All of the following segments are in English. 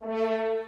Well,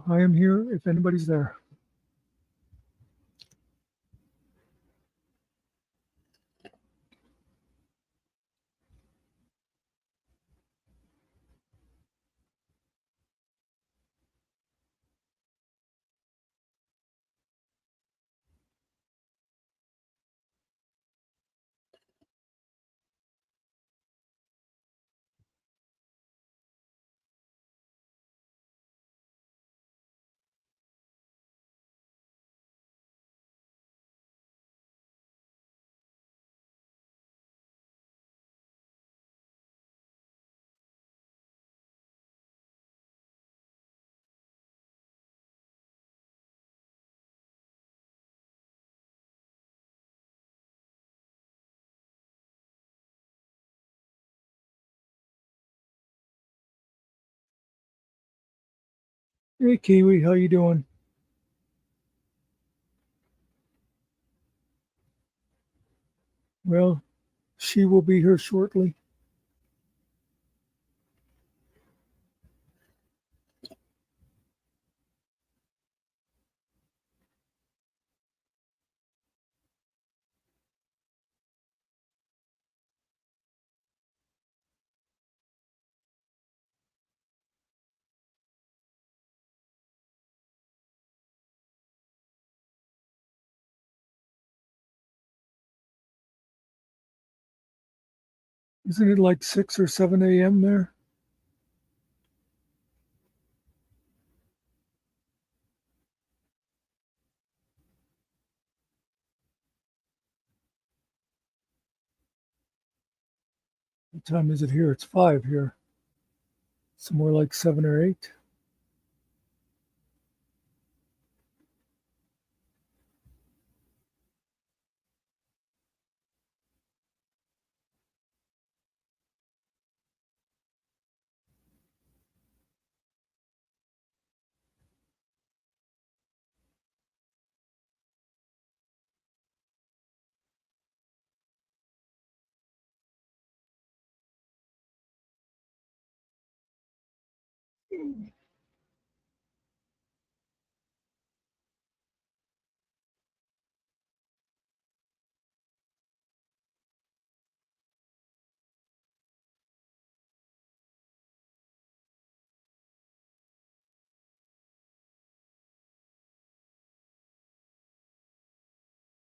I am here if anybody's there. Hey, Kiwi, how you doing? Well, she will be here shortly. Isn't it like 6 or 7 a.m. there? What time is it here? It's 5 here. Somewhere like 7 or 8.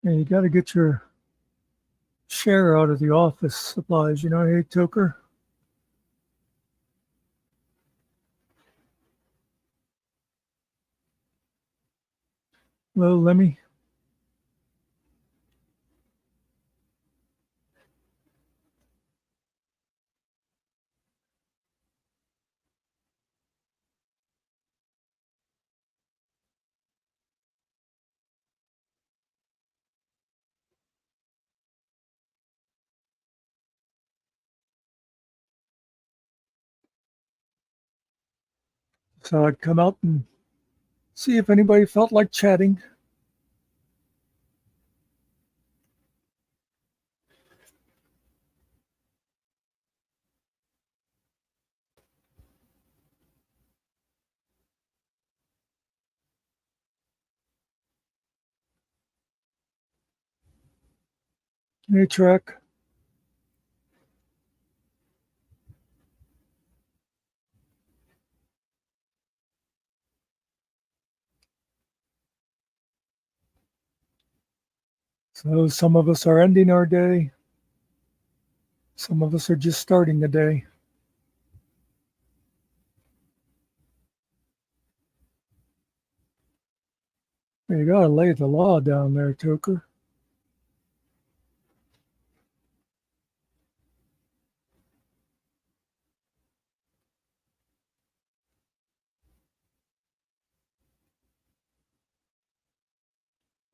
And you got to get your share out of the office supplies, you know, hey, Toker? Hello, Lemmy. So I'd come out and see if anybody felt like chatting. Hey, Trek. So some of us are ending our day. Some of us are just starting the day. You got to lay the law down there, Toker.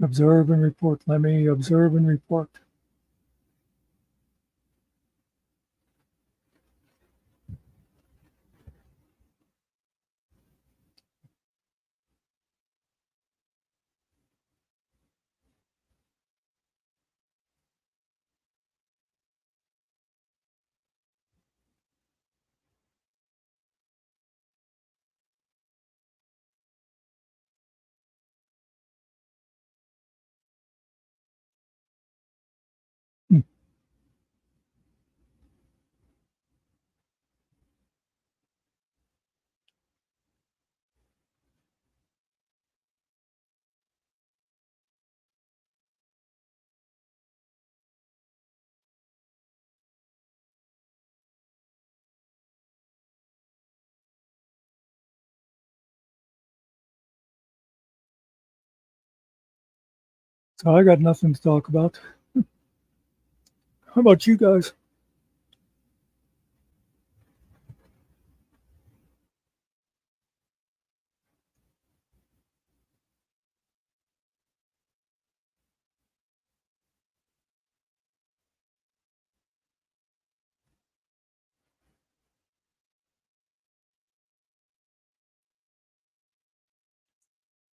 Observe and report. Let me observe and report. Hmm. So I got nothing to talk about. How about you guys?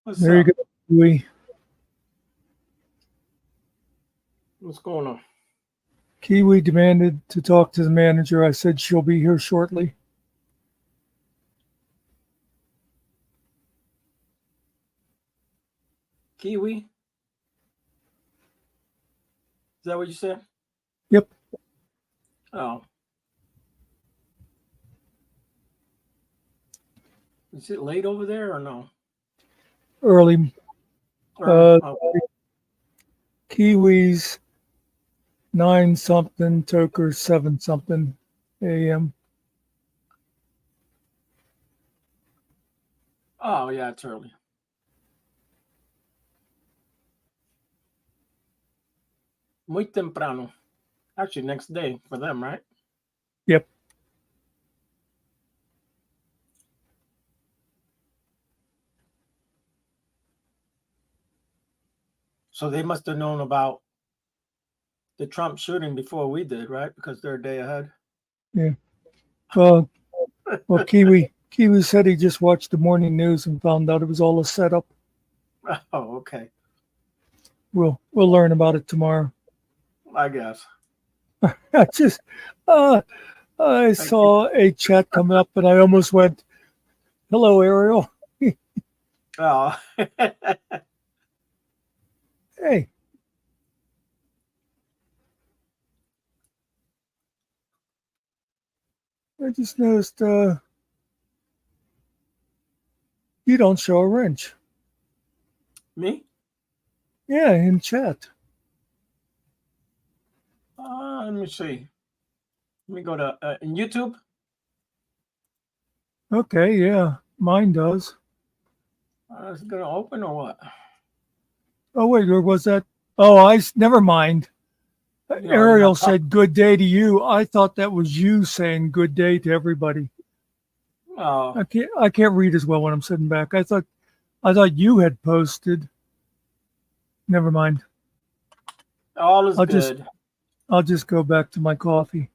What's There you up? go, Kiwi. What's going on? Kiwi demanded to talk to the manager. I said she'll be here shortly. Kiwi? Is that what you said? Yep. Oh. Is it late over there or no? Early. Or, Kiwi's 9 something, Toker's 7 something a.m. oh, yeah, it's early. Muy temprano. Actually, next day for them, right? Yep. So they must have known about the Trump shooting before we did, right? Because they're a day ahead. Well, Kiwi said he just watched the morning news and found out it was all a setup. Oh, okay. We'll learn about it tomorrow. I guess. I just I saw a chat come up and I almost went, "Hello, Ariel." Oh, Hey, I just noticed you don't show a wrench. me? Yeah, in chat. Let me see. Let me go to in YouTube. Okay, yeah, mine does. Is it gonna open or what? Oh wait, where was that? Oh, never mind. You know, Ariel said good day to you. I thought that was you saying good day to everybody. Oh, I can't read as well when I'm sitting back. I thought you had posted. Never mind. all is I'll just good. I'll just go back to my coffee.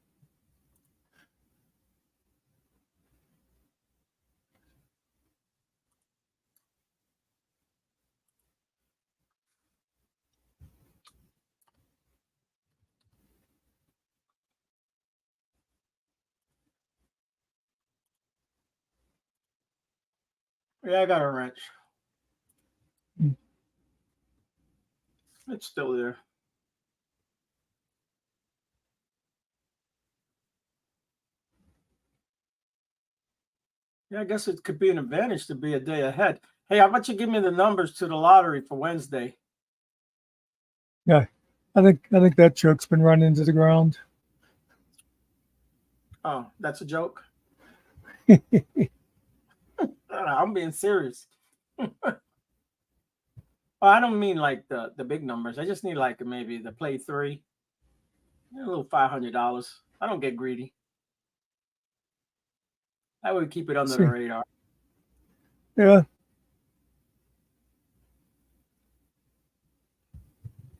Yeah, I got a wrench. Hmm. It's still there. Yeah, I guess it could be an advantage to be a day ahead. Hey, how about you give me the numbers to the lottery for Wednesday? Yeah, I think that joke's been run into the ground. Oh, that's a joke. I'm being serious. Well, I don't mean like the big numbers. I just need like maybe the play three, a little $500. I don't get greedy. I would keep it under the See, radar. yeah,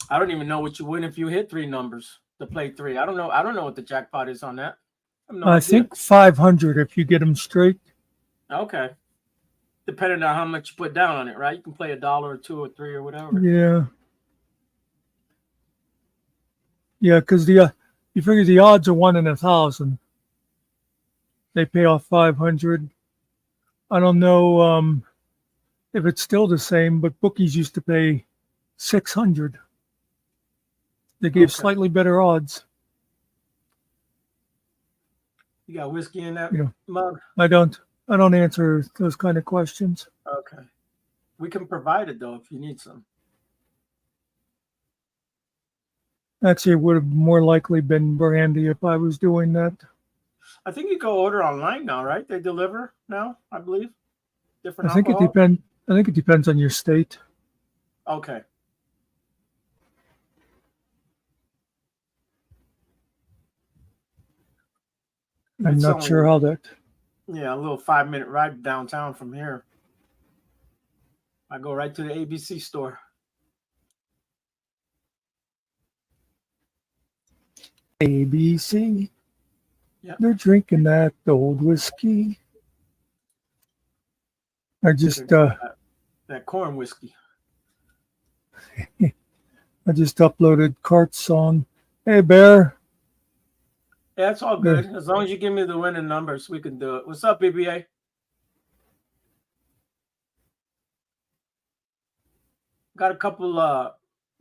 I don't even know what you win if you hit three numbers. The play three. I don't know. I don't know what the jackpot is on that. I have no I idea. think 500 if you get them straight. Okay. Depending on how much you put down on it, right? You can play $1 or two or three or whatever. Yeah, yeah, because you figure the odds are 1 in 1,000. They pay off 500. I don't know if it's still the same, but bookies used to pay 600. They gave Okay. slightly better odds. You got whiskey in that You know, mug? I don't answer those kind of questions. Okay. We can provide it though if you need some. Actually, it would have more likely been brandy if I was doing that. I think you go order online now, right? They deliver now, I believe. Different I think it alcohol. depends. I think it depends on your state. Okay. I'm It's not sure only how that. a little 5-minute ride downtown from here. I go right to the ABC store. ABC. Yeah. They're drinking that old whiskey. I just That corn whiskey. uploaded Cart's song. Hey Bear. Yeah, it's all Bear. good. As long as you give me the winning numbers, we can do it. What's up, BBA? Got a couple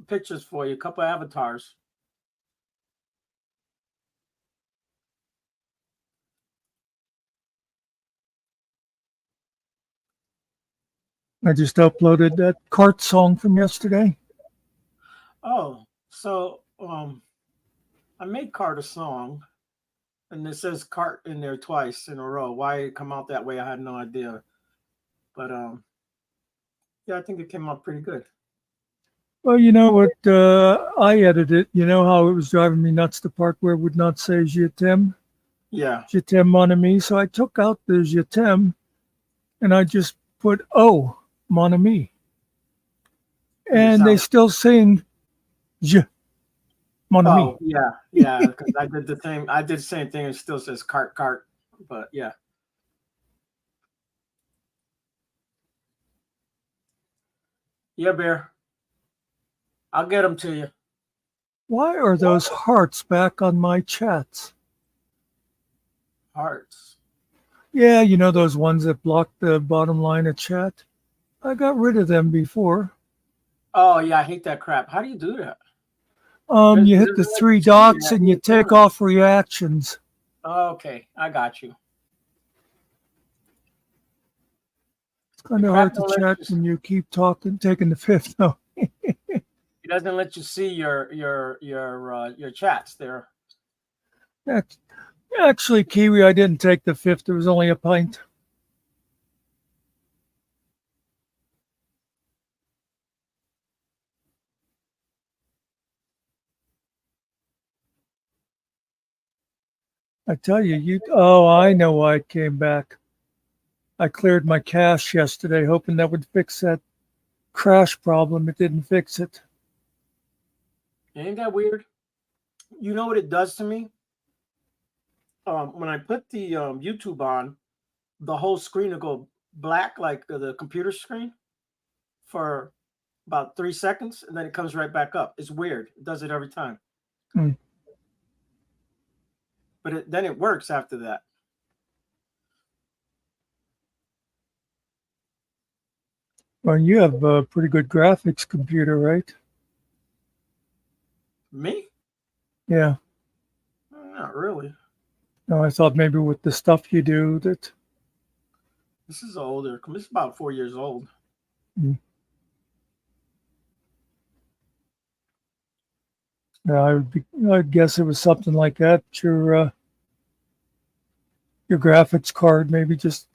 pictures for you, a couple avatars. I just uploaded that Cart song from yesterday. Oh, so I made Cart a song, and it says Cart in there twice in a row. Why it come out that way, I had no idea. But yeah, I think it came out pretty good. Well, you know what? I edited it. You know how it was driving me nuts the part where it would not say Je t'aime? Yeah. Je t'aime mon ami. So I took out the Je t'aime and I just put Oh, mon ami. You and they sound. still sing Je, mon ami. Oh yeah, yeah. Because I did the same. I did the same thing. It still says cart cart. But yeah, yeah, bear. I'll get them to you. Why are those hearts back on my chats? Hearts. Yeah, you know those ones that block the bottom line of chat? I got rid of them before. Oh yeah, I hate that crap. How do you do that? You It hit the doesn't let you three see dots that and you you've take done it. off reactions. Okay, I got you. It's kind The of crap hard to don't let chat you. when you keep talking, taking the fifth. No, It doesn't let you see your chats there. Ac- actually, Kiwi, I didn't take the fifth. There was only a pint. I tell you, I know why it came back. I cleared my cache yesterday, hoping that would fix that crash problem. It didn't fix it. Ain't that weird? You know what it does to me? When I put the YouTube on, the whole screen will go black, like the computer screen, for about 3 seconds, and then it comes right back up. It's weird. It does it every time, Hmm. but then it works after that. Well, you have a pretty good graphics computer, right? Me? Yeah. Not really. No, I thought maybe with the stuff you do that. This is older. This is about 4 years old. Hmm. Yeah, I'd guess it was something like that. Your graphics card maybe just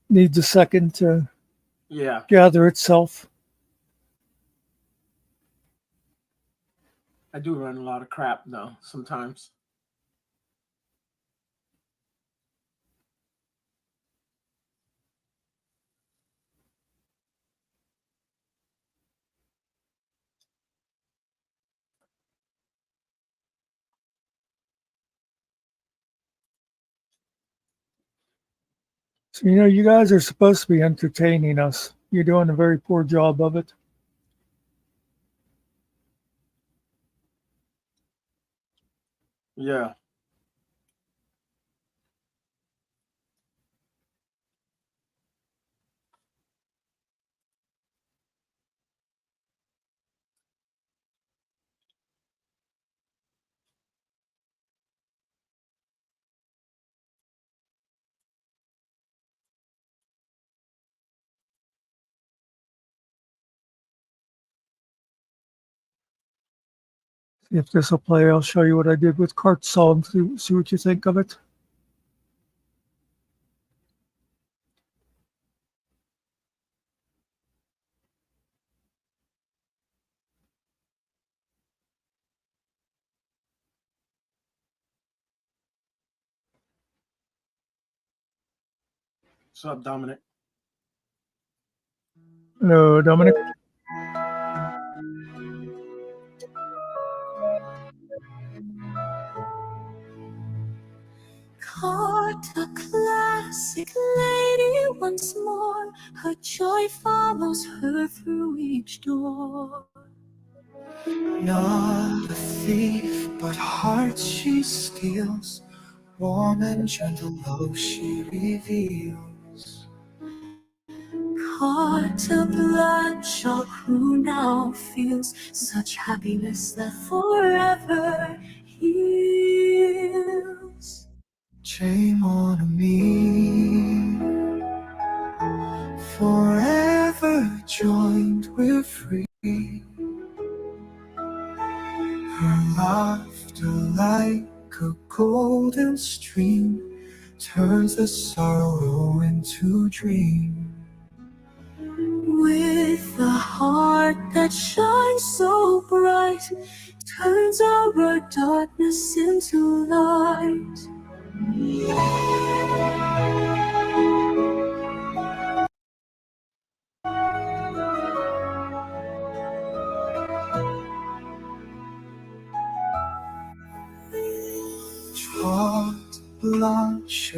needs a second to Yeah, gather itself. I do run a lot of crap though sometimes. So, you guys are supposed to be entertaining us. You're doing a very poor job of it. Yeah. See if this will play. I'll show you what I did with Cart Song. See what you think of it. What's up, Dominic? Hello, Dominic. Caught a classic lady once more. Her joy follows her through each door. Not a thief, but hearts she steals. Warm and gentle love she reveals. Caught a bloodshot who now feels such happiness that forever heals. Shame on me, forever joined we're free. Her laughter like a golden stream turns the sorrow into dream. With a heart that shines so bright, turns our darkness into light.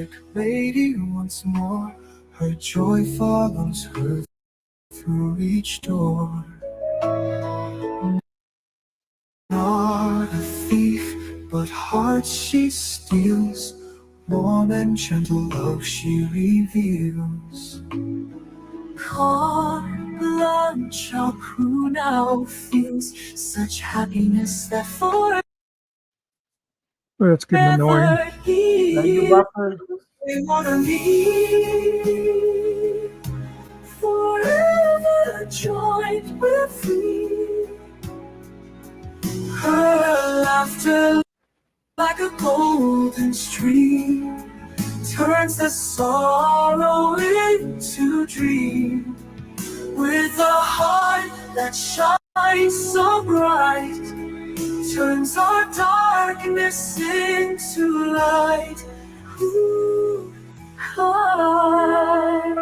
plastic lady once more. Her joy follows her through each door. Not a thief, but hearts she steals. Warm and gentle love she reveals. Carte blanche, who now feels such happiness that forever Oh, it's getting annoying. Are you he buffering? they wanna leave. Forever joined, we're free. Her laughter like a golden stream turns the sorrow into dream. With a heart that shines so bright, turns our darkness into light. Ooh, heart.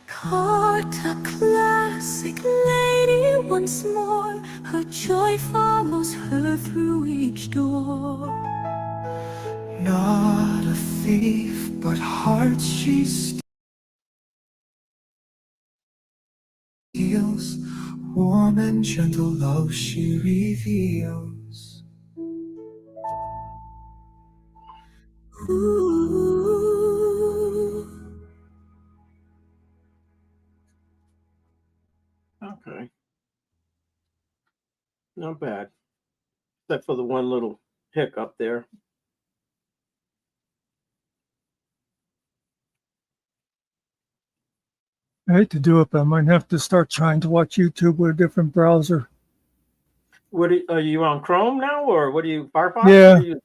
Caught a classic lady once more. Her joy follows her through each door. Not a thief, but hearts she steals. Warm and gentle love she reveals. Ooh. Okay, not bad. Except for the one little hiccup there. I hate to do it, but I might have to start trying to watch YouTube with a different browser. Are you on Chrome now, or what do you Firefox? Yeah. What do you,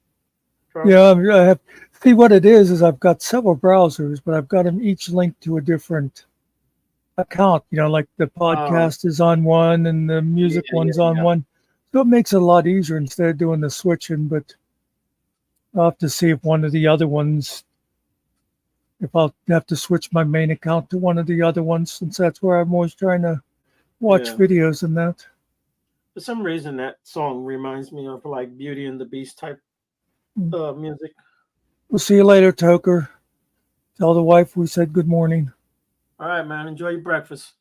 Chrome? Yeah, I have. See, what it is I've got several browsers, but I've got them each linked to a different account. You know, like the podcast is on one and the music one's on yeah. one. So it makes it a lot easier instead of doing the switching. But I'll have to see if one of the other ones, if I'll have to switch my main account to one of the other ones, since that's where I'm always trying to watch Yeah. videos and that. For some reason, that song reminds me of like Beauty and the Beast type music. We'll see you later, Toker. Tell the wife we said good morning. All right, man. Enjoy your breakfast.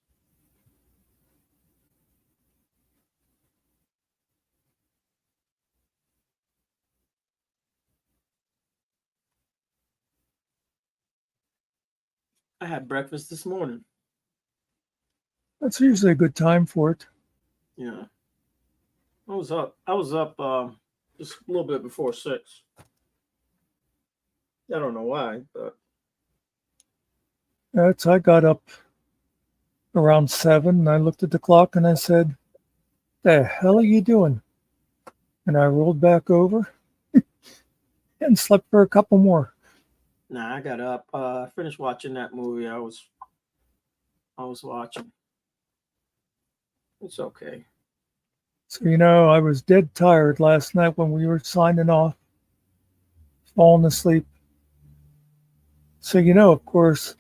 I had breakfast this morning. That's usually a good time for it. Yeah. I was up. Just a little bit before 6. I don't know why, but I got up around 7 and I looked at the clock and I said, "The hell are you doing?" And I rolled back over and slept for a couple more. nah, I got up. I finished watching that movie. I was watching. It's okay. So, you know, I was dead tired last night when we were signing off, falling asleep. So, you know, of course,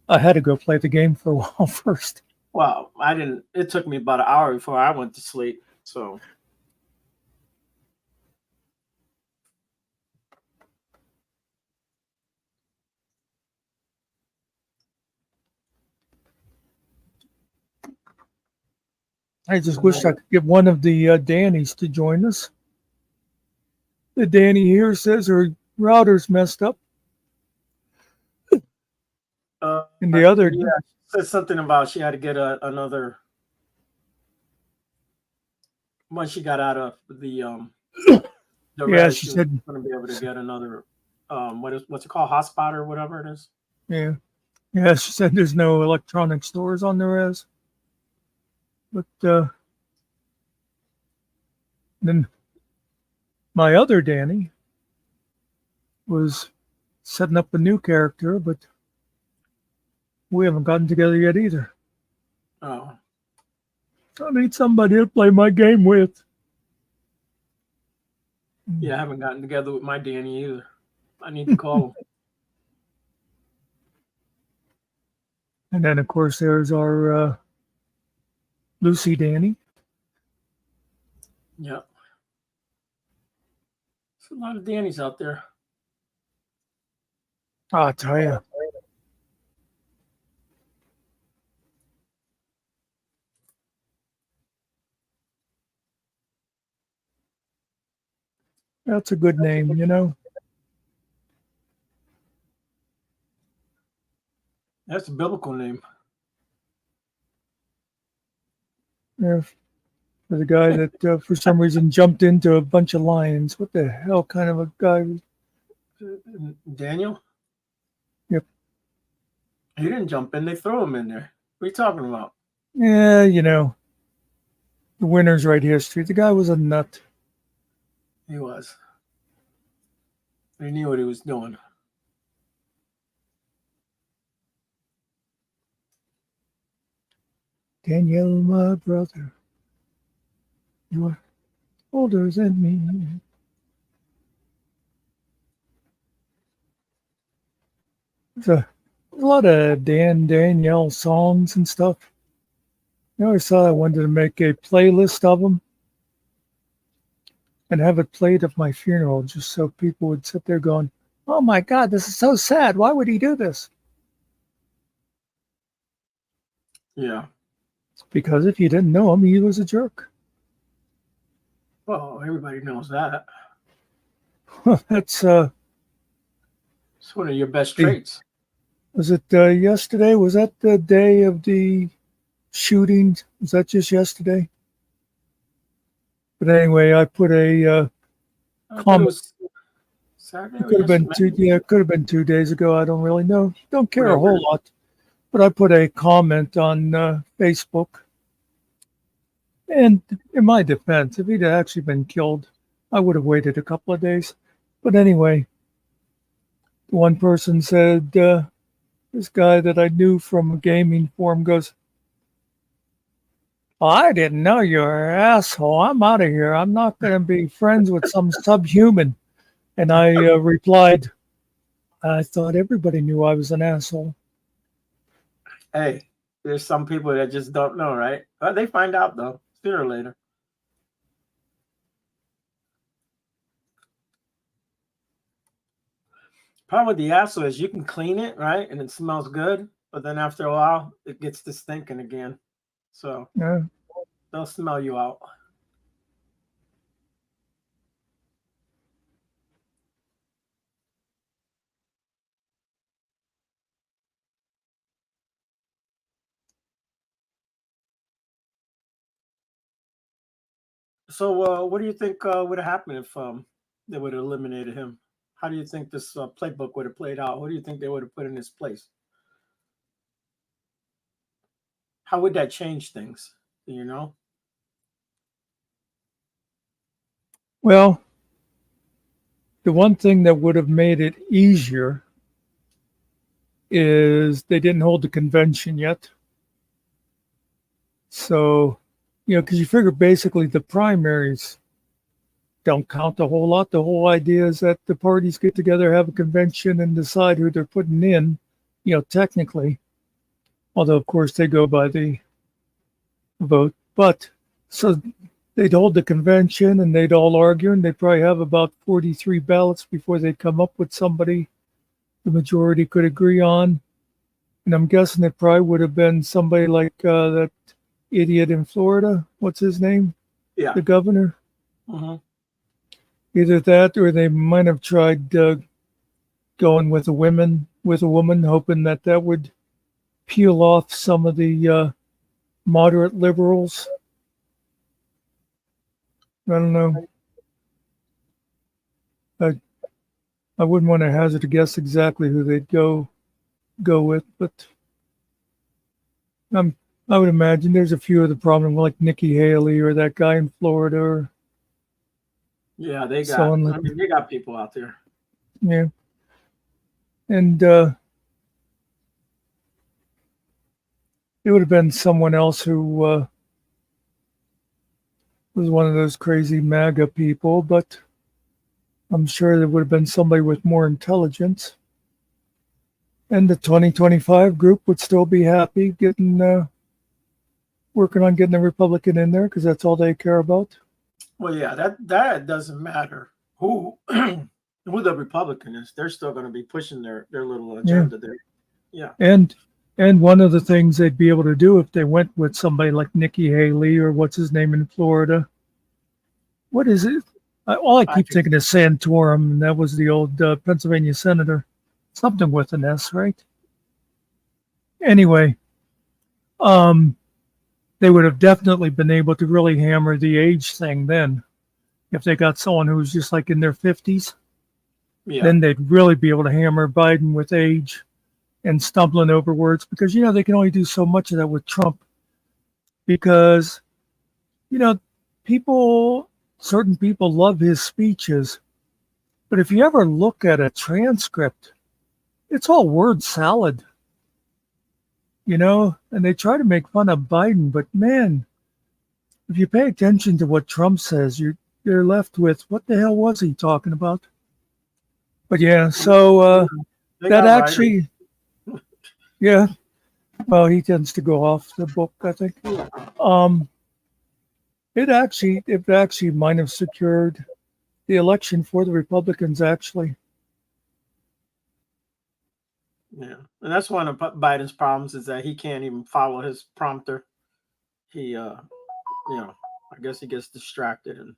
I had to go play the game for a while first. Well, I didn't. It took me about an hour before I went to sleep. So I just wished I could get one of the Dannies to join us. The Danny here says her router's messed up. And the other, yeah, said something about she had to get another once she got out of the yeah, res, she she was said, going to be able to get another what's it called, hotspot or whatever it is. yeah, she said there's no electronic stores on the res. But then my other Danny was setting up a new character, but we haven't gotten together yet either. Oh, I need somebody to play my game with. yeah, I haven't gotten together with my Danny either. I need to call him. And then, of course, there's our Lucy Danny. Yeah. There's a lot of Dannies out there. I'll tell you. That's a good name, you know. That's a biblical name. Yeah, for the guy that for some reason jumped into a bunch of lions. What the hell kind of a guy? Daniel? Yep. He didn't jump in. They threw him in there. What are you talking about? Yeah, you know, the winners write history. The guy was a nut. He was. He knew what he was doing. Daniel, my brother, you are older than me. There's a lot of Danielle songs and stuff. I always thought I wanted to make a playlist of them and have it played at my funeral just so people would sit there going, oh my God, this is so sad. Why would he do this? Yeah. Because if you didn't know him, he was a jerk. Well, everybody knows that. That's, It's one of your best traits. was it yesterday? Was that the day of the shooting? Was that just yesterday? But anyway, I put a I thought it comment. was Saturday. It could have been two. Yeah, it could have been 2 days ago. I don't really know. Don't care a Whatever. whole lot. But I put a comment on Facebook. And in my defense, if he'd actually been killed, I would have waited a couple of days. But anyway, one person said, this guy that I knew from a gaming forum goes, I didn't know you were an asshole. I'm out of here. I'm not going to be friends with some subhuman. And I replied, I thought everybody knew I was an asshole. Hey, there's some people that just don't know, right? But they find out though, sooner or later. Problem with the asshole is you can clean it, right? And it smells good, but then after a while, it gets to stinking again. So Yeah. they'll smell you out. So what do you think would have happened if they would have eliminated him? How do you think this playbook would have played out? What do you think they would have put in his place? How would that change things? Do you know? Well, the one thing that would have made it easier is they didn't hold the convention yet. So, you know, because you figure basically the primaries don't count a whole lot. The whole idea is that the parties get together, have a convention, and decide who they're putting in, you know, technically. Although, of course, they go by the vote. But so they'd hold the convention and they'd all argue, and they'd probably have about 43 ballots before they'd come up with somebody the majority could agree on. And I'm guessing it probably would have been somebody like that idiot in Florida. What's his name? Yeah. The governor. Mm-hmm. Either that, or they might have tried going with a woman, hoping that that would peel off some of the moderate liberals. I don't know. I wouldn't want to hazard a guess exactly who they'd go with, but I would imagine there's a few of the problem like Nikki Haley or that guy in Florida. Or Yeah, they got. someone like, I mean, they got people out there. yeah, and it would have been someone else who was one of those crazy MAGA people, but I'm sure there would have been somebody with more intelligence. And the 2025 group would still be happy getting working on getting a Republican in there because that's all they care about. Well, yeah, that doesn't matter who who the Republican is. They're still going to be pushing their little agenda there. Yeah. And one of the things they'd be able to do if they went with somebody like Nikki Haley or what's his name in Florida. What is it? All I keep thinking is Santorum, and that was the old Pennsylvania senator. Something with an S, right? Anyway, they would have definitely been able to really hammer the age thing then. If they got someone who was just like in their 50s, then they'd really be able to hammer Biden with age and stumbling over words because, they can only do so much of that with Trump because, certain people love his speeches. But if you ever look at a transcript, it's all word salad, and they try to make fun of Biden. But man, if you pay attention to what Trump says, you're left with what the hell was he talking about? But yeah, so that actually, yeah, well, he tends to go off the book, I think. It actually might have secured the election for the Republicans, actually. Yeah, and that's one of Biden's problems is that he can't even follow his prompter. He, I guess he gets distracted and.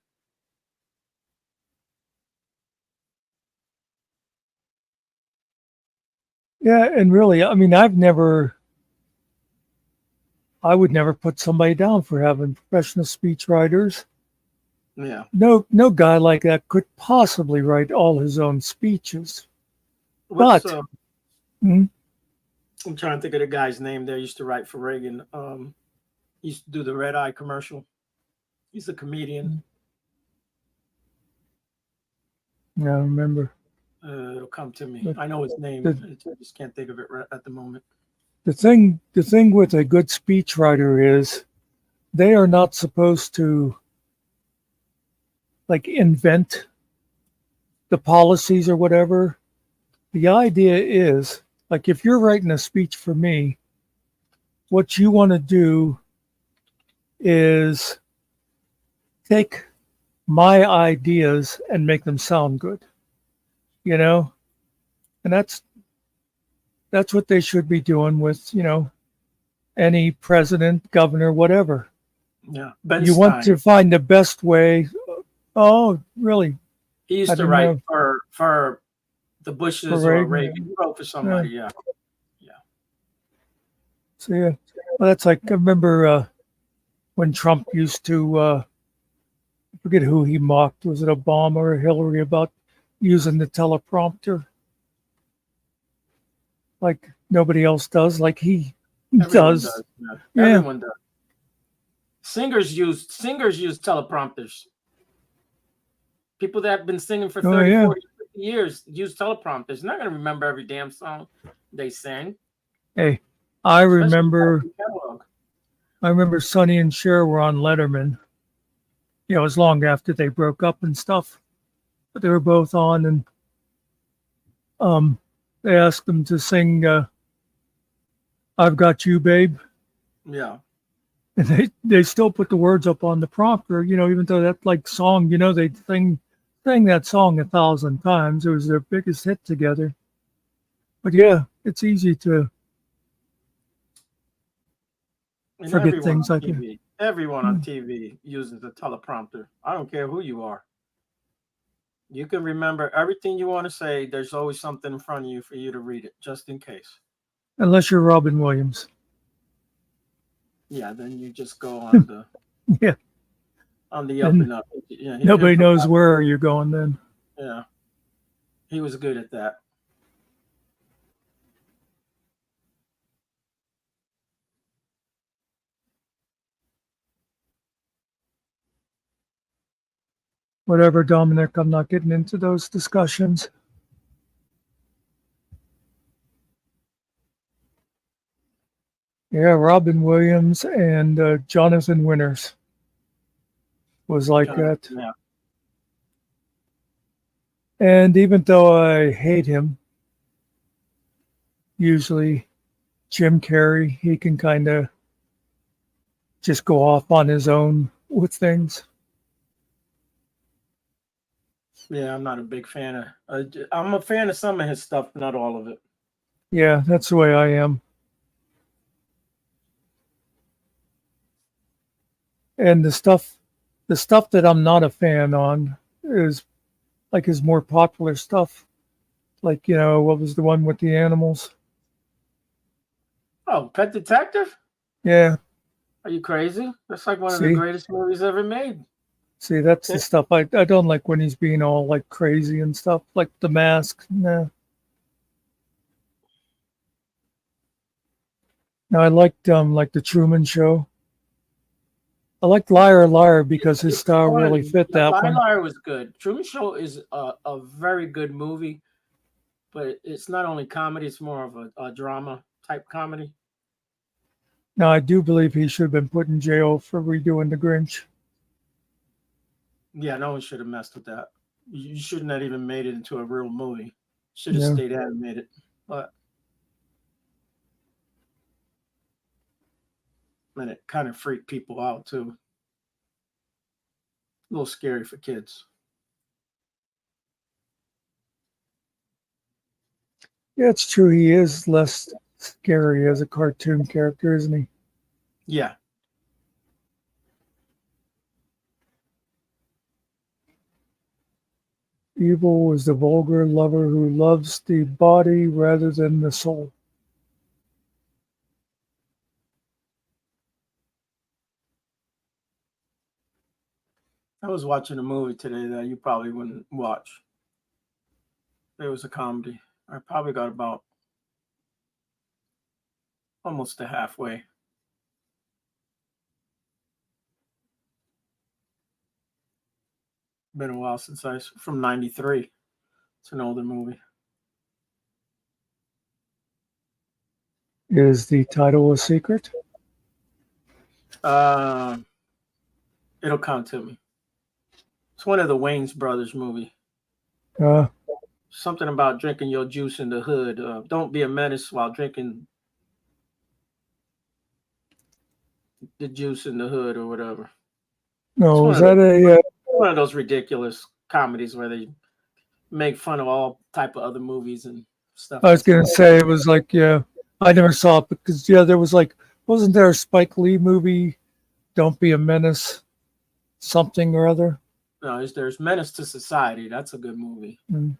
Yeah, and really, I mean, I would never put somebody down for having professional speech writers. Yeah. No guy like that could possibly write all his own speeches. I'm trying to think of the guy's name there. Used to write for Reagan. He used to do the red eye commercial. He's a comedian. Yeah, I remember. It'll come to me. I know his name. I just can't think of it right at the moment. The thing with a good speechwriter is they are not supposed to like invent the policies or whatever. The idea is like if you're writing a speech for me, what you want to do is take my ideas and make them sound good, and that's what they should be doing with, any president, governor, whatever. Yeah. You want to find the best way. Oh, really? He used to write for the Bushes or Reagan. He wrote for somebody, yeah. So, yeah. Well, that's like, I remember when Trump used to, I forget who he mocked. Was it Obama or Hillary about using the teleprompter? Like nobody else does, like he does. Yeah. Everyone does. Singers use teleprompters. People that have been singing for 30, 40, 50 years use teleprompters. They're not going to remember every damn song they sing. Hey, I remember Sonny and Cher were on Letterman. It was long after they broke up and stuff, but they were both on, and they asked them to sing "I've Got You, Babe." Yeah. And they still put the words up on the prompter, even though that like song, they sang that song 1,000 times. It was their biggest hit together. But yeah, it's easy to forget things like that. Everyone on TV uses the teleprompter. I don't care who you are. You can remember everything you want to say. There's always something in front of you for you to read it, just in case. Unless you're Robin Williams. Yeah, then you just go on the on the up and up. Yeah, nobody knows where you're going then. Yeah, he was good at that. Whatever, Dominic, I'm not getting into those discussions. Yeah, Robin Williams and Jonathan Winters was like that. Yeah. And even though I hate him, usually Jim Carrey, he can kind of just go off on his own with things. Yeah, I'm not a big fan of. I'm a fan of some of his stuff, not all of it. Yeah, that's the way I am. And the stuff that I'm not a fan on is like his more popular stuff. Like, what was the one with the animals? Oh, Pet Detective? Yeah. Are you crazy? That's like one of the See, greatest movies ever made. that's the stuff I don't like when he's being all like crazy and stuff, like The Mask. Nah. No, I liked like the Truman Show. I liked Liar Liar because his style really fit that one. Liar was good. Truman Show is a very good movie, but it's not only comedy; it's more of a drama type comedy. Now, I do believe he should have been put in jail for redoing The Grinch. Yeah, no one should have messed with that. You shouldn't have even made it into a real movie. Should have Yeah. stayed animated. But and it kind of freaked people out too. A little scary for kids. Yeah, it's true. He is less scary as a cartoon character, isn't he? Yeah. Evil is the vulgar lover who loves the body rather than the soul. I was watching a movie today that you probably wouldn't watch. It was a comedy. I probably got about almost to halfway. Been a while since from '93. It's an older movie. Is the title a secret? It'll come to me. It's one of the Wayans brothers movie. Uh, Something about drinking your juice in the hood. Don't be a menace while drinking the juice in the hood or whatever. no, is that one of those ridiculous comedies where they make fun of all type of other movies and stuff. I was going to say it was like, yeah, I never saw it because, yeah, there was like, wasn't there a Spike Lee movie, Don't Be a Menace, something or other? No, there's Menace to Society. That's a good movie. Mm.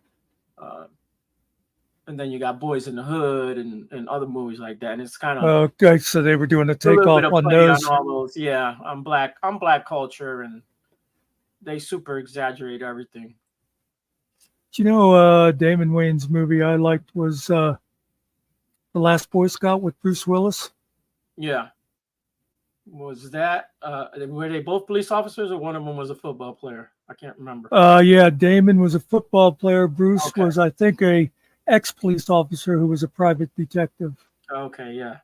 And then you got Boys in the Hood and other movies like that. And it's kind of okay, so they were doing a takeoff on those. On all those. Yeah, I'm black culture, and they super exaggerate everything. Do you know Damon Wayans' movie I liked was The Last Boy Scout with Bruce Willis? Yeah. Was that were they both police officers or one of them was a football player? I can't remember. Yeah, Damon was a football player. Bruce was, I think, a ex-police officer who was a private detective. Okay, yeah.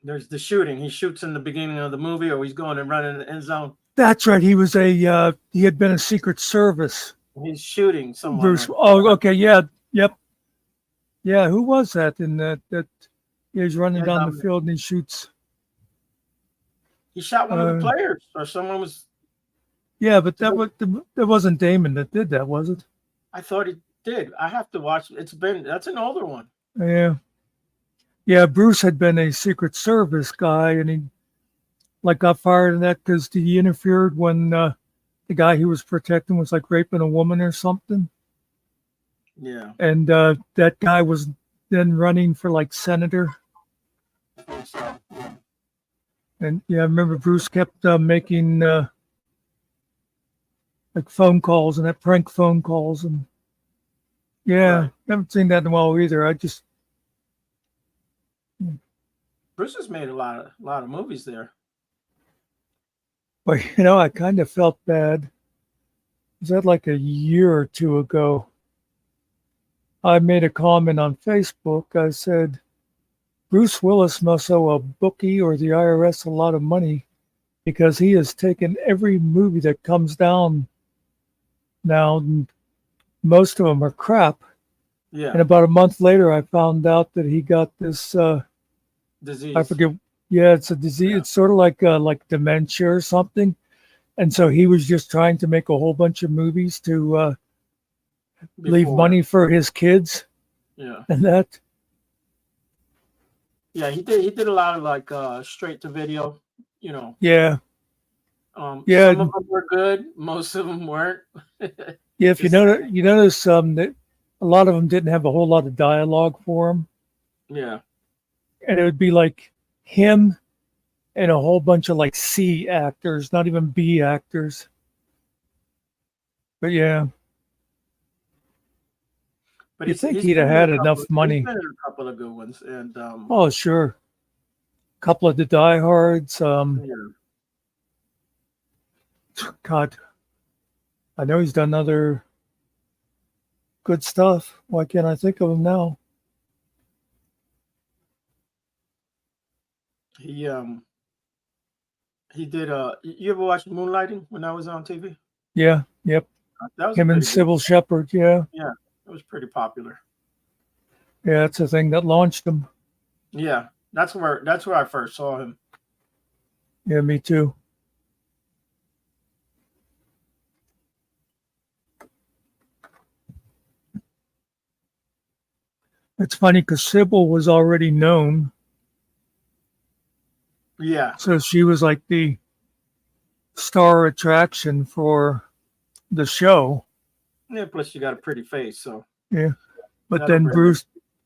There's the shooting. He shoots in the beginning of the movie, or he's going and running in the end zone. That's right. He was he had been a Secret Service. He's shooting someone. Bruce. Oh, okay. Yeah. Yep. Yeah. Who was that? In that he's running down the field and he shoots. He shot one of the players, or someone was. Yeah, but that wasn't Damon that did that, was it? I thought he did. I have to watch. That's an older one. Yeah. Yeah, Bruce had been a Secret Service guy, and he got fired in that because he interfered when the guy he was protecting was like raping a woman or something. Yeah. And that guy was then running for like senator. And yeah, I remember Bruce kept making like phone calls and that prank phone calls, and yeah, haven't seen that in a while either. Bruce has made a lot of movies there. But I kind of felt bad. Was that like a year or two ago? I made a comment on Facebook. I said, Bruce Willis must owe a bookie or the IRS a lot of money because he has taken every movie that comes down now. And most of them are crap. Yeah. And about a month later, I found out that he got this. Disease. I forget. Yeah, it's a disease. Yeah. It's sort of like dementia or something. And so he was just trying to make a whole bunch of movies to leave Before. money for his kids Yeah. and that. Yeah, he did a lot of like straight to video, you know. Yeah. Yeah. Some of them were good, most of them weren't. Yeah. If you Just- notice that a lot of them didn't have a whole lot of dialogue for them. Yeah. And it would be like him and a whole bunch of like C actors, not even B actors. But yeah, But you he's- think he's he'd have been in had a couple enough of- money. He's been in a couple of good ones, and Oh, sure. Couple of the diehards. yeah. God, I know he's done other good stuff. Why can't I think of him now? He did you ever watch Moonlighting when I was on TV? Yeah, yep. That was Him and pretty good. Sybil Shepherd. Yeah, Yeah, it was pretty popular. yeah. That's the thing that launched him. Yeah, that's where I first saw him. Yeah, me too. It's funny because Sybil was already known, Yeah, so she was like the star attraction for the show. yeah. Plus, you got a pretty face, so Yeah, but That'll then bring it.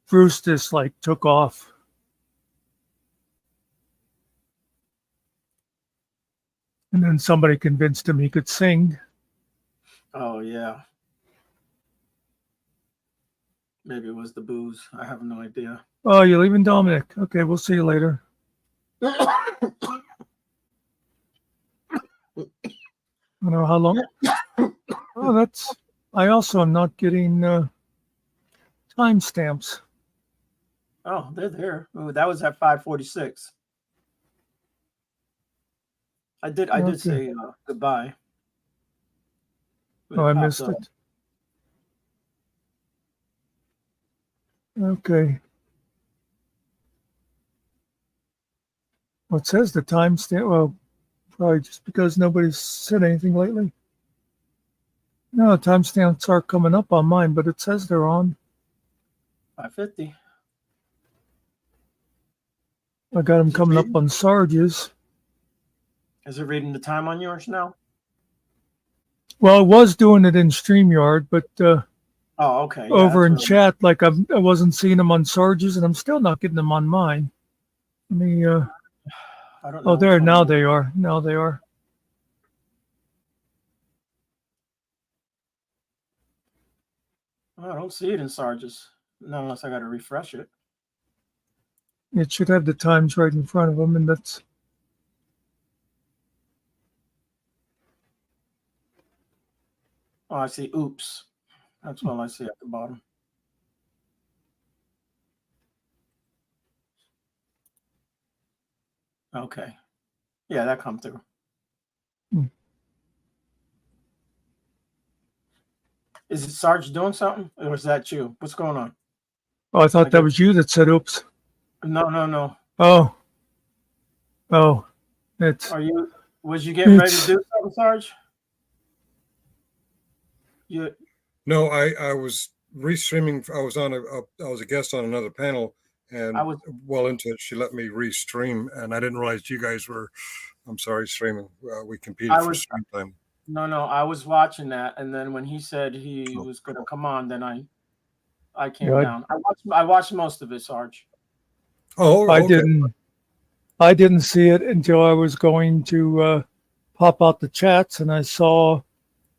Bruce just like took off. And then somebody convinced him he could sing. oh yeah. Maybe it was the booze. I have no idea. Oh, you're leaving Dominic. Okay, we'll see you later. I don't know how long. Oh, that's. I also am not getting timestamps. Oh, they're there. Ooh, that was at 5:46. I did Okay. say goodbye. But Oh, I popped missed up. it. Okay. Well, it says the timestamp. Well, probably just because nobody's said anything lately. No, timestamps are coming up on mine, but it says they're on. 5:50. I got them coming up on Sarge's. Is it reading the time on yours now? Well, I was doing it in StreamYard, but Oh, okay. Yeah, over in that's what chat, like I wasn't seeing them on Sarge's, and I'm still not getting them on mine. Let me. I don't know. Oh, there. which one Now it is. they are. Now they are. Oh, I don't see it in Sarge's. Not unless I got to refresh it. It should have the times right in front of them, and that's. Oh, I see. Oops. That's all I see at the bottom. Okay. Yeah, that come through. Hmm. Is it Sarge doing something, or is that you? What's going on? Oh, I thought I that get- was you that said oops. No. Oh. Oh. It's. Are you? Was you getting ready to It's- do something, Sarge? You. No, I was restreaming. I was on I was a guest on another panel, and I was- well into it. She let me restream, and I didn't realize you guys were. I'm sorry, streaming. We competed I for was- stream time. No, I was watching that, and then when he said he Oh. was going to come on, then I came Yeah, I- down. I watched most of it, Sarge. Oh, I okay. didn't see it until I was going to pop out the chats, and I saw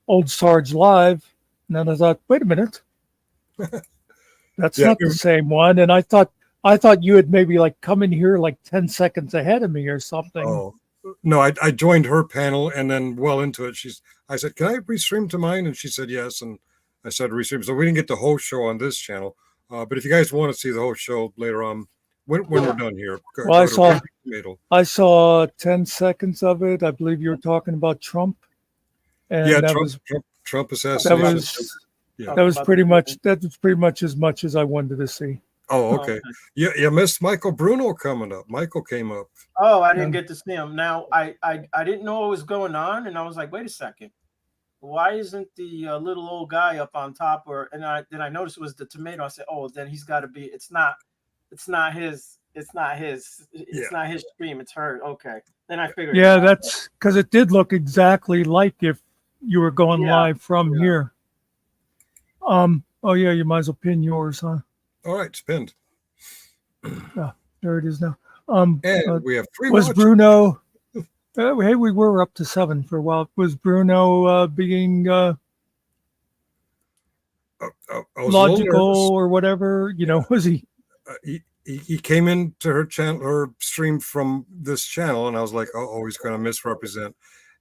Old Sarge live, and then I thought, wait a minute, that's Yeah, not the same one. And I thought you had maybe like come in here like 10 seconds ahead of me or something. Oh no, I joined her panel, and then well into it, I said, "Can I restream to mine?" And she said yes, and I said restream. So we didn't get the whole show on this channel, but if you guys want to see the whole show later on, when we're done here, Well, I to saw- Ricky Tomato. I saw 10 seconds of it. I believe you were talking about Trump. And Yeah, that Trump, was Trump Trump That assassination. was Yeah. that was About pretty the- much as much as I wanted to see. Oh, Oh, okay. okay. You missed Michael Bruno coming up. Michael came up. Oh, I didn't Um, get to see him. Now I didn't know what was going on, and I was like, wait a second, why isn't the little old guy up on top? Or and I noticed it was the tomato. I said, oh, then he's got to be. It's not his. It's not his. Yeah. It's not his stream. It's her. Okay. Then I figured. Yeah, it out. that's because it did look exactly like if you were going Yeah, live from yeah. here. Oh yeah, you might as well pin yours, huh? All right, it's pinned. There it is now. And we have 3 Was watching. Bruno? Hey, we were up to 7 for a while. Was Bruno being I was a little logical nervous. or whatever? You know, was he? He came into her channel, her stream from this channel, and I was like, oh, he's going to misrepresent.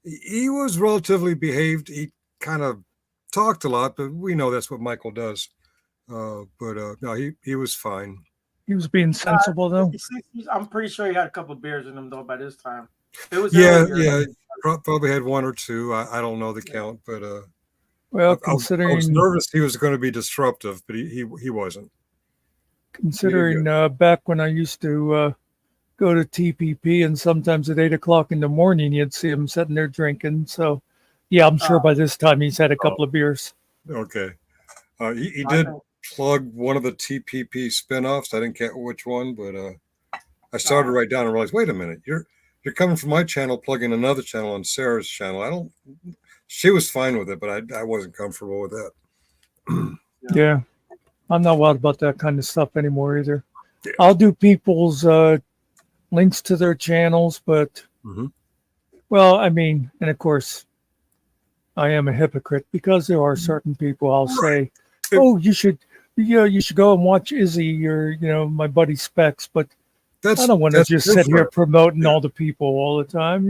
He was relatively behaved. He kind of talked a lot, but we know that's what Michael does. But no, he was fine. He was being sensible though. I'm pretty sure he had a couple of beers in him though by this time. It was Yeah, earlier. probably had 1 or 2. I don't know the count, but Well, I was considering nervous he was going to be disruptive, but he wasn't. back when I used to go to TPP, and sometimes at 8 o'clock in the morning, you'd see him sitting there drinking. So, yeah, I'm sure by this time he's had a couple of beers. Okay. He I did think- plug one of the TPP spinoffs. I didn't get which one, but I started to write down and realized, wait a minute, you're coming from my channel, plugging another channel on Sarah's channel. She was fine with it, but I wasn't comfortable with that. Yeah, I'm not wild about that kind of stuff anymore either. Yeah. I'll do people's links to their channels, but Mhm. well, I mean, and of course, I am a hypocrite because there are certain people I'll say, "Oh, you should go and watch Izzy or my buddy Specs," but I don't want to just sit here promoting all the people all the time,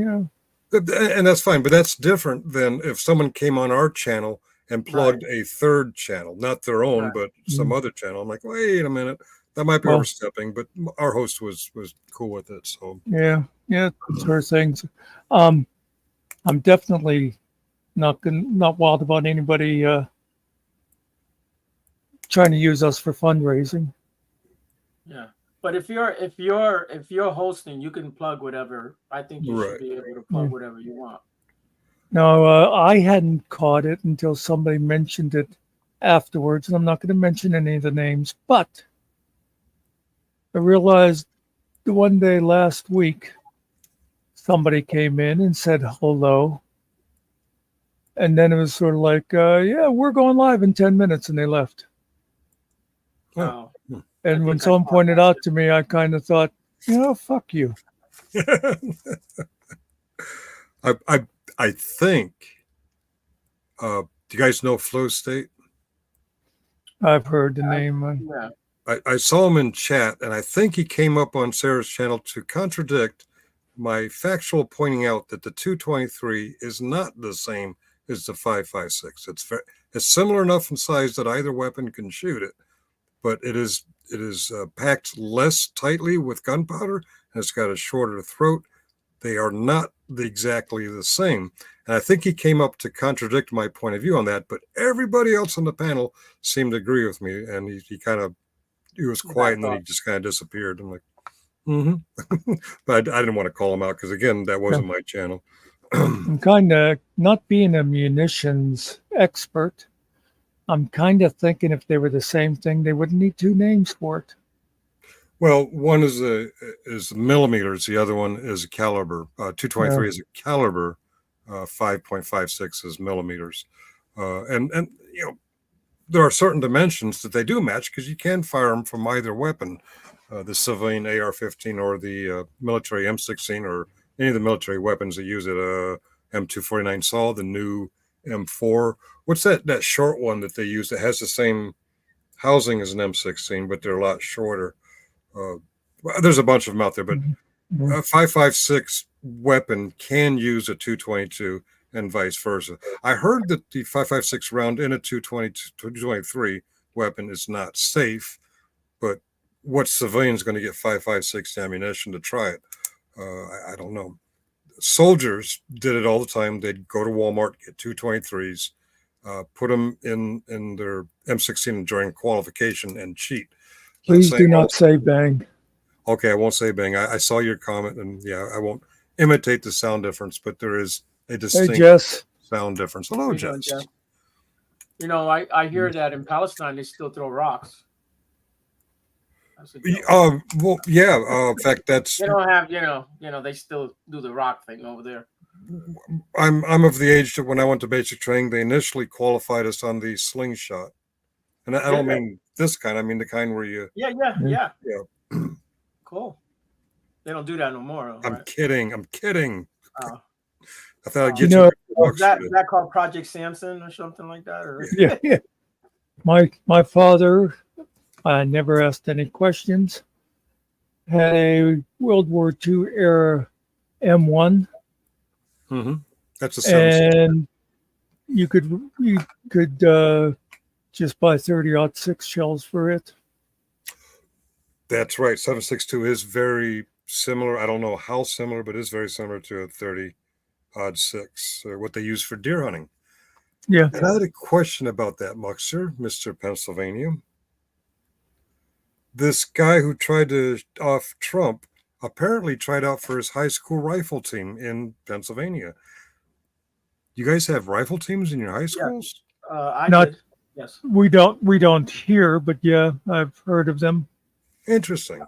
And that's fine, but that's different than if someone came on our channel and plugged a third channel, not their own, Right. but some other channel. I'm like, wait a minute, that might be Well- overstepping, but our host was cool with it. So Yeah, it's her things. I'm definitely not wild about anybody trying to use us for fundraising. Yeah. But if you're hosting, you can plug whatever. I think you should Right. be able to plug whatever you want. No, I hadn't caught it until somebody mentioned it afterwards, and I'm not going to mention any of the names, but I realized the one day last week, somebody came in and said hello. And then it was sort of like, yeah, we're going live in 10 minutes, and they left. Oh. And I when think I someone caught pointed that out to me, I kind of thought, fuck you. I think. Do you guys know Flow State? I've heard the name. Yeah. I saw him in chat, and I think he came up on Sarah's channel to contradict my factual pointing out that the 223 is not the same as the 5.56. It's similar enough in size that either weapon can shoot it, but it is packed less tightly with gunpowder, and it's got a shorter throat. They are not exactly the same. And I think he came up to contradict my point of view on that, but everybody else on the panel seemed to agree with me, and he was quiet, and then he just kind of disappeared. I'm like, but I didn't want to call him out because, again, that wasn't my channel. I'm kind of, not being a munitions expert, I'm kind of thinking if they were the same thing, they wouldn't need 2 names for it. Well, one is millimeters, the other one is a caliber. 223 is a caliber, 5.56 is millimeters, and there are certain dimensions that they do match because you can fire them from either weapon, the civilian AR-15 or the military M16 or any of the military weapons that use it. M249 SAW, the new M4. What's that short one that they use that has the same housing as an M16, but they're a lot shorter? There's a bunch of them out there, but a 5.56 weapon can use a 222 and vice versa. I heard that the 5.56 round in a 223 weapon is not safe, but what civilian's going to get 5.56 ammunition to try it? I don't know. Soldiers did it all the time. They'd go to Walmart, get 223s, put them in their M16 during qualification and cheat. Not Please saying do all- not say bang. Okay, I won't say bang. I saw your comment, and yeah, I won't imitate the sound difference, but there is a Hey, distinct Jess. sound difference. Hello, How you doing, Jess. Jeff? You know, I hear that in Palestine they still throw rocks. That's a joke. Well, yeah. In fact, that's They don't have, they still do the rock thing over there. I'm of the age that when I went to basic training, they initially qualified us on the slingshot, and I don't mean this kind. I mean the kind where you. Yeah. Yeah. Cool. They don't do that no more. I'm Right? kidding. Oh. I thought I'd You get know, Is that called Project Samson or something like that? Or yeah. My father, I never asked any questions, had a World War II era M1, Mm-hmm. That's a 7.62. and you could just buy 30-06 shells for it. That's right. 7.62 is very similar. I don't know how similar, but it's very similar to a 30-06, or what they use for deer hunting. Yeah. And I had a question about that, Muckster, Mr. Pennsylvania. This guy who tried to off Trump apparently tried out for his high school rifle team in Pennsylvania. You guys have rifle teams in your high schools? I Not- did. Yes. We don't hear, but yeah, I've heard of them. Interesting.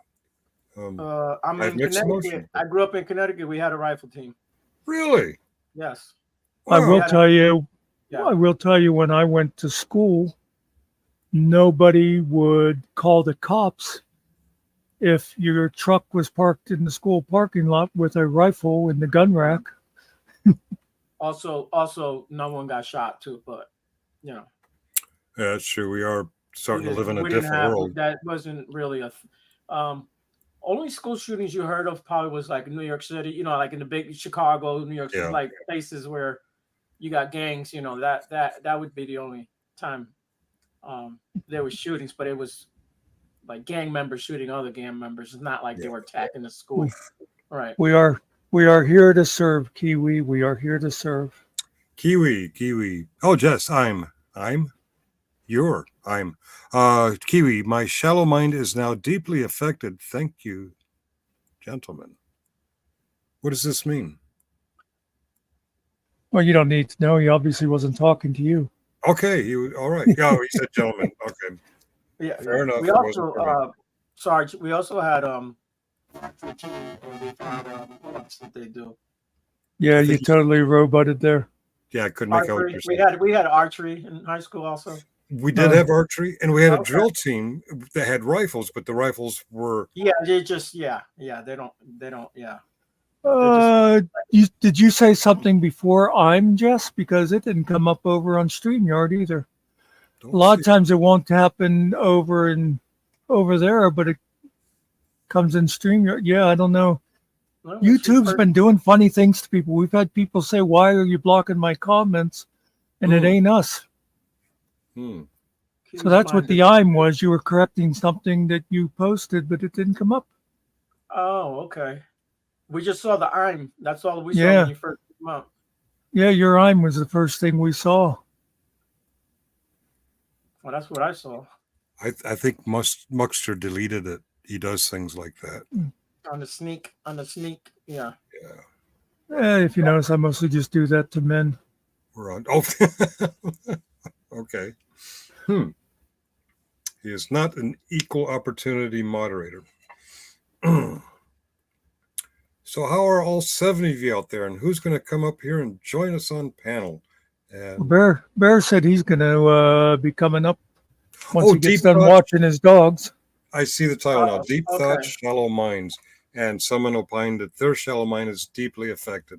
I'm I have in mixed Connecticut. emotions. I grew up in Connecticut. We had a rifle team. Really? Yes. I will Yeah. tell you. Yeah. I will tell you, when I went to school, nobody would call the cops if your truck was parked in the school parking lot with a rifle in the gun rack. Also, no one got shot too, but Yeah, that's true. We are starting to live in a we didn't different have- world. That wasn't really only school shootings you heard of probably was like New York City, like in the big Chicago, New York City, Yeah. like places where you got gangs, that would be the only time there was shootings, but it was like gang members shooting other gang members. It's not like they were attacking the school. Right. We are here to serve, Kiwi. We are here to serve. Kiwi. Oh, Jess, I'm Kiwi. My shallow mind is now deeply affected. Thank you, gentlemen. What does this mean? Well, you don't need to know. He obviously wasn't talking to you. Okay, all right. Yeah, he said gentlemen. Okay. Yeah. Fair enough. We It wasn't also, for me. Sarge, we also had what else did they do? Yeah, I you think- totally roboted there. Yeah, I couldn't make out what Archery. you're saying. We had archery in high school also. We did have archery, and we had a Okay. drill team that had rifles, but the rifles were Yeah, they just they don't yeah. Did you say something before I'm Jess? Because it didn't come up over on StreamYard either. don't A lot of see- times it won't happen over there, but it comes in StreamYard. Yeah, I don't know. Well, YouTube's been doing funny things to people. We've had people say, "Why are you blocking my comments?" And it Hmm. ain't us. So that's what the I'm was. You were correcting something that you posted, but it didn't come up. Oh, okay. We just saw the I'm. That's all we saw Yeah. when you first came up. Yeah, your I'm was the first thing we saw. Well, that's what I saw I think Muckster deleted it. He does things like that. on the sneak. Yeah. If you notice, I mostly just do that to men. We're on. Oh, okay. He is not an equal opportunity moderator. So, how are all 70 of you out there, and who's going to come up here and join us on panel? And Bear said he's going to be coming up once Oh, he gets Deep done Thought. watching his dogs. I see the title now: Deep okay. Thoughts, Shallow Minds. And someone opined that their shallow mind is deeply affected.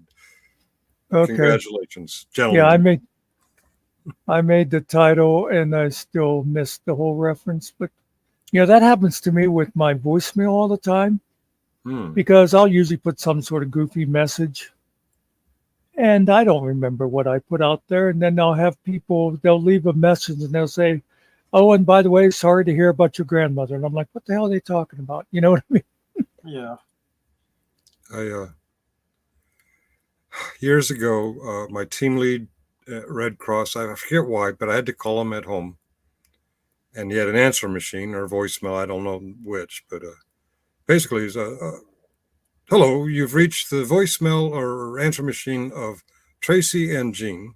Okay. Congratulations, gentlemen. Yeah, I made the title and I still missed the whole reference. But that happens to me with my voicemail all the time, because I'll usually put some sort of goofy message and I don't remember what I put out there. And then I'll have people, they'll leave a message and they'll say, "Oh, and by the way, sorry to hear about your grandmother." And I'm like, what the hell are they talking about? You know what I mean? Yeah. Years ago, my team lead Red Cross. I forget why, but I had to call him at home, and he had an answer machine or voicemail. I don't know which, but basically, he's hello. You've reached the voicemail or answer machine of Tracy and Jean.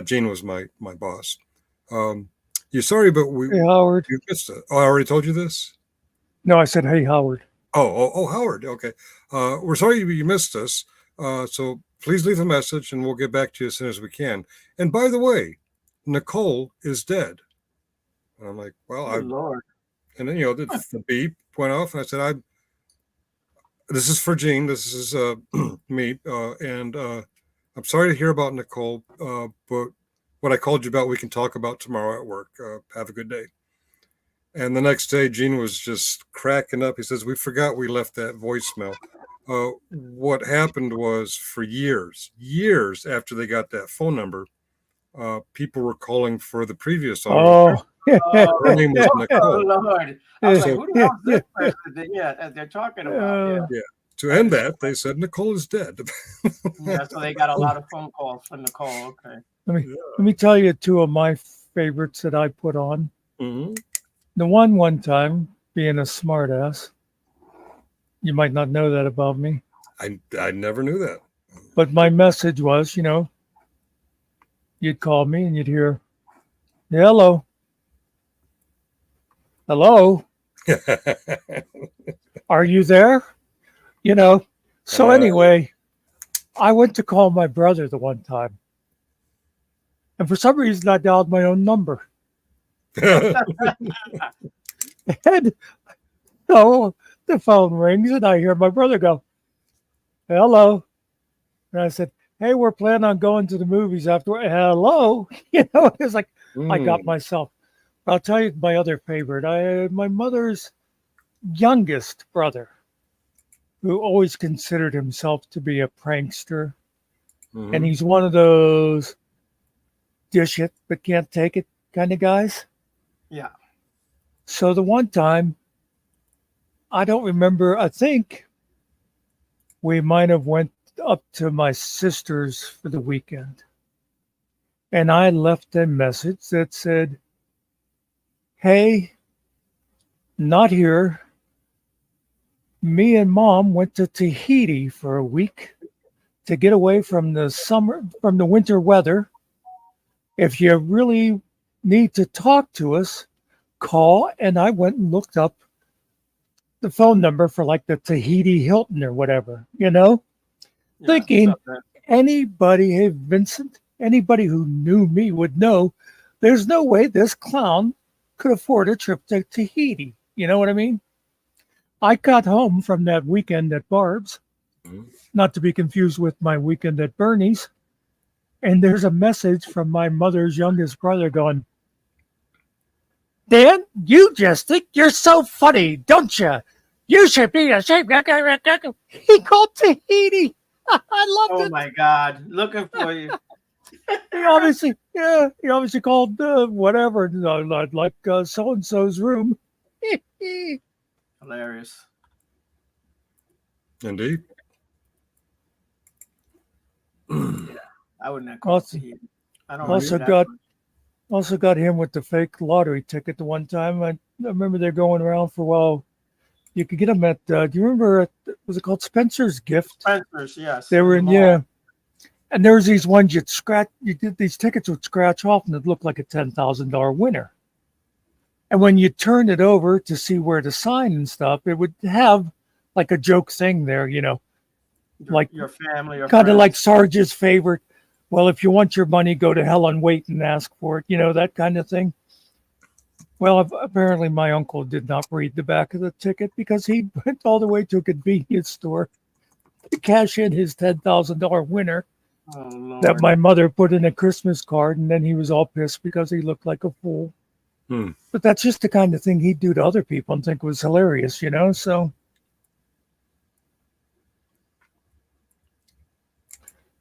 Jean was my boss. You're sorry, but Hey, Howard. you missed it. Oh, I already told you this. No, I said, hey, Howard. Oh, Howard. Okay. We're sorry you missed us. So please leave a message and we'll get back to you as soon as we can. And by the way, Nicole is dead. And I'm like, well, Oh, Lord. and then, the beep went off and I said, this is for Jean. This is me. And I'm sorry to hear about Nicole, but what I called you about, we can talk about tomorrow at work. Have a good day. And the next day, Gene was just cracking up. He says, we forgot we left that voicemail. What happened was for years after they got that phone number, people were calling for the previous owner. Her name was Nicole. Oh, Lord. I was like, who the hell is this person that they're talking about? Yeah. To end that, they said Nicole is dead. Yeah, so they got a lot of phone calls for Nicole. Okay. Let me tell you two of my favorites that I put on. Mm-hmm. The one time, being a smartass, you might not know that about me. I never knew that. But my message was, you'd call me and you'd hear, hello. Hello. Are you there? So anyway, I went to call my brother the one time. And for some reason, I dialed my own number. And so the phone rings and I hear my brother go, hello. And I said, hey, we're planning on going to the movies after. Hello. It's like I got myself. I'll tell you my other favorite. My mother's youngest brother, who always considered himself to be a prankster. Mm-hmm. And he's one of those dish it but can't take it kind of guys. Yeah. So the one time, I don't remember, I think we might have went up to my sister's for the weekend. And I left a message that said, hey, not here. Me and Mom went to Tahiti for a week to get away from the winter weather. If you really need to talk to us, call. And I went and looked up the phone number for like the Tahiti Hilton or whatever, thinking anybody, hey, Vincent, anybody who knew me would know there's no way this clown could afford a trip to Tahiti. You know what I mean? I got home from that weekend at Barb's, not to be confused with my weekend at Bernie's. And there's a message from my mother's youngest brother going, Dan, you just think you're so funny, don't you? You should be ashamed. He called Tahiti. I loved it. Oh my God. Looking for you. He obviously called whatever, like so-and-so's room. Hilarious. Indeed. I wouldn't have called Tahiti. I don't Also got him with the fake lottery ticket the one time. I remember they're going around for a while. You could get them at, do you remember, was it called Spencer's Gift? Spencer's, yes. They were in, yeah. And there was these ones these tickets would scratch off and it looked like a $10,000 winner. And when you turned it over to see where to sign and stuff, it would have like a joke thing there, like your family or kind of friends. like Sarge's favorite. Well, if you want your money, go to hell and wait and ask for it, that kind of thing. Well, apparently my uncle did not read the back of the ticket because he went all the way to a convenience store to cash in his $10,000 winner that my mother put in a Christmas card. And then he was all pissed because he looked like a fool. But that's just the kind of thing he'd do to other people and think was hilarious, so.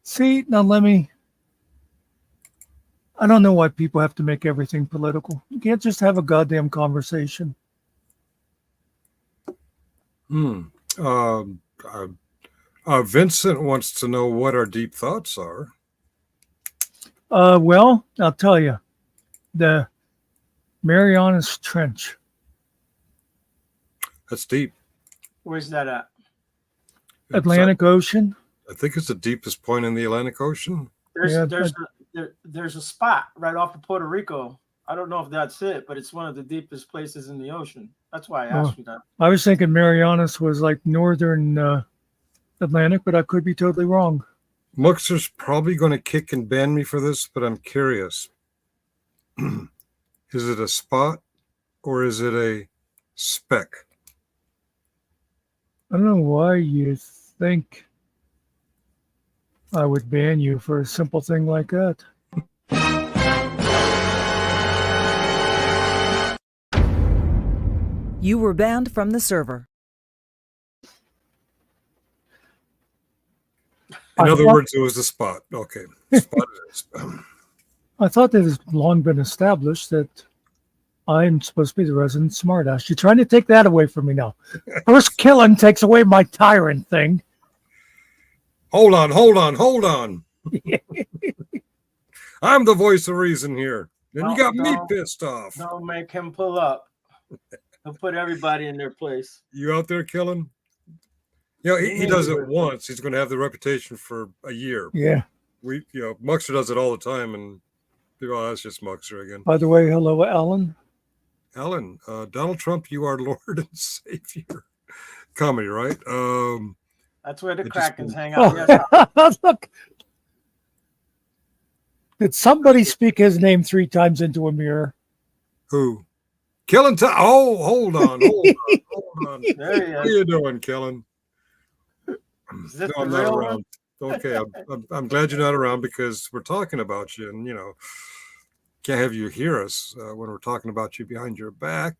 See, now I don't know why people have to make everything political. You can't just have a goddamn conversation. Vincent wants to know what our deep thoughts are. Well, I'll tell you, the Marianas Trench, That's deep. Where's that at? Atlantic Ocean. I think it's the deepest point in the Atlantic Ocean. There's a spot right off of Puerto Rico. I don't know if that's it, but it's one of the deepest places in the ocean. That's why I asked you that. I was thinking Marianas was like northern Atlantic, but I could be totally wrong. Muckster's probably going to kick and ban me for this, but I'm curious. Is it a spot or is it a speck? I don't know why you think I would ban you for a simple thing like that. You were banned from the server. In other words, it was a spot. Okay. Spot it is. I thought that it's long been established that I'm supposed to be the resident smartass. You're trying to take that away from me now. First killing takes away my tyrant thing. Hold on. I'm the voice of reason here. And you got me pissed off. Don't make him pull up. He'll put everybody in their place. You out there killing? You know, he does it once. He's going to have the reputation for a year. Yeah. Muckster does it all the time, and people, oh, that's just Muckster again. By the way, hello, Alan. Alan, Donald Trump, you are Lord and Savior. Comedy, right? That's where the Krakens hang out. Yes. Look. Did somebody speak his name 3 times into a mirror? Who? Killing time. Oh, hold on. There he is. How you doing, Killing? Is this No, I'm the not real around. Okay, I'm glad you're not around because we're talking about you, and can't have you hear us when we're talking about you behind your back.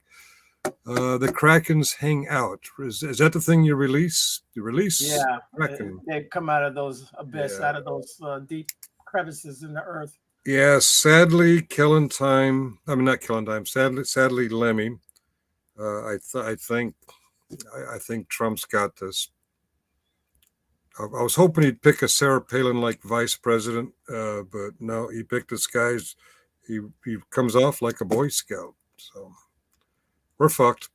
The Krakens hang out. Is that the thing you release? You release? Yeah, Kraken. they come out of those abyss, out of those deep crevices in the earth. Yeah, sadly, Killing Time. I mean, not Killing Time. Sadly, Lemmy. I think Trump's got this. I was hoping he'd pick a Sarah Palin like vice president, but no, he picked this guy's. He comes off like a Boy Scout. So we're fucked.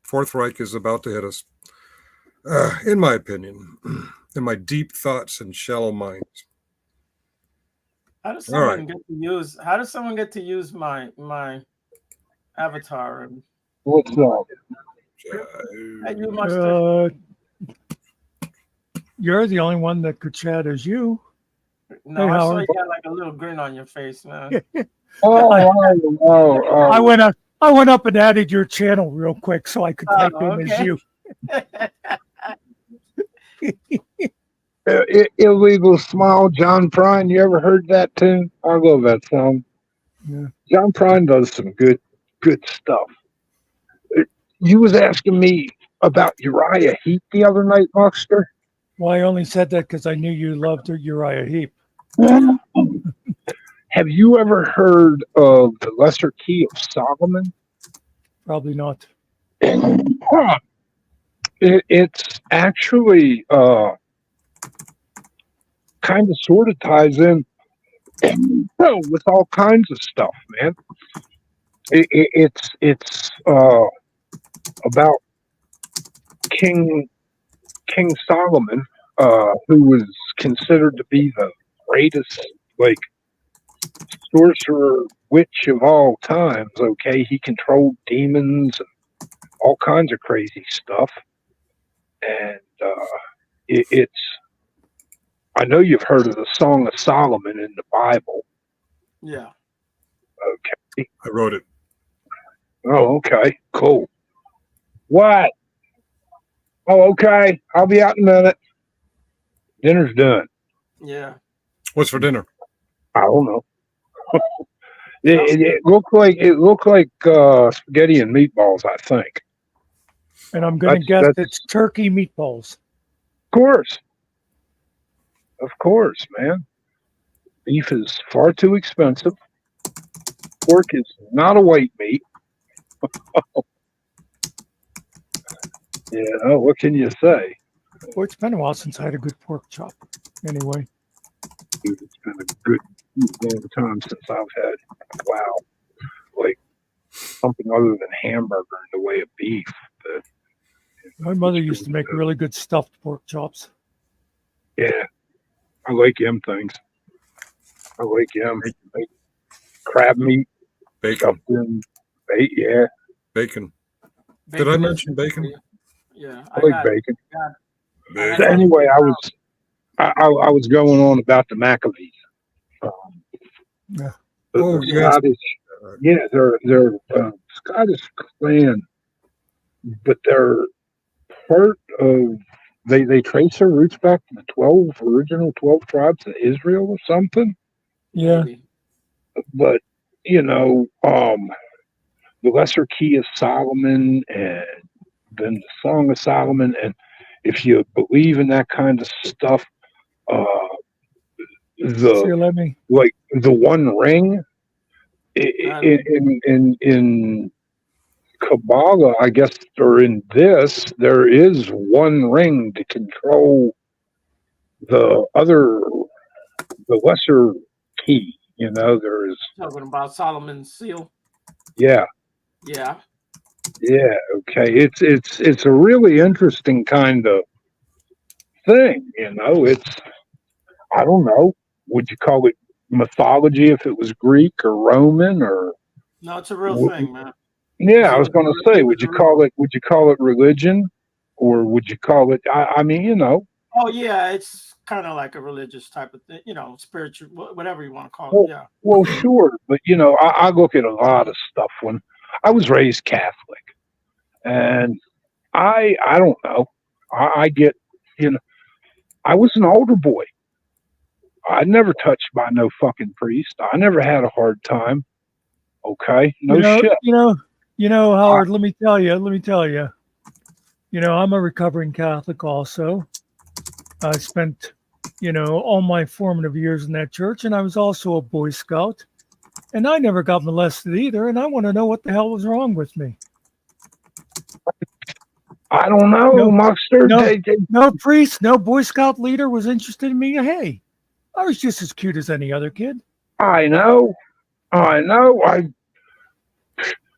Fourth Reich is about to hit us, in my opinion, in my deep thoughts and shallow minds. How does someone get to use my avatar? What's up? You must. You're the only one that could chat as you. No, hey, I saw Howard. you got like a little grin on your face, man. I went up and added your channel real quick so I could type in as you. Illegal Smile, John Prine. You ever heard that tune? I love that song. Yeah. John Prine does some good stuff. You was asking me about Uriah Heep the other night, Muckster. Well, I only said that because I knew you loved Uriah Heep. Have you ever heard of the Lesser Key of Solomon? Probably not. It's actually kind of sort of ties in with all kinds of stuff, man. It's about King Solomon, who was considered to be the greatest, sorcerer witch of all times. Okay, he controlled demons and all kinds of crazy stuff, and it's. I know you've heard of the Song of Solomon in the Bible. Yeah. Okay. I wrote it. Oh, okay. Cool. What? Oh, okay. I'll be out in a minute. Dinner's done. Yeah. What's for dinner? I don't know. It looked like spaghetti and meatballs, I think. And I'm going to guess it's turkey meatballs. Of course, man. Beef is far too expensive. Pork is not a white meat. Yeah, what can you say? Well, it's been a while since I had a good pork chop. Anyway. Dude, it's been a good long time since I've had, wow, like something other than hamburger in the way of beef. But My mother used to make really good stuffed pork chops. yeah, I like them things. I like them. Like crab meat, Bacon. stuffed in bait. Yeah, Bacon. Did I Bacon is mention good for bacon? you. Yeah, I like bacon. got So anyway, I was going on about the McAvees. Yeah. Oh, The yes. Scottish, yeah, they're Scottish clan, but they're part of. They trace their roots back to the original 12 tribes of Israel or something. Yeah. Maybe. But the Lesser Key of Solomon and then the Song of Solomon, and if you believe in that kind of stuff, uh, the Let me. like the One Ring That- in Kabbalah, I guess, or in this, there is one ring to control the lesser key. There is, Talking about Solomon's seal. yeah, Yeah. yeah, okay. It's a really interesting kind of thing. It's, I don't know, would you call it mythology if it was Greek or Roman or? No, it's a real thing, man. Yeah, I was going to say, would you call it religion, or would you call it? I mean, Oh yeah, it's kind of like a religious type of thing, spiritual, whatever you want to call it. Yeah. Well, sure, but I look at a lot of stuff. When I was raised Catholic, and I don't know, I get, I was an older boy. I never touched by no fucking priest. I never had a hard time. Okay, no shit. Howard, let me tell you. I'm a recovering Catholic also. I spent, all my formative years in that church, and I was also a Boy Scout. And I never got molested either, and I want to know what the hell was wrong with me. I don't know, Muckster. No priest, no Boy Scout leader was interested in me. Hey, I was just as cute as any other kid. I know.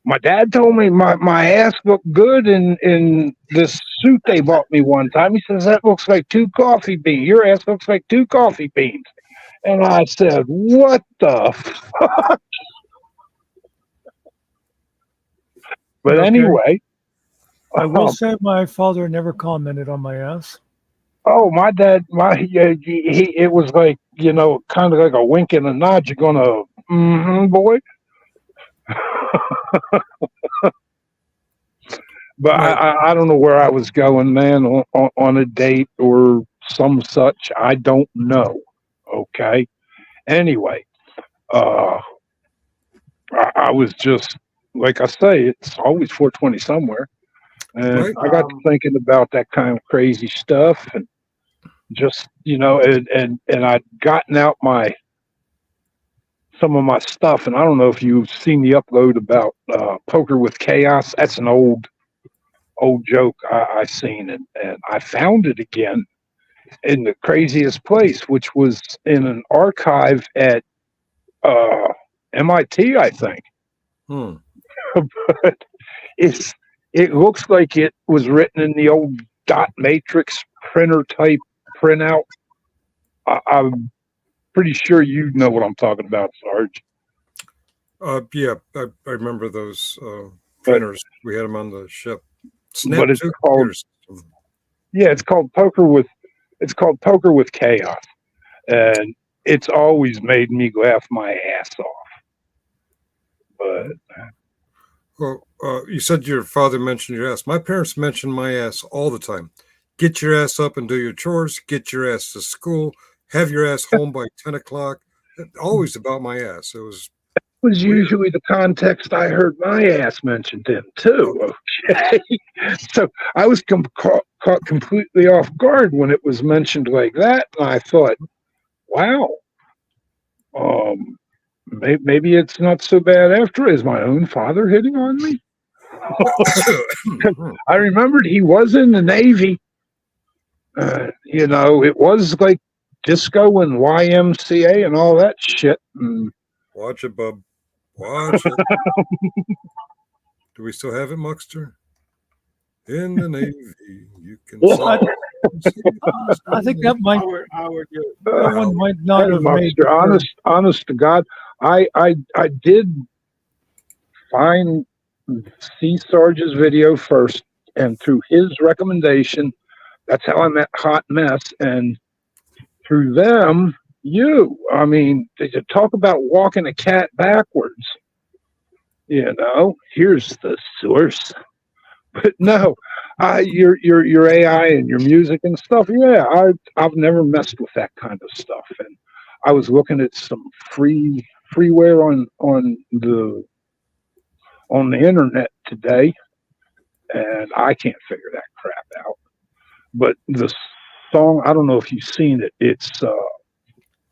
My dad told me my ass looked good in this suit they bought me one time. He says, that looks like 2 coffee beans. Your ass looks like 2 coffee beans. And I said, what the fuck? But anyway. I will say my father never commented on my ass. Oh, my dad, it was like, kind of like a wink and a nod. You're going to, boy. But right. I don't know where I was going, man, on a date or some such. I don't know. Okay. Anyway, I was just, like I say, it's always 420 somewhere. And right. I got to thinking about that kind of crazy stuff and just, and I'd gotten out some of my stuff. And I don't know if you've seen the upload about Poker with Chaos. That's an old joke I seen, and I found it again in the craziest place, which was in an archive at MIT, I think. But it looks like it was written in the old dot matrix printer type printout. I'm pretty sure you know what I'm talking about, Sarge. Yeah, I remember those printers. We had them on the ship. But it's called, it's called Poker with Chaos, and it's always made me laugh my ass off. But well, you said your father mentioned your ass. My parents mentioned my ass all the time. Get your ass up and do your chores. Get your ass to school. Have your ass home by 10 o'clock. Always about my ass. It was usually the context I heard my ass mentioned in too. Okay, so I was caught completely off guard when it was mentioned like that, and I thought, wow, maybe it's not so bad after. Is my own father hitting on me? I remembered he was in the Navy. It was like disco and YMCA and all that shit. And Watch it, bub. Watch it. Do we still have it, Muckster? In the Navy, you can. I think that might Howard, that one might not have made. Muckster, honest to God, I did find C. Sarge's video first, and through his recommendation, that's how I met Hot Mess, and through them, you. I mean, they talk about walking a cat backwards. Here's the source. But no, your AI and your music and stuff. Yeah, I've never messed with that kind of stuff. And I was looking at some freeware on the internet today, and I can't figure that crap out. But the song, I don't know if you've seen it. It's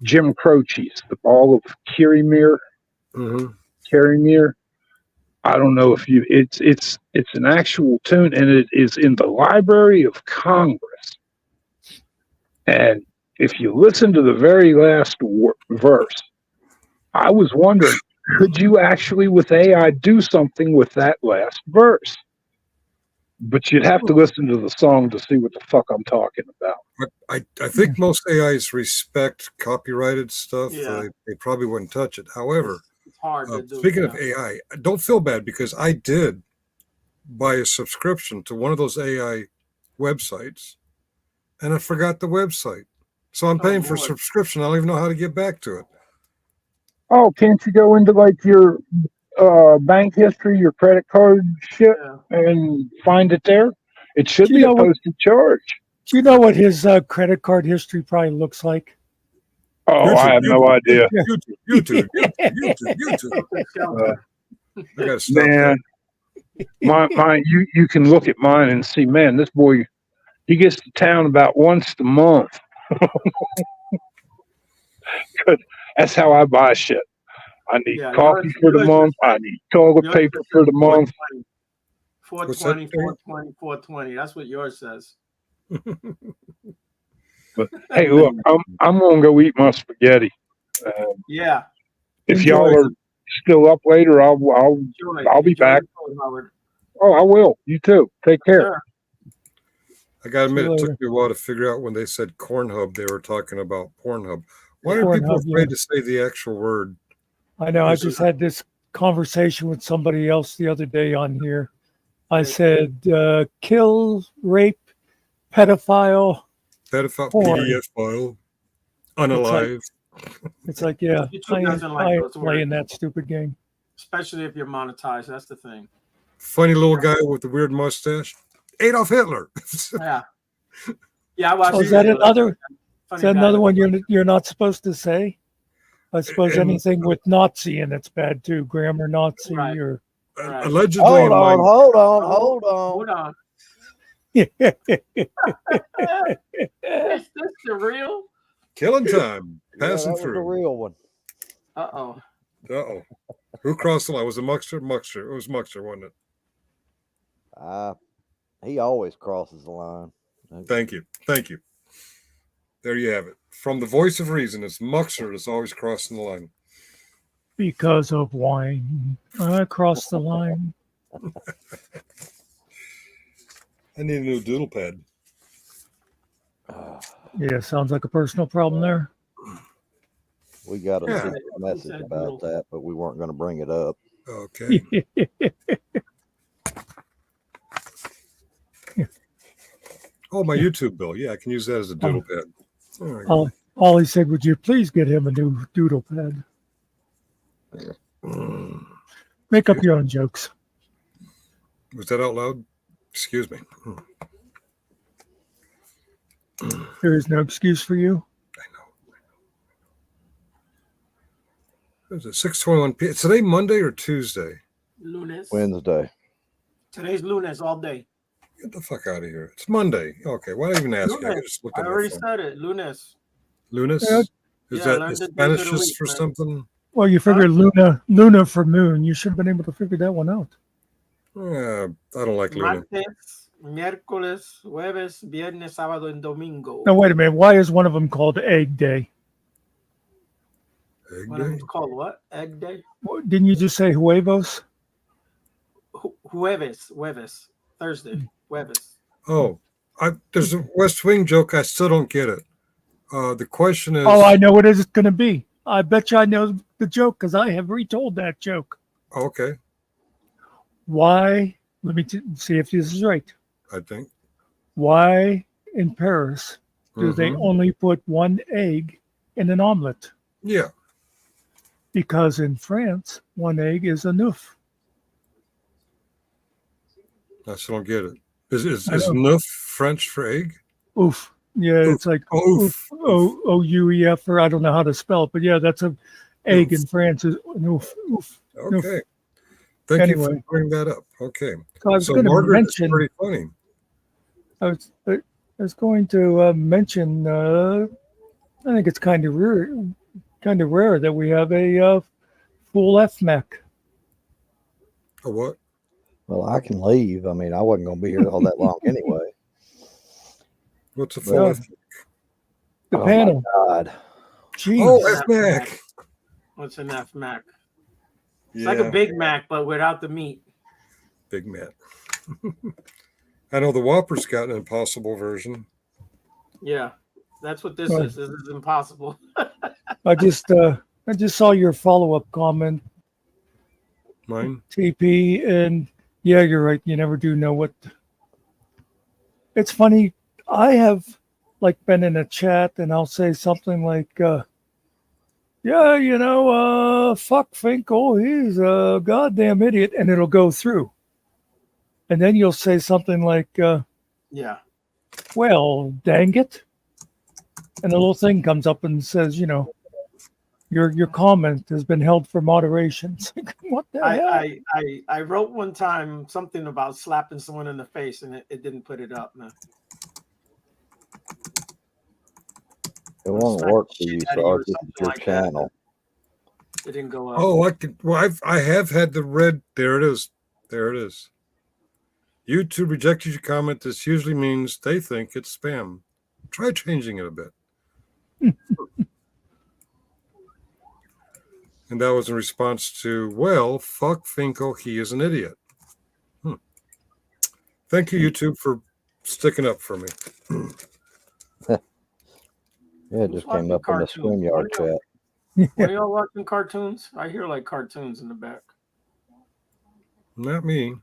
Jim Croce's "The Ball of Kirriemuir." Mm-hmm. Kirriemuir. I don't know if you. It's an actual tune, and it is in the Library of Congress. And if you listen to the very last verse, I was wondering, could you actually, with AI, do something with that last verse? But you'd have to listen to the song to see what the fuck I'm talking about. I think most AIs respect copyrighted stuff. Yeah. They probably wouldn't touch it. However, it's hard to do. speaking of AI, don't feel bad because I did buy a subscription to one of those AI websites, and I forgot the website. So I'm paying for a subscription. I don't even know how to get back to it. Oh, can't you go into like your bank history, your credit card shit, and find it there? It should be a posted charge. Do you know what his credit card history probably looks like? Oh, YouTube, I have no idea. YouTube. I gotta stop man, mine. You can look at mine and see, man, this boy, he gets to town about once a month. That's how I buy shit. I need coffee for the month. I need toilet paper for the month. 420, 420, 420. That's what yours says. But hey, look, I'm gonna go eat my spaghetti. Yeah. If y'all are still up later, I'll be back. Oh, I will. You too. Take care. Sure. I gotta admit, it took me a while to figure out when they said Cornhub, they were talking about Pornhub. Why are people afraid to say the actual word? I know. I just had this conversation with somebody else the other day on here. I said, kill, rape, pedophile, PDF file, unalive. It's like yeah, I ain't playing that stupid game. Especially if you're monetized. That's the thing. Funny little guy with the weird mustache. Adolf Hitler. Yeah. Yeah, I watched is that another? Is that another one you're not supposed to say? I suppose anything with Nazi in it's bad too. Grammar Nazi or allegedly. Hold on. Is this the real? Killing time. Passing that through. was the real one. Uh-oh. Who crossed the line? Was it Muckster? Muckster. It was Muckster, wasn't it? He always crosses the line. Thank you. There you have it. From the voice of reason, it's Muckster that's always crossing the line. Because of wine, I crossed the line. I need a new doodle pad. Yeah, sounds like a personal problem there. We got a message about that, but we weren't going to bring it up. Okay. Oh, my YouTube bill. Yeah, I can use that as a doodle pad. All he said, would you please get him a new doodle pad? Make up your own jokes. Was that out loud? Excuse me. There is no excuse for you. I know. Is it 6:21 p.m.? Today Monday or Tuesday? Lunes. Wednesday. Today's Lunes all day. Get the fuck out of here. It's Monday. Okay, why did I even ask you? I already said it. Lunes. Lunes? Yeah. Is that Spanish for something? Well, you figure Luna for moon. You should have been able to figure that one out. I don't like Luna. Miércoles, jueves, viernes, sábado, and domingo. Now, wait a minute. Why is one of them called Egg Day? Egg One of day? them's called what? Egg day? Didn't you just say huevos? Jueves, Thursday, jueves. Oh, there's a West Wing joke. I still don't get it. The question is. Oh, I know what it's going to be. I bet you I know the joke because I have retold that joke. Okay, Why? Let me see if this is right. I think. Why in Paris do they Mhm. only put one egg in an omelet? Yeah. Because in France, one egg is enough. I still don't get it. Is I know. neuf French for egg? Oof. Yeah, Oof. it's like Oh, oof. oof. OUEF, or I don't know how to spell it, but yeah, that's a egg in France is oof. Oof. Okay. Thank you Anyway. for bringing that up. Okay. So I was So going to Margaret is mention. pretty funny. I was going to mention. I think it's kind of rare that we have a full FMAC. A what? Well, I can leave. I mean, I wasn't going to be here all that long anyway. What's a But- full Yeah. F? The Oh, panel. my God. Jeez. Oh, FMAC. What's an F Mac? It's Yeah, like a Big Mac, but without the meat. Big Mac. I know the Whopper's got an impossible version. Yeah, that's what this Right. is. This is impossible. I just saw your follow-up comment, Mine. TP, and yeah, you're right. You never do know what. It's funny. I have been in a chat, and I'll say something like, "Yeah, fuck Finkel. He's a goddamn idiot," and it'll go through. And then you'll say something like, Yeah. "Well, dang it," and a little thing comes up and says, your comment has been held for moderation. It's like, what the hell? I wrote one time something about slapping someone in the face, and it didn't put it up. No. It won't Smack work the for you, shit out of you or Sarge. This is something your like that. channel. It didn't go up. Oh, I could. Well, I have had the red. There it is. There it is. YouTube rejected your comment. This usually means they think it's spam. Try changing it a bit. And that was in response to, well, fuck Finkel, he is an idiot. Thank you, YouTube, for sticking up for me. Yeah, it Who's just came watching up in the cartoons? StreamYard chat. Are y'all watching cartoons? I hear like cartoons in the back. Not me.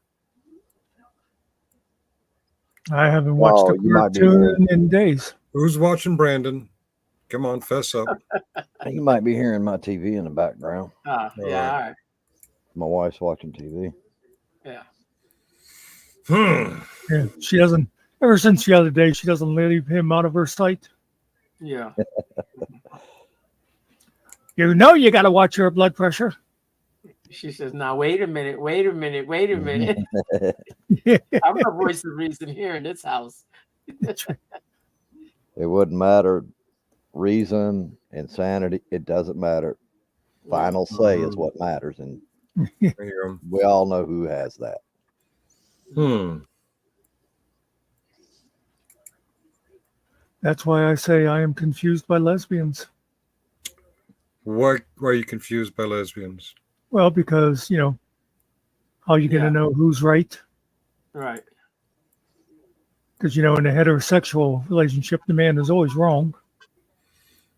I haven't watched Oh, a you might be cartoon in days. Who's watching Brandon? Come on, fess up. You might be hearing my TV in the background. Yeah, all right. My wife's watching TV. Yeah. Yeah, she doesn't. Ever since the other day, she doesn't leave him out of her sight. Yeah. You know, you got to watch your blood pressure. She says, now wait a minute. I'm the voice of reason here in this house. It wouldn't matter. Reason, insanity, it doesn't matter. Final say is what matters. And There you we all know who has that. go. That's why I say I am confused by lesbians. Why are you confused by lesbians? Well, because, how are you going to Yeah. know who's right? Right. Because, in a heterosexual relationship, the man is always wrong.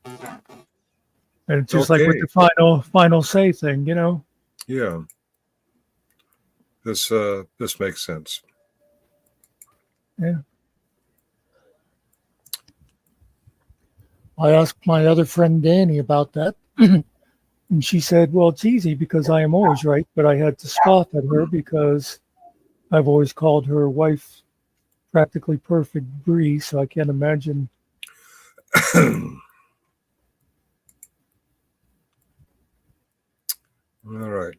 And it's just like with Okay. the final say thing, Yeah. This makes sense. Yeah. I asked my other friend Danny about that. And she said, well, it's easy because I am always right, but I had to scoff at her because I've always called her wife practically perfect Brie, so I can't imagine. All right.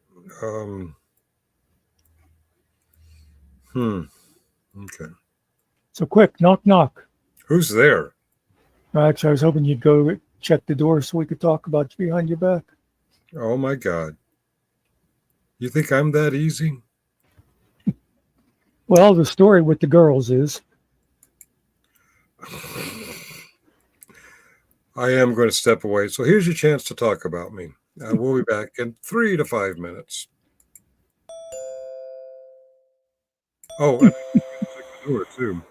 Okay. So quick, knock, knock. Who's there? Actually, I was hoping you'd go check the door so we could talk about you behind your back. Oh my God. You think I'm that easy? Well, the story with the girls is I am going to step away. So here's your chance to talk about me. We'll be back in 3 to 5 minutes. Oh, and check the door too.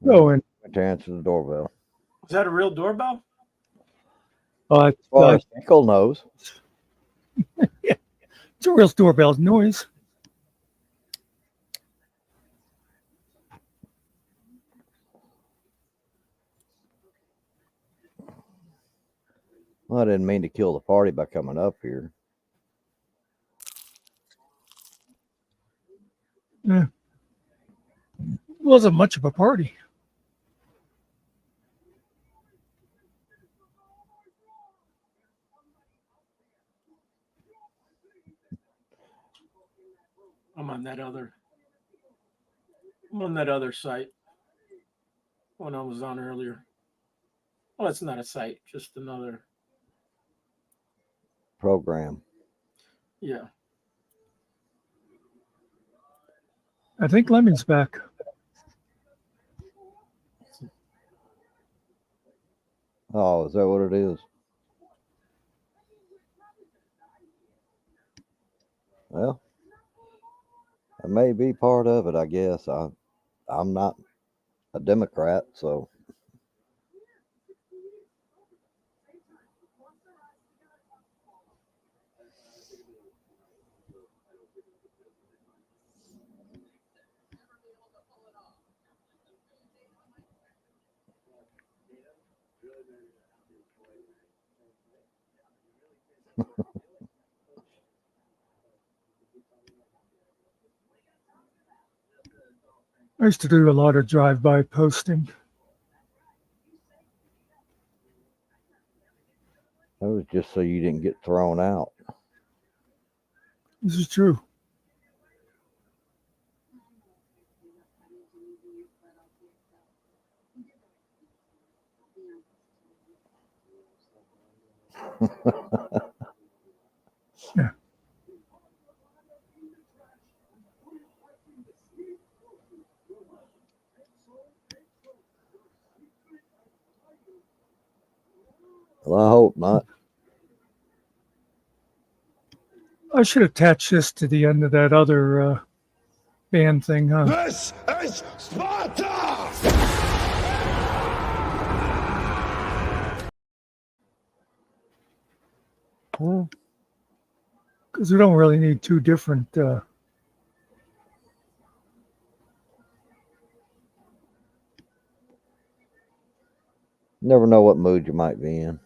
oh, and To answer the doorbell. Is that a real doorbell? As far as Nickel knows. it's a real doorbell noise. Well, I didn't mean to kill the party by coming up here. Yeah. It wasn't much of a party. I'm on that other site. One I was on earlier. Well, it's not a site, just another. Program. Yeah. I think Lemon's back. Oh, is that what it is? Well, it may be part of it, I guess. I'm not a Democrat, so I used to do a lot of drive-by posting. that was just so you didn't get thrown out. This is true. Yeah. Well, I hope not. I should attach this to the end of that other band thing, huh? This is Sparta! Well, Because we don't really need two different. never know what mood you might be in.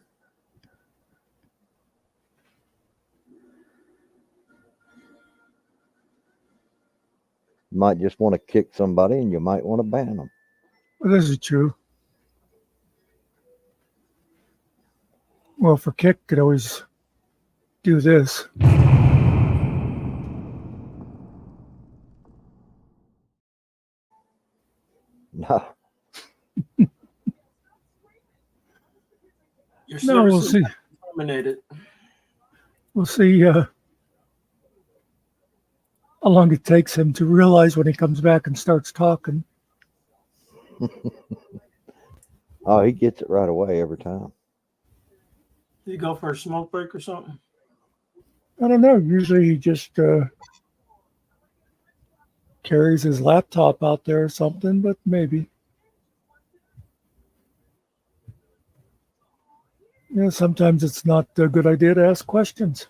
You might just want to kick somebody and you might want to ban them. Well, this is true. Well, for kick, could always do this. No. Your No, we'll services see. terminated. We'll see how long it takes him to realize when he comes back and starts talking. Oh, he gets it right away every time. Did you go for a smoke break or something? I don't know. Usually he just carries his laptop out there or something, but maybe. Yeah, sometimes it's not a good idea to ask questions.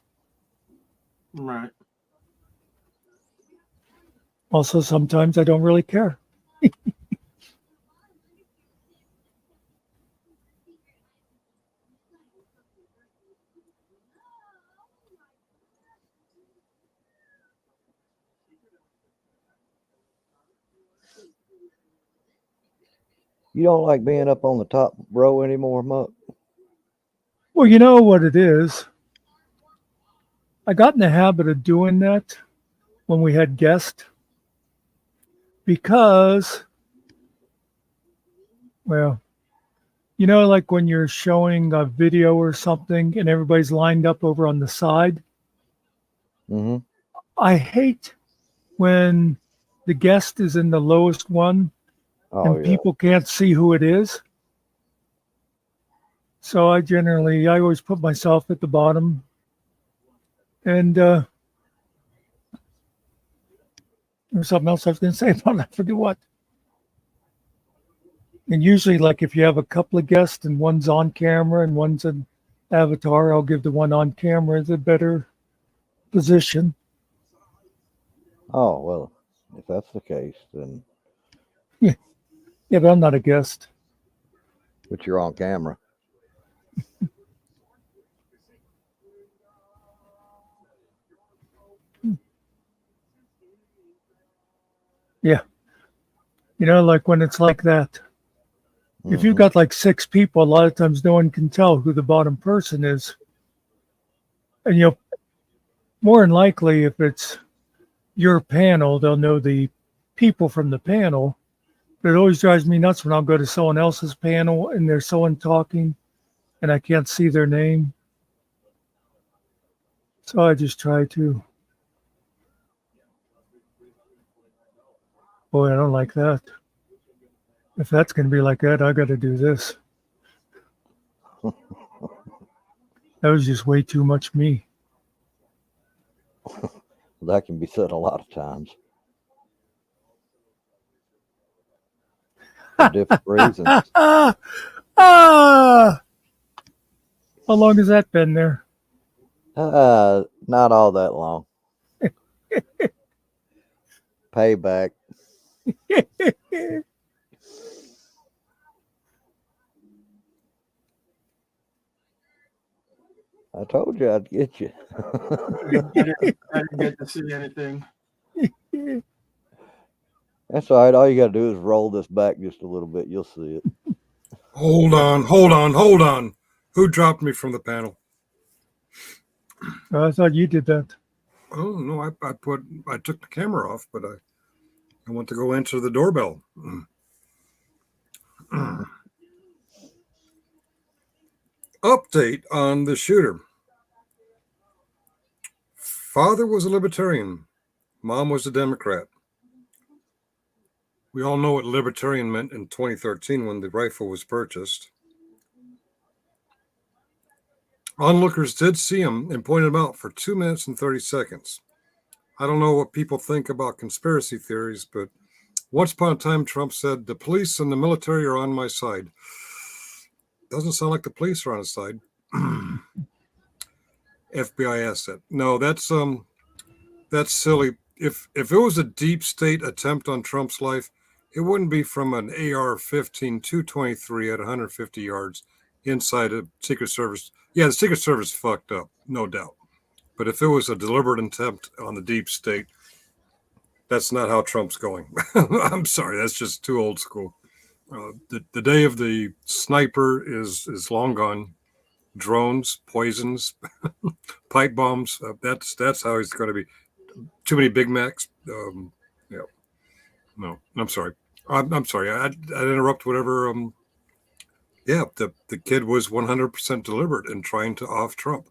Right. Also, sometimes I don't really care. You don't like being up on the top row anymore, Muck? Well, you know what it is? I got in the habit of doing that when we had guests because, well, You know, like when you're showing a video or something and everybody's lined up over on the side. Mm-hmm. I hate when the guest is in the lowest one Oh and yeah. people can't see who it is. So I always put myself at the bottom. And there was something else I was going to say about it. I forget what. And usually, like if you have a couple of guests and one's on camera and one's an avatar, I'll give the one on camera the better position. Oh well, if that's the case, then Yeah, but I'm not a guest. but you're on camera. Yeah. You know, like when it's like that. If you've Mhm. got like 6 people, a lot of times no one can tell who the bottom person is. And more than likely, if it's your panel, they'll know the people from the panel. But it always drives me nuts when I'll go to someone else's panel and there's someone talking and I can't see their name. So I just try to. Boy, I don't like that. If that's going to be like that, I got to do this. That was just way too much me. That can be said a lot of times for different reasons. How long has that been there? Not all that long. Payback. I told you I'd get you. I didn't get to see anything. That's all right. All you got to do is roll this back just a little bit. You'll see it. Hold on. Who dropped me from the panel? I thought you did that. Oh no, I took the camera off, but I want to go answer the doorbell. Update on the shooter. Father was a libertarian. Mom was a Democrat. We all know what libertarian meant in 2013 when the rifle was purchased. Onlookers did see him and pointed him out for 2 minutes and 30 seconds. I don't know what people think about conspiracy theories, but once upon a time, Trump said, the police and the military are on my side. Doesn't sound like the police are on his side. FBI asset. No, that's silly. If it was a deep state attempt on Trump's life, it wouldn't be from an AR-15 223 at 150 yards inside a Secret Service. Yeah, the Secret Service fucked up, no doubt. But if it was a deliberate attempt on the deep state, that's not how Trump's going. I'm sorry, that's just too old school. The day of the sniper is long gone. Drones, poisons, pipe bombs. That's how he's going to be. Too many Big Macs. Yeah. No, I'm sorry. I'm sorry. I'd interrupt whatever. Yeah, the kid was 100% deliberate in trying to off Trump,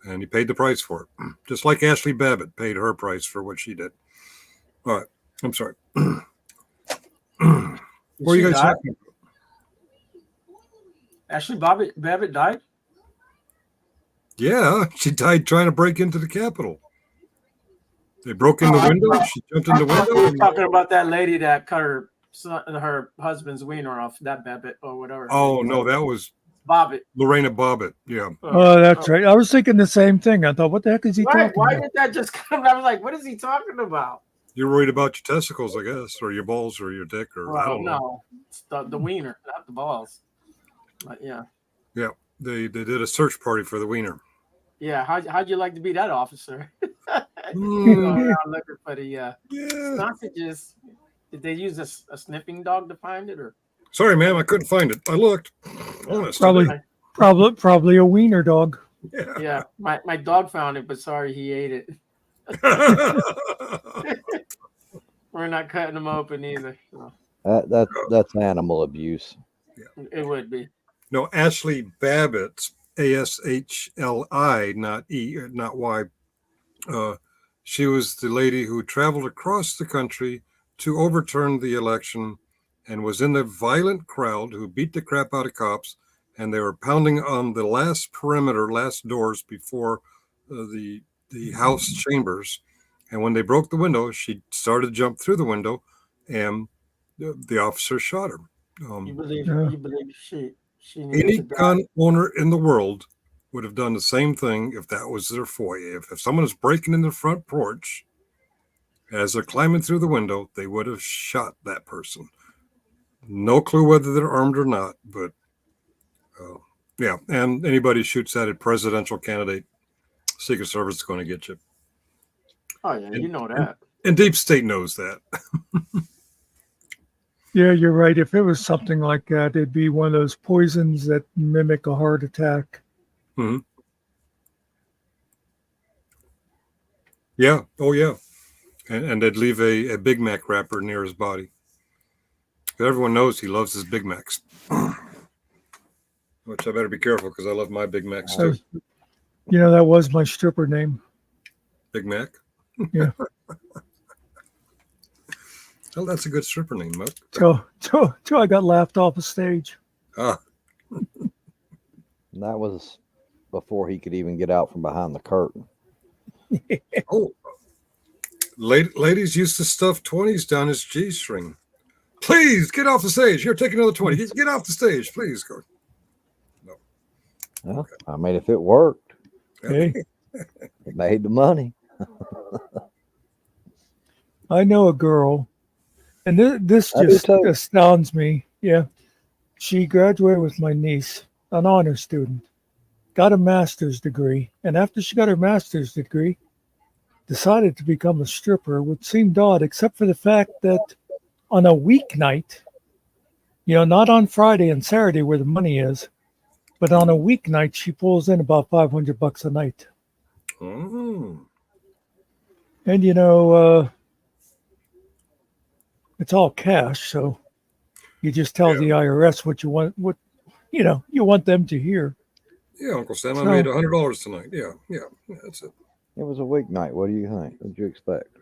and he paid the price for it. Just like Ashley Babbitt paid her price for what she did. All right. I'm sorry. What are you guys talking about? Ashley Babbitt died? Yeah, she died trying to break into the Capitol. They broke in the window. She jumped in the window. We're talking about that lady that cut her husband's wiener off, that Babbitt or whatever. Oh, no, that was Bobbitt. Lorena Bobbitt. Yeah. Oh, that's right. I was thinking the same thing. I thought, what the heck is he talking Why about? did that just come? I was like, what is he talking about? You're worried about your testicles, I guess, or your balls, or your dick, or I don't know. No, it's the wiener, not the balls. But yeah. Yeah, they did a search party for the wiener. Yeah, how'd you like to be that officer? Mm. Going around looking for the sausages. Did they use a sniffing dog to find it, or? Sorry, ma'am, I couldn't find it. I looked. Honest. Probably a wiener dog. Yeah. Yeah, my dog found it, but sorry, he ate it. We're not cutting them open either. So. That's animal abuse. It would be. No, Ashley Babbitt, Ashli, not E, not Y. Uh, she was the lady who traveled across the country to overturn the election and was in the violent crowd who beat the crap out of cops, and they were pounding on the last perimeter, last doors before the House chambers. And when they broke the window, she started to jump through the window, and the officer shot her. You believe Yeah. she needed Any to die? gun owner in the world would have done the same thing if that was their foyer. If someone is breaking in the front porch as they're climbing through the window, they would have shot that person. No clue whether they're armed or not, but yeah. And anybody shoots at a presidential candidate, Secret Service is going to get you. Oh yeah, you know that. And Deep State knows that. Yeah, you're right. If it was something like that, it'd be one of those poisons that mimic a heart attack. Mm-hmm. Yeah. Oh, yeah. And they'd leave a Big Mac wrapper near his body. Everyone knows he loves his Big Macs. Which I better be careful because I love my Big Macs too. You know, that was my stripper name. Big Mac? Yeah. Well, that's a good stripper name, Muck. Till I got laughed off the stage. Ah, And that was before he could even get out from behind the curtain. oh. Ladies used to stuff 20s down his G-string. Please get off the stage. Here, take another 20. Get off the stage, please. Go. Well, I mean, if it worked, Hey, it made the money. I know a girl, and this I do just too. astounds me. Yeah. She graduated with my niece, an honor student, got a master's degree, and after she got her master's degree, decided to become a stripper, which seemed odd, except for the fact that on a weeknight, not on Friday and Saturday where the money is, but on a weeknight, she pulls in about $500 a night. Oh. And it's all cash, so you just tell the IRS what you want, you want them to hear. Yeah, Uncle Sam, I So- made $100 tonight. Yeah, that's it. It was a weeknight. What do you think? What did you expect?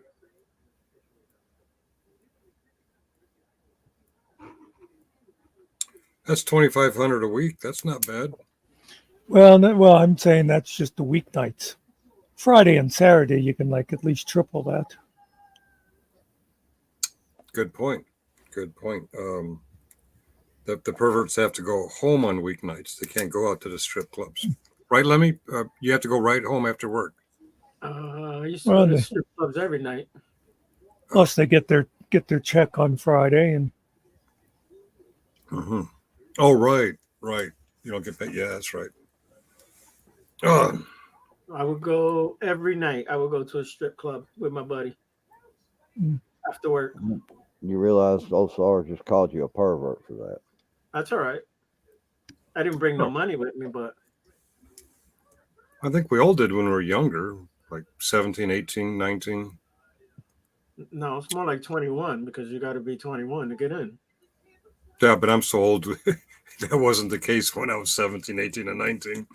That's $2,500 a week. That's not bad. Well, I'm saying that's just the weeknights. Friday and Saturday, you can at least triple that. Good point. Good point. The perverts have to go home on weeknights. They can't go out to the strip clubs. Right, Lemmy? You have to go right home after work. I used to Well, go to they- strip clubs every night. Plus, they get their check on Friday, and Mm-hmm. Oh, right. You don't get paid. Yeah, that's right. I would go every night. I would go to a strip club with my buddy Mm. after work. You realize OSR just called you a pervert for that. That's all right. I didn't bring no money with me, but I think we all did when we were younger, like 17, 18, 19. no, it's more like 21 because you got to be 21 to get in. Yeah, but I'm so old. That wasn't the case when I was 17, 18, and 19.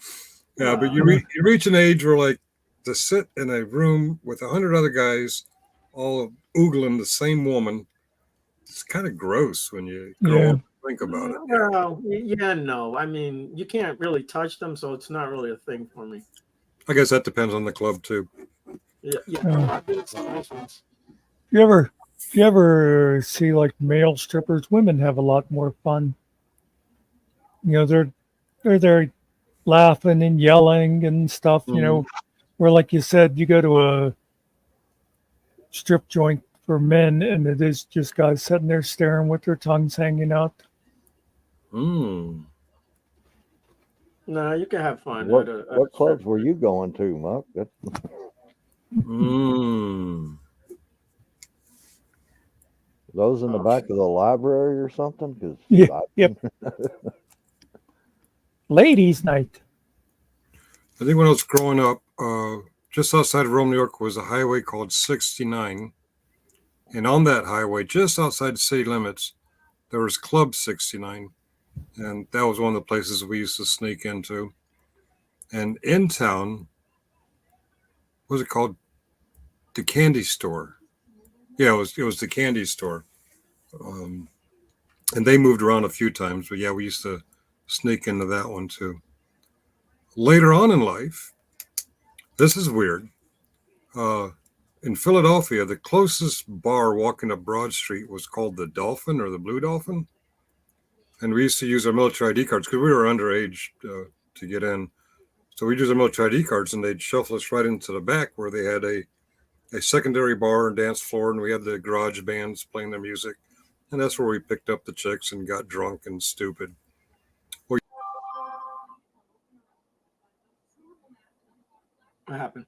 Yeah, but you reach an age where, to sit in a room with 100 other guys all oogling the same woman, it's kind of gross when you grow up and think about it. Well, yeah, no. I mean, you can't really touch them, so it's not really a thing for me. I guess that depends on the club, too. Yeah. if you ever see male strippers, women have a lot more fun. They're there laughing and yelling and stuff. Where like you said, you go to a strip joint for men, and it is just guys sitting there staring with their tongues hanging out. Mm. No, you can have fun. What clubs were you going to, Muck? Those in the back of the library or something? 'Cause Yep. Ladies' night. I think when I was growing up, just outside of Rome, New York, was a highway called 69. And on that highway, just outside the city limits, there was Club 69. And that was one of the places we used to sneak into. And in town, what was it called? The candy store. Yeah, it was the candy store. And they moved around a few times, but yeah, we used to sneak into that one too. Later on in life, this is weird. In Philadelphia, the closest bar walking up Broad Street was called the Dolphin or the Blue Dolphin. And we used to use our military ID cards because we were underage to get in. So we'd use our military ID cards and they'd shuffle us right into the back where they had a secondary bar and dance floor, and we had the garage bands playing their music. And that's where we picked up the chicks and got drunk and stupid. What happened?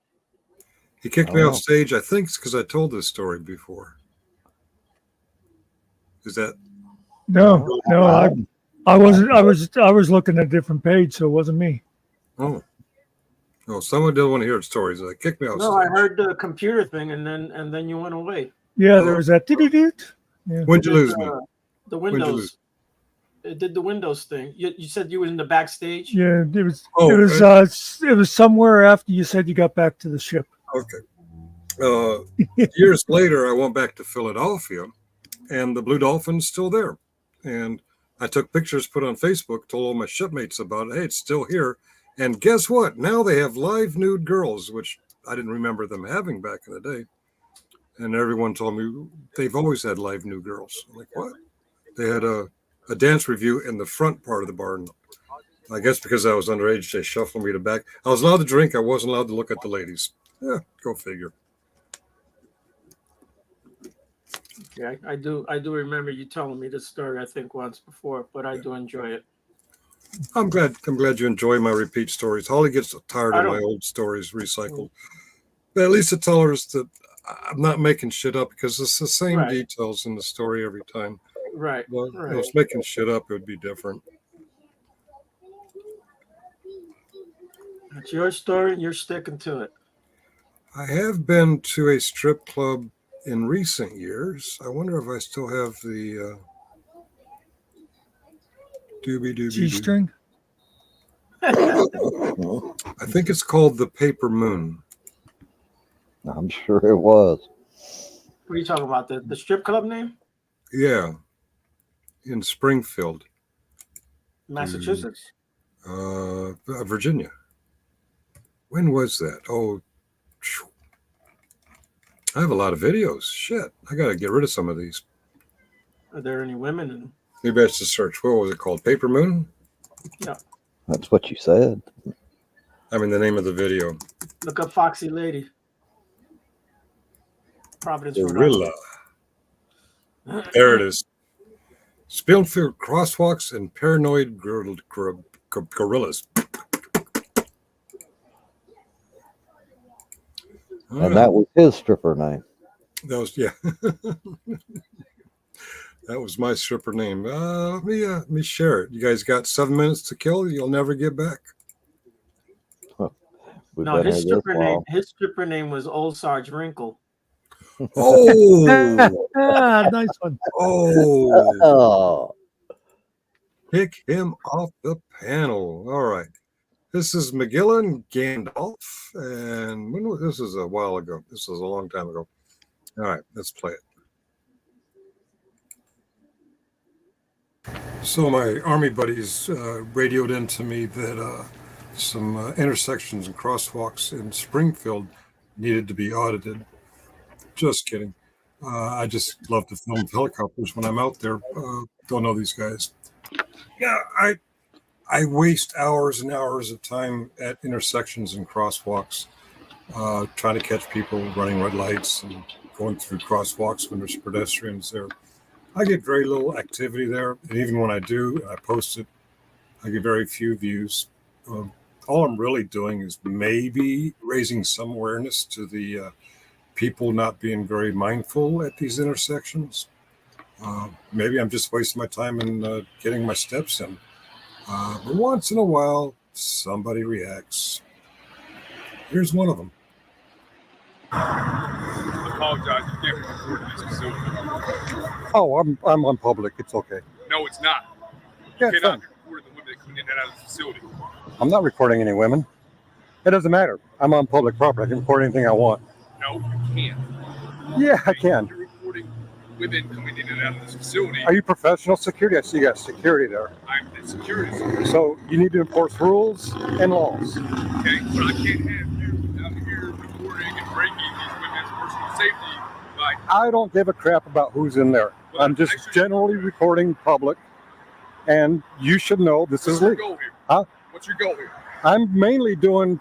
He kicked me off stage. I think it's because I told this story before. Is that? No, I wasn't. I was looking at a different page, so it wasn't me. Oh, someone didn't want to hear stories. They kicked me off. No, stage. I heard the computer thing, and then you went away. Yeah, there was that. Yeah. When'd you lose me? The Windows. It did the Windows thing. You said you were in the backstage. Yeah, it was somewhere after you said you got back to the ship. Okay. Years later, I went back to Philadelphia, and the Blue Dolphin's still there. And I took pictures, put on Facebook, told all my shipmates about it. Hey, it's still here. And guess what? Now they have live nude girls, which I didn't remember them having back in the day. And everyone told me they've always had live nude girls. I'm like, what? They had a dance review in the front part of the bar. I guess because I was underage, they shuffled me to back. I was allowed to drink. I wasn't allowed to look at the ladies. Yeah, go figure. Yeah, I do remember you telling me this story, I think, once before, but I do enjoy it. I'm glad you enjoy my repeat stories. Holly gets tired of my old stories recycled. But at least to tell her that I'm not making shit up, because it's the same details in the story every time. Right. Well, if I was making shit up, it would be different. It's your story, and you're sticking to it. I have been to a strip club in recent years. I wonder if I still have the G-string? I think it's called the Paper Moon. I'm sure it was. What are you talking about? The strip club name? Yeah. In Springfield, Massachusetts. Virginia. When was that? Oh, I have a lot of videos. Shit, I got to get rid of some of these. Are there any women in them? Maybe I should search. What was it called? Paper Moon? Yeah. That's what you said. I mean, the name of the video. Look up Foxy Lady. Providence, Gorilla. There it is. Springfield crosswalks and paranoid gorillas. And that was his stripper name. That was, yeah. That was my stripper name. Let me share it. You guys got 7 minutes to kill. You'll never get back. No, his stripper name was Old Sarge Wrinkle. Oh, Nice one. Oh, kick him off the panel. All right. This is McGillen Gandalf, and this is a while ago. This was a long time ago. All right, let's play it. So my Army buddies radioed into me that some intersections and crosswalks in Springfield needed to be audited. Just kidding. I just love to film helicopters when I'm out there. Don't know these guys. Yeah, I waste hours and hours of time at intersections and crosswalks, trying to catch people running red lights and going through crosswalks when there's pedestrians there. I get very little activity there, and even when I do, I post it, I get very few views. All I'm really doing is maybe raising some awareness to the people not being very mindful at these intersections. Maybe I'm just wasting my time in getting my steps in. But once in a while, somebody reacts. Here's one of them. I apologize. You can't record this facility. Oh, I'm on public. It's okay. No, it's not. You Yeah, it's cannot fine. be recording the women that come in and out of the facility. I'm not recording any women. It doesn't matter. I'm on public property. I can record anything I want. No, you can't. Yeah, I can. You're recording women coming in and out of this facility. Are you professional security? I see you got security there. I'm the security supervisor. So you need to enforce rules and laws. Okay, but I can't have you out here recording and breaking these women's personal safety by. I don't give a crap about who's in there. Well, I'm just generally recording public, and you should know this What's is your legal. goal here? Huh? What's your goal here? I'm mainly doing.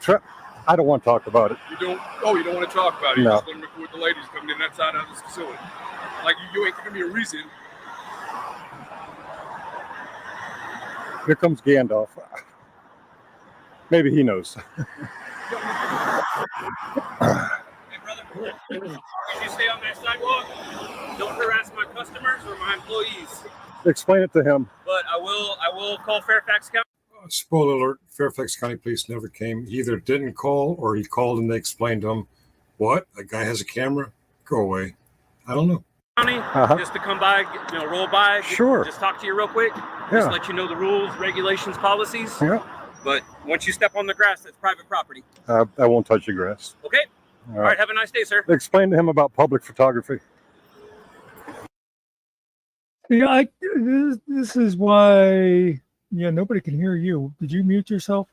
I don't want to talk about it. You don't. Oh, you don't want to talk about it. You No. just want to record the ladies coming in outside of this facility. Like you ain't giving me a reason. Here comes Gandalf. Maybe he knows. Hey, brother, if you stay on that sidewalk, don't harass my customers or my employees. Explain it to him. But I will call Fairfax County. Spoiler alert, Fairfax County Police never came. He either didn't call or he called and they explained to him, what? A guy has a camera? Go away. I don't know. Just to come by, roll by. Sure. Just talk to you real quick. Yeah. Just let you know the rules, regulations, policies. Yeah. But once you step on the grass, that's private property. I won't touch the grass. Okay? All right. Have a nice day, sir. Explain to him about public photography. Yeah, this is why, nobody can hear you. Did you mute yourself?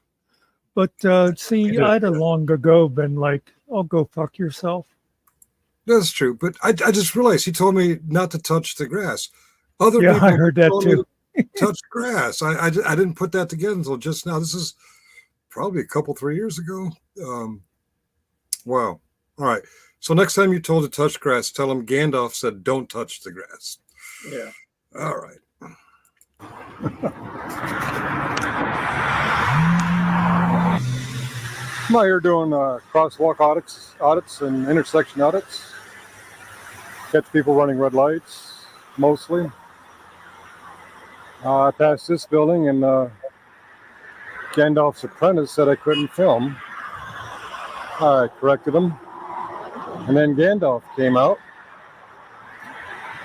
But see, I'd have long ago been like, "Oh, go fuck yourself." That's true, but I just realized he told me not to touch the grass. Other Yeah, people I heard that told me too. to touch grass. I didn't put that together until just now. This is probably a couple, 3 years ago. Wow. All right. So next time you're told to touch grass, tell him Gandalf said don't touch the grass. Yeah. All right. I'm out here doing crosswalk audits and intersection audits. Catch people running red lights, mostly. I passed this building and Gandalf's apprentice said I couldn't film. I corrected him. And then Gandalf came out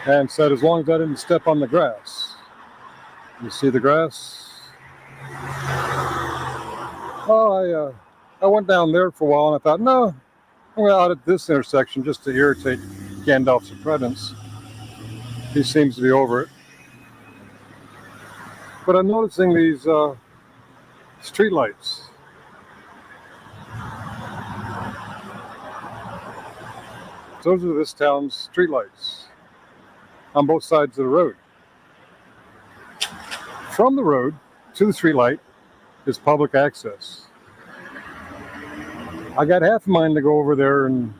and said as long as I didn't step on the grass. You see the grass? Oh, I went down there for a while and I thought, no, I'm going to audit this intersection just to irritate Gandalf's apprentice. He seems to be over it. But I'm noticing these street lights. Those are this town's street lights on both sides of the road. From the road to the street light is public access. I got half a mind to go over there and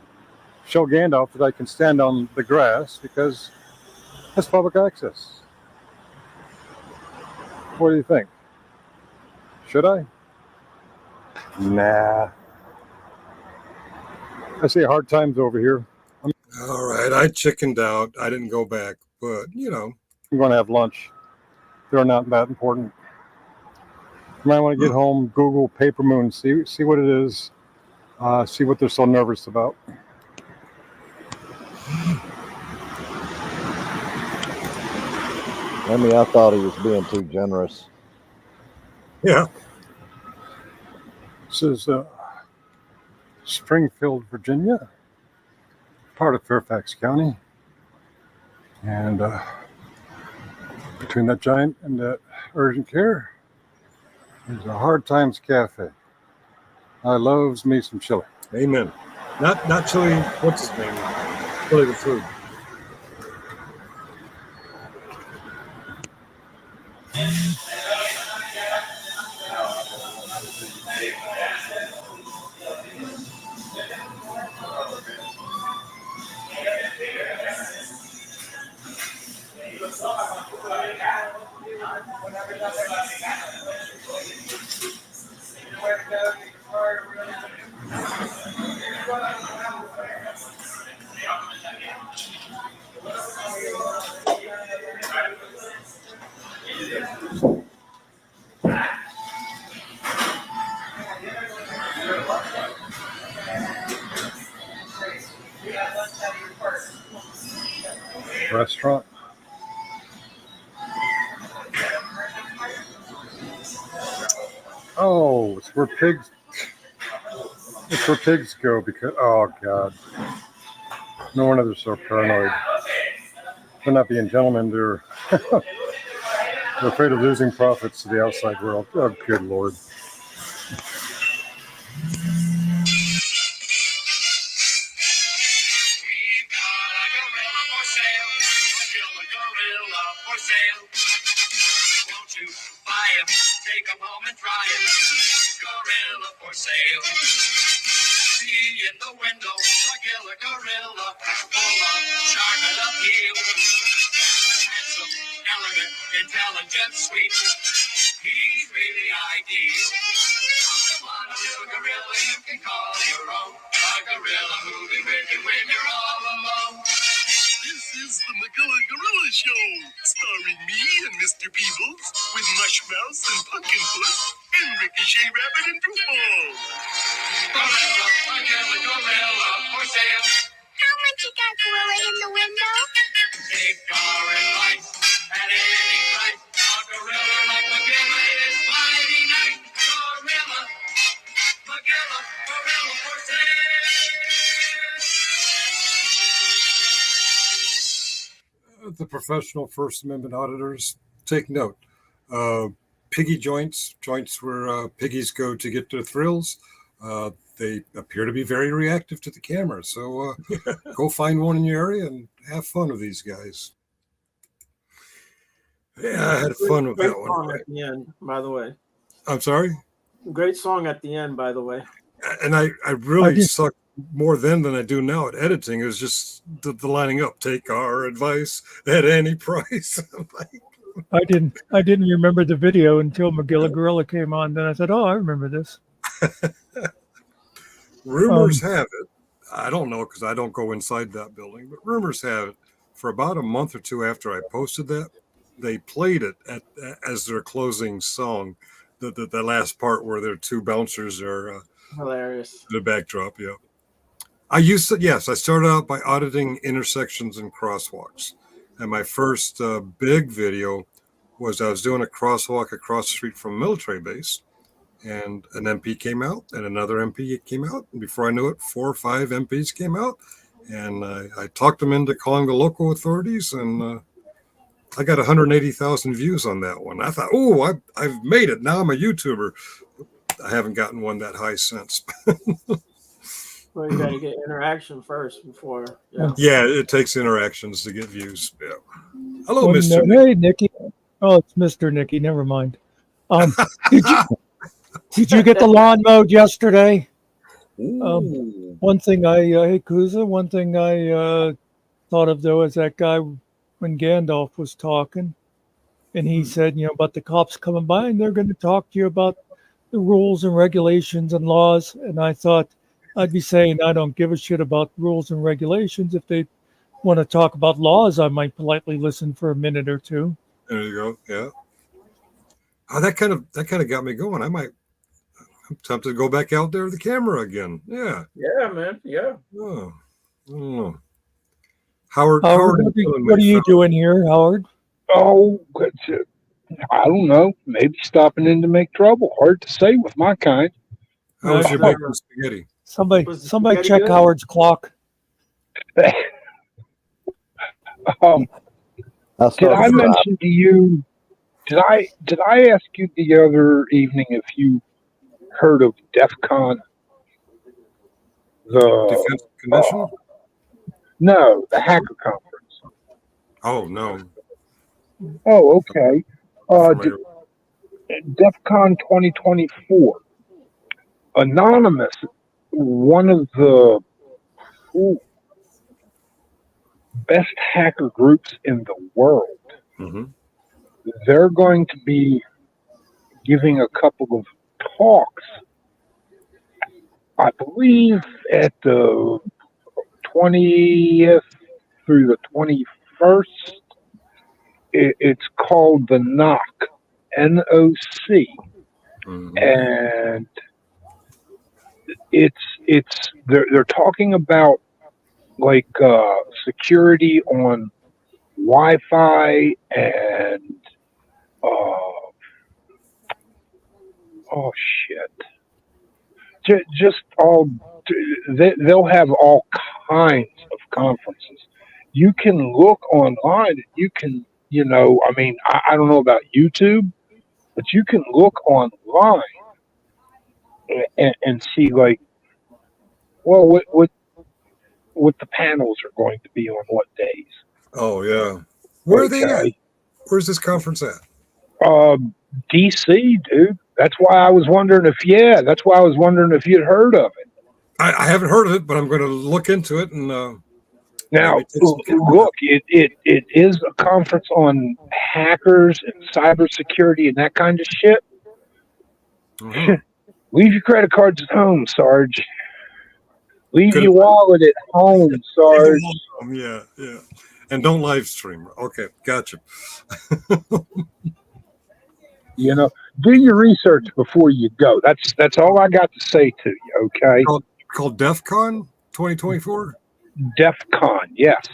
show Gandalf that I can stand on the grass because that's public access. What do you think? Should I? Nah. I see hard times over here. All right, I chickened out. I didn't go back, but I'm going to have lunch. They're not that important. You might want to get home, Google Paper Moon, see what it is, see what they're so nervous about. I thought he was being too generous. Yeah. This is Springfield, Virginia, part of Fairfax County. And between that giant and that urgent care, there's a Hard Times Cafe. I loves me some chili. Amen. Not chili, what's his name? Chili the food. Restaurant. where pigs. It's where pigs go because. Oh God. No wonder they're so paranoid. They're not being gentlemen. They're afraid of losing profits to the outside world. Oh, good Lord. Won't you buy him? Take him home and try him. Gorilla for sale. See in the window, a killer gorilla, full of charm and appeal. Handsome, elegant, intelligent, sweet. He's really ideal. Come on, a little gorilla you can call your own. A gorilla who'll be with you when you're all alone. This is the McGilla Gorilla Show, starring me and Mr. Peebles, with Mushmouse and Pumpkinfoot, and Ricochet Rabbit and Football. Gorilla, McGilla Gorilla for sale. How much you got, Gorilla, in the window? Big car and lights at any price. A gorilla like McGilla is mighty nice. Gorilla, McGilla Gorilla for sale. The professional First Amendment auditors, take note. Piggy joints where piggies go to get their thrills, they appear to be very reactive to the camera. So go find one in your area and have fun with these guys. Yeah, I had fun with that one. Song at the end, by the way. I'm sorry? Great song at the end, by the way. And I really suck more then than I do now at editing. It was just the lining up. Take our advice at any price. I didn't remember the video until McGilla Gorilla came on. Then I said, "Oh, I remember this." Rumors have it. I don't know because I don't go inside that building, but rumors have it. For about a month or two after I posted that, they played it as their closing song. The last part where their two bouncers are hilarious. The backdrop, yeah. I started out by auditing intersections and crosswalks. And my first big video was I was doing a crosswalk across the street from a military base. And an MP came out and another MP came out. And before I knew it, 4 or 5 MPs came out. And I talked them into calling the local authorities. And I got 180,000 views on that one. I thought, oh, I've made it. Now I'm a YouTuber. I haven't gotten one that high since. Well, you got to get interaction first before. Yeah, it takes interactions to get views. Yeah. Hello, Mr. Hey, Nikki. Oh, it's Mr. Nicky. Never mind. Did you get the lawn mowed yesterday? One thing hey, Kuza, one thing I thought of, though, is that guy when Gandalf was talking, and he said, about the cops coming by, and they're going to talk to you about the rules and regulations and laws. And I thought, I'd be saying I don't give a shit about rules and regulations. If they want to talk about laws, I might politely listen for a minute or two. There you go. Yeah. Oh, that kind of got me going. I'm tempted to go back out there with the camera again. Yeah. Yeah, man. Yeah. Oh, I don't know. Howard, what are you doing here, Howard? Oh, I don't know. Maybe stopping in to make trouble. Hard to say with my kind. How was your making spaghetti? Somebody check good? Howard's clock. Did I mention to you? Did I ask you the other evening if you heard of DEF CON? The Defense Convention? No, the hacker conference. Oh no. Oh, okay. DEF CON 2024. Anonymous, one of the best hacker groups in the world. Mm-hmm. They're going to be giving a couple of talks, I believe, at the 20th through the 21st. It's called the NOC, N-O-C. Mm-hmm. And they're talking about like security on Wi-Fi and oh shit, just all they'll have all kinds of conferences. You can look online and you can, I mean, I don't know about YouTube, but you can look online and see like, well, what the panels are going to be on what days. Oh yeah. Where are they at? Okay. Where's this conference at? DC, dude. That's why I was wondering if you'd heard of it. I haven't heard of it, but I'm going to look into it and Now, maybe take some care of look, it is a conference on hackers and cybersecurity and that kind of shit. Mhm. Leave your credit cards at home, Sarge. Leave Good your advice. wallet at home, Sarge. Yeah. And don't live stream. Okay, gotcha. Do your research before you go. That's all I got to say to you. Okay. Called DEF CON 2024. DEF CON, yes.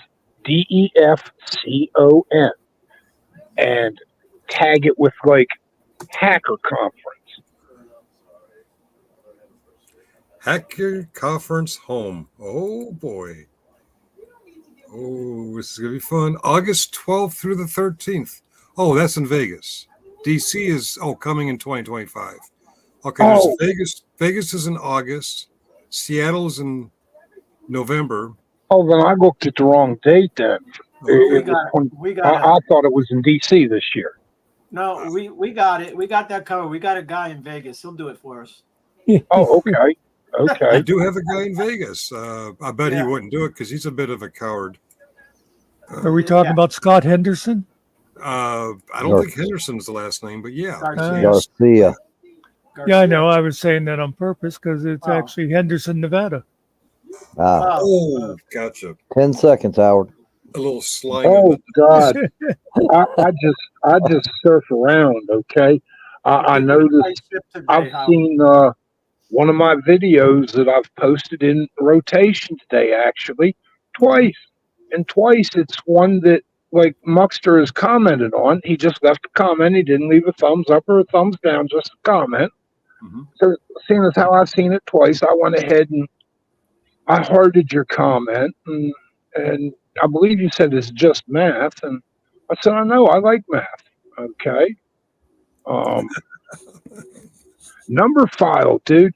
DEFCON. And tag it with like hacker conference. Hacker Conference Home. Oh boy. Oh, this is gonna be fun. August 12th through the 13th. Oh, that's in Vegas. DC is coming in 2025. Okay, there's Vegas. Vegas is in August. Seattle is in November. Oh, then I looked at the wrong date then. We got I thought it was in DC this year. No, we got it. We got that covered. We got a guy in Vegas. He'll do it for us. Oh, okay. I Okay. do have a guy in Vegas. I bet he wouldn't do it because he's a bit of a coward. Are we talking about Scott Henderson? I don't think Henderson's the last name, but yeah. Garcia. Yeah, I know. I was saying that on purpose because it's actually Henderson, Nevada. Oh, gotcha. 10 seconds, Howard. A little slime. Oh God. I just surf around, okay? I noticed I've seen one of my videos that I've posted in rotation today actually twice. And twice it's one that like Muckster has commented on. He just left a comment. He didn't leave a thumbs up or a thumbs down, just a comment. Mm-hmm. So seeing as how I've seen it twice, I went ahead and I hearted your comment and I believe you said it's just math. And I said, I know, I like math. Okay. Number File, dude.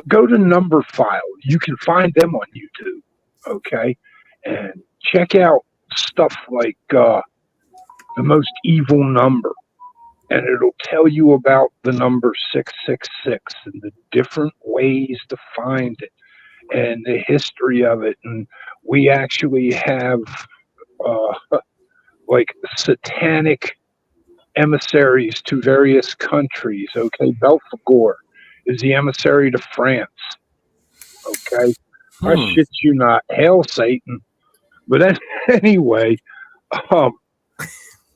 Go to Number File. You can find them on YouTube. Okay. And check out stuff like the most evil number. And it'll tell you about the number 666 and the different ways to find it and the history of it. And we actually have like satanic emissaries to various countries. Okay. Belphegor is the emissary to France. Okay. I shit you not. Hail Satan. But anyway,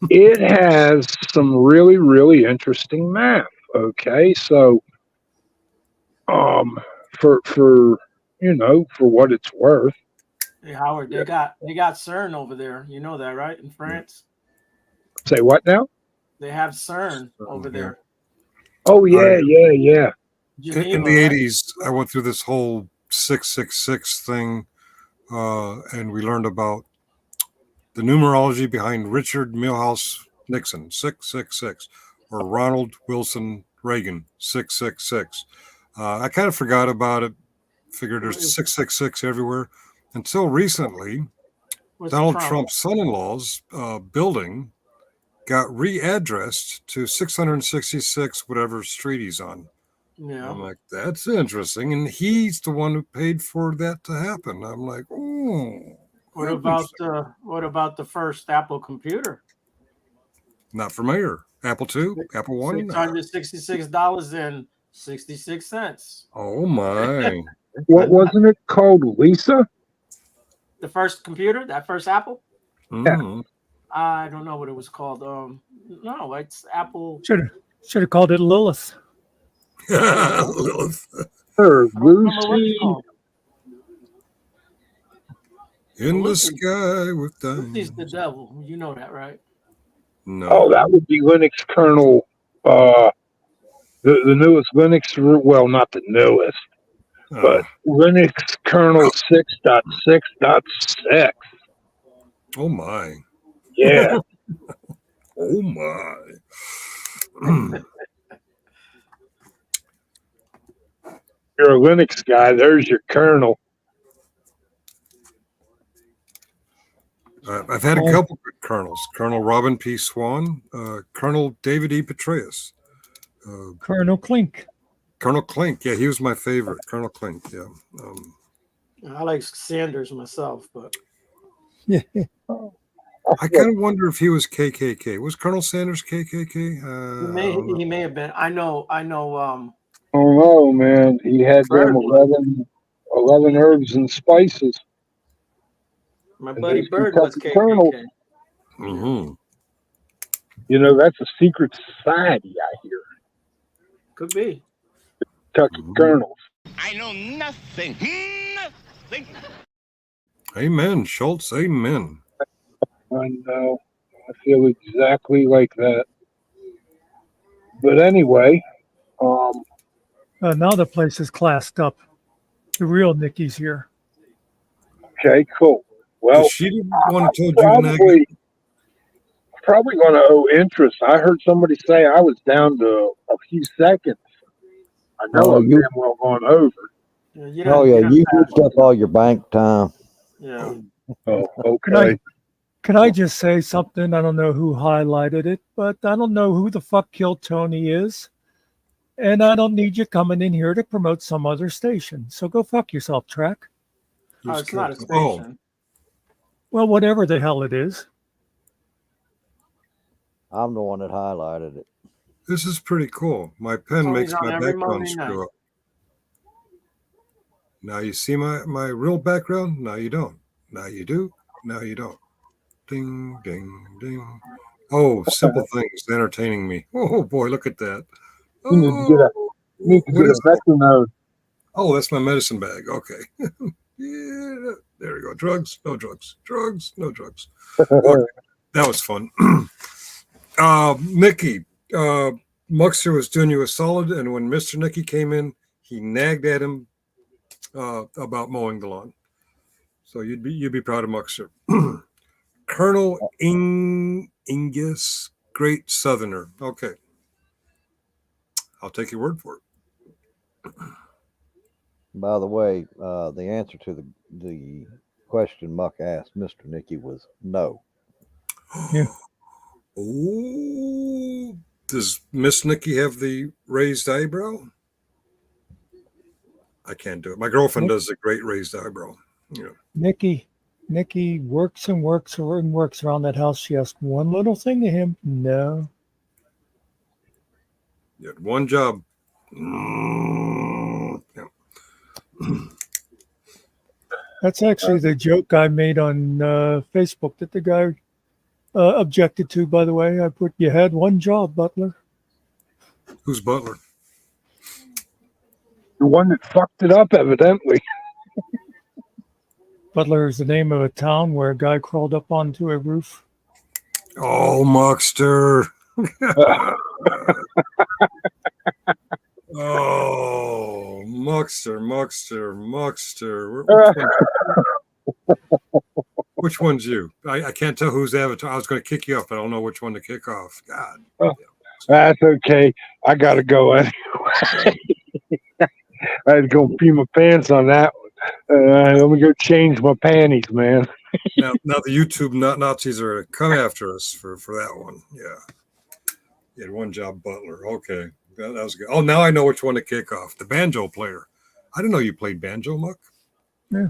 it has some really, really interesting math. Okay, so for what it's worth. Hey Howard, they got CERN over there. You know that, right? In France. Say what now? They have CERN over there. Oh yeah. Geneva, in the 80s, I went through this whole 666 thing, and we learned about the numerology behind Richard Milhouse Nixon, 666, or Ronald Wilson Reagan, 666. I kind of forgot about it, figured there's 666 everywhere, until recently, Donald Trump's son-in-law's building got readdressed to 666 whatever street he's on. Yeah. I'm like, that's interesting. And he's the one who paid for that to happen. I'm like, oh. What about the first Apple computer? Not familiar. Apple II? Apple One? $666.66. Oh my. What wasn't it called, Lisa? The first computer, that first Apple? Mm-hmm. I don't know what it was called. No, it's Apple. Should have called it Lilith. Lilith. Lucy. In the sky with diamonds. Lucy's the devil. You know that, right? No. Oh, that would be Linux kernel. The newest Linux. Well, not the newest. but Linux kernel 6.6.6. Oh my. Yeah. Oh my. You're a Linux guy. There's your kernel. I've had a couple good colonels. Colonel Robin P. Swan, Colonel David E. Petraeus, Colonel Klink. Colonel Klink. Yeah, he was my favorite. Colonel Klink. Yeah. I like Sanders myself, but Yeah. I kind of wonder if he was KKK. Was Colonel Sanders KKK? he may have been. I know. Oh no, man. He had them Bird 11 herbs and spices. My And buddy those Bird was Kentucky Colonels. KKK. Mm-hmm. You know, that's a secret society, I hear. Could be. Kentucky Colonels. I know nothing. Nothing. Amen, Schultz. Amen. I know. I feel exactly like that. But anyway, Now the place is classed up. The real Nikki's here. okay, cool. Well, She didn't want to tell you to probably going to owe interest. I heard somebody say I was down to a few seconds. I know I'm damn well going over. You used up all your bank time. Yeah. Oh, okay. Can I just say something? I don't know who highlighted it, but I don't know who the fuck Kill Tony is. And I don't need you coming in here to promote some other station. So go fuck yourself, Track. Oh, it's not a station. Well, whatever the hell it is. I'm the one that highlighted it. This is pretty cool. My pen Tony's makes on my every background Monday night. screw up. Now you see my real background? Now you don't. Now you do. Now you don't. Ding, ding, ding. Oh, simple things entertaining me. Oh boy, look at that. You need to get a metronome. Oh, that's my medicine bag. Okay. Yeah, there we go. Drugs, no drugs. Drugs, no drugs. Okay. That was fun. Nikki, Muckster was doing you a solid, and when Mr. Nicky came in, he nagged at him about mowing the lawn. So you'd be proud of Muckster. Colonel Ingus, great Southerner. Okay. I'll take your word for it. By the way, the answer to the question Muck asked Mr. Nicky was no. Yeah. Oh, does Miss Nikki have the raised eyebrow? I can't do it. My girlfriend does a great raised eyebrow. Yeah. Nikki works and works and works around that house. She asked one little thing to him. No. You had one job. Yeah. That's actually the joke I made on Facebook that the guy objected to, by the way. I put, you had one job, Butler. Who's Butler? The one that fucked it up, evidently. Butler is the name of a town where a guy crawled up onto a roof. Oh, Muckster. Oh, Muckster. Which one's you? I can't tell who's avatar. I was going to kick you off, but I don't know which one to kick off. God. That's okay. I got to go anyway. I had to go pee my pants on that one. Let me go change my panties, man. now the YouTube Nazis are come after us for that one. Yeah. You had one job, Butler. Okay. That was good. Oh, now I know which one to kick off. The banjo player. I didn't know you played banjo, Muck. Yeah.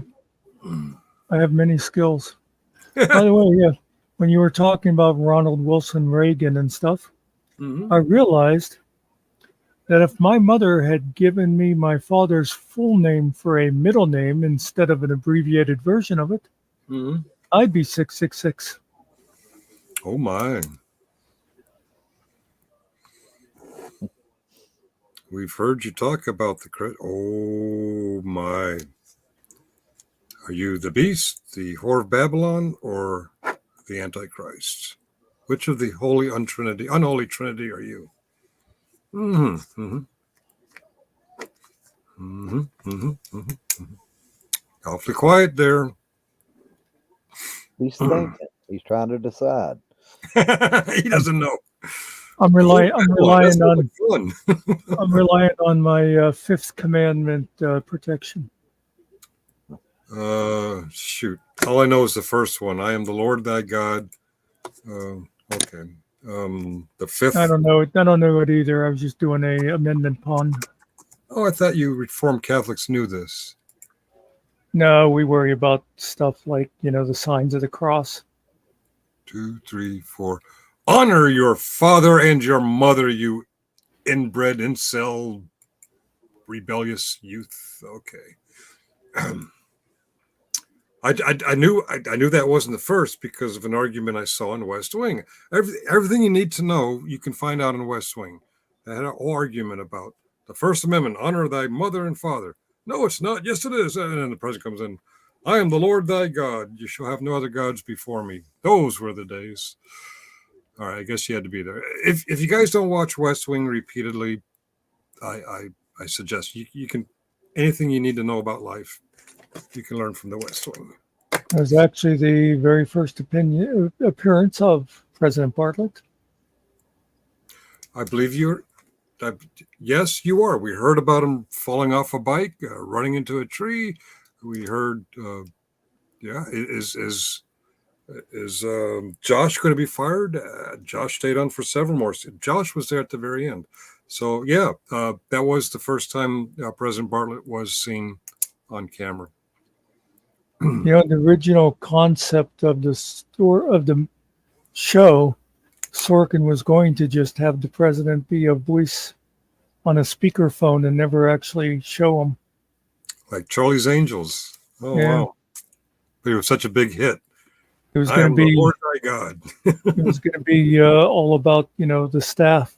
I have many skills. By the way, yeah, when you were talking about Ronald Wilson Reagan and stuff, I realized that if my mother had given me my father's full name for a middle name instead of an abbreviated version of it, I'd be 666. Oh, my. We've heard you talk about the credit. Oh, my. Are you the beast, the whore of Babylon, or the Antichrist? Which of the unholy trinity are you? Awfully quiet there. He's thinking. He's trying to decide. He doesn't know. I'm relying That's on fun. I'm relying on my fifth commandment protection. Shoot. All I know is the first one. I am the Lord thy God. Okay. The fifth. I don't know it either. I was just doing a amendment pun. Oh, I thought you Reformed Catholics knew this. No, we worry about stuff like, the signs of the cross. 2, 3, 4. Honor your father and your mother, you inbred, incel, rebellious youth. Okay. I knew that wasn't the first because of an argument I saw in West Wing. Everything you need to know, you can find out in West Wing. They had an whole argument about the First Amendment, honor thy mother and father. No, it's not. Yes, it is. And then the president comes in. I am the Lord thy God. You shall have no other gods before me. Those were the days. All right, I guess you had to be there. If you guys don't watch West Wing repeatedly, I suggest you can anything you need to know about life, you can learn from the West Wing. It was actually the very first appearance of President Bartlett. I believe you're. Yes, you are. We heard about him falling off a bike, running into a tree. We heard, is Josh going to be fired? Josh stayed on for several more. Josh was there at the very end. So, yeah, that was the first time President Bartlett was seen on camera. The original concept of the show, Sorkin was going to just have the president be a voice on a speakerphone and never actually show him. Like Charlie's Angels. Oh, yeah. Wow. But it was such a big hit. It was going to be Lord thy God. It was going to be all about, the staff.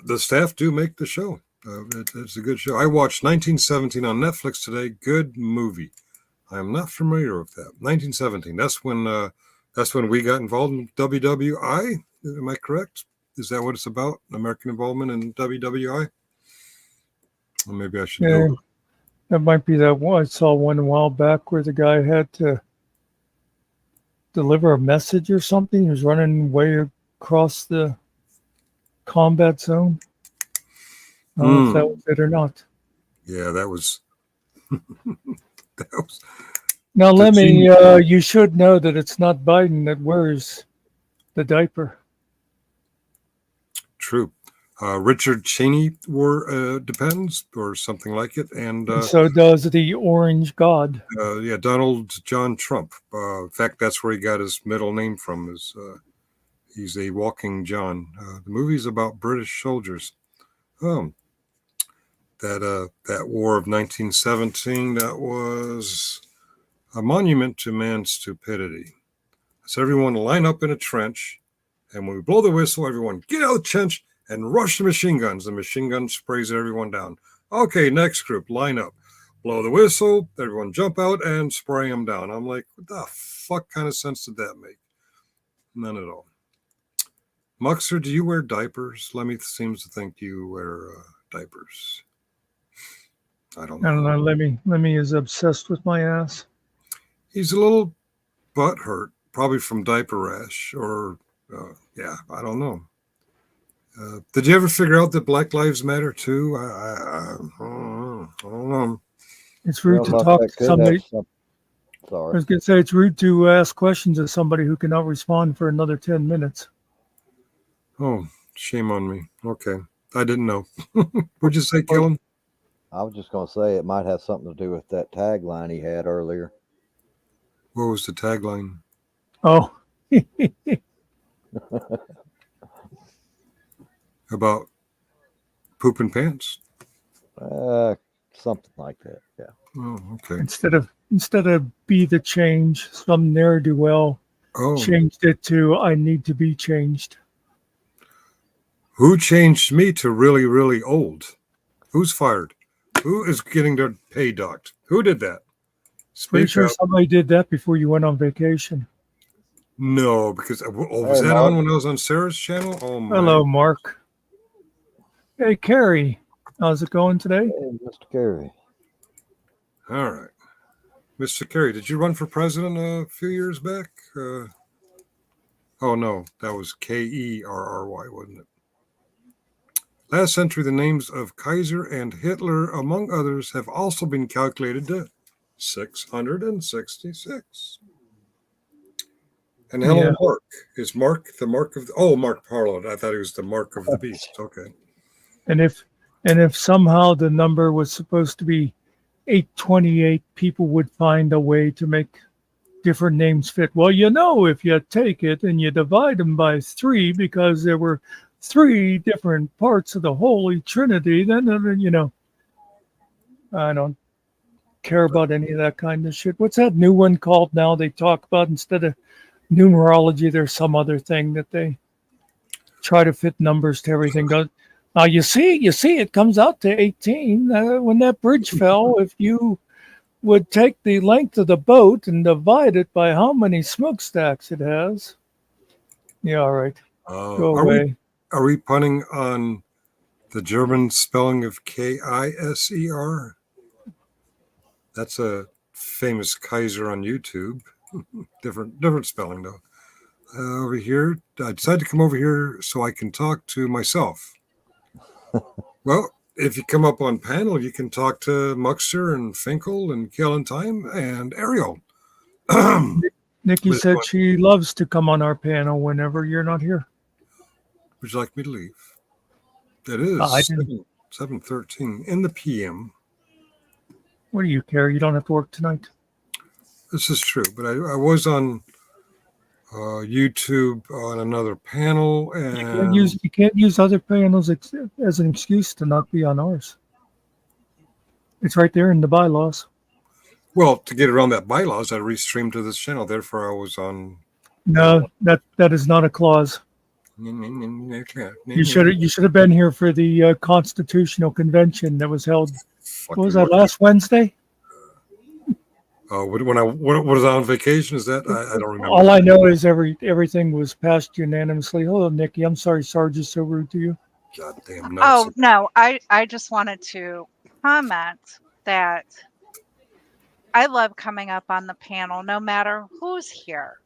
The staff do make the show. It's a good show. I watched 1917 on Netflix today. Good movie. I am not familiar with that. 1917. That's when we got involved in WWI. Am I correct? Is that what it's about? American involvement in WWI? Or maybe I should go. That might be that one. I saw one a while back where the guy had to deliver a message or something. He was running way across the combat zone. I don't know if that was it or not. Yeah, that was. Now, Lemmy, you should know that it's not Biden that wears the diaper. True. Richard Cheney wore Depends or something like it. And so does the Orange God. Donald John Trump. In fact, that's where he got his middle name from. He's a walking John. The movie's about British soldiers. That war of 1917, that was a monument to man's stupidity. So everyone line up in a trench, and when we blow the whistle, everyone get out of the trench and rush the machine guns. The machine gun sprays everyone down. Okay, next group, line up. Blow the whistle, everyone jump out and spray them down. I'm like, what the fuck kind of sense did that make? None at all. Muckster, do you wear diapers? Lemmy seems to think you wear diapers. I don't know. Lemmy is obsessed with my ass. He's a little butthurt, probably from diaper rash or, I don't know. Did you ever figure out that Black Lives Matter too? I don't know. It's rude to talk to somebody. Sorry. I was going to say it's rude to ask questions of somebody who cannot respond for another 10 minutes. Oh, shame on me. Okay. I didn't know. What'd you say, Kellen? I was just going to say it might have something to do with that tagline he had earlier. What was the tagline? Oh. About pooping pants? Something like that, yeah. Oh, okay. Instead of be the change, some ne'er-do-well changed it to I need to be changed. Who changed me to really, really old? Who's fired? Who is getting their pay docked? Who did that? Pretty sure somebody did that before you went on vacation. No, because was that on when I was on Sarah's channel? Oh my. Hello, Mark. Hey, Carrie. How's it going today? Hey, Mr. Carey. All right. Mr. Kerry, did you run for president a few years back? Oh, no, that was Kerry, wasn't it? Last century, the names of Kaiser and Hitler, among others, have also been calculated to 666. And hello, Yeah. Mark. Is Mark the mark of Mark Parload. I thought he was the mark of the beast. Okay. And if somehow the number was supposed to be 828, people would find a way to make different names fit. Well, if you take it and you divide them by 3, because there were 3 different parts of the Holy Trinity, then I don't care about any of that kind of shit. What's that new one called now? They talk about, instead of numerology, there's some other thing that they try to fit numbers to everything. Now you see, it comes out to 18. When that bridge fell, if you would take the length of the boat and divide it by how many smokestacks it has. Yeah, all right. Go away. Are we punning on the German spelling of Kiser? That's a famous Kaiser on YouTube. Different spelling though. Over here, I decided to come over here so I can talk to myself. Well, if you come up on panel, you can talk to Muckster and Finkel and Time and Ariel. Nikki said she loves to come on our panel whenever you're not here. Would you like me to leave? It is 7:13 in the PM. What do you care? You don't have to work tonight. This is true, but I was on YouTube on another panel, and You can't use other panels as an excuse to not be on ours. It's right there in the bylaws. Well, to get around that bylaws, I restreamed to this channel. Therefore, I was on. No, that is not a clause. You should have been here for the Constitutional Convention that was held. What was that, last Wednesday? When I was on vacation, is that I don't remember. All I know is everything was passed unanimously. Hello, Nikki. I'm sorry Sarge is so rude to you. Goddamn nuts. Oh no, I just wanted to comment that I love coming up on the panel no matter who's here.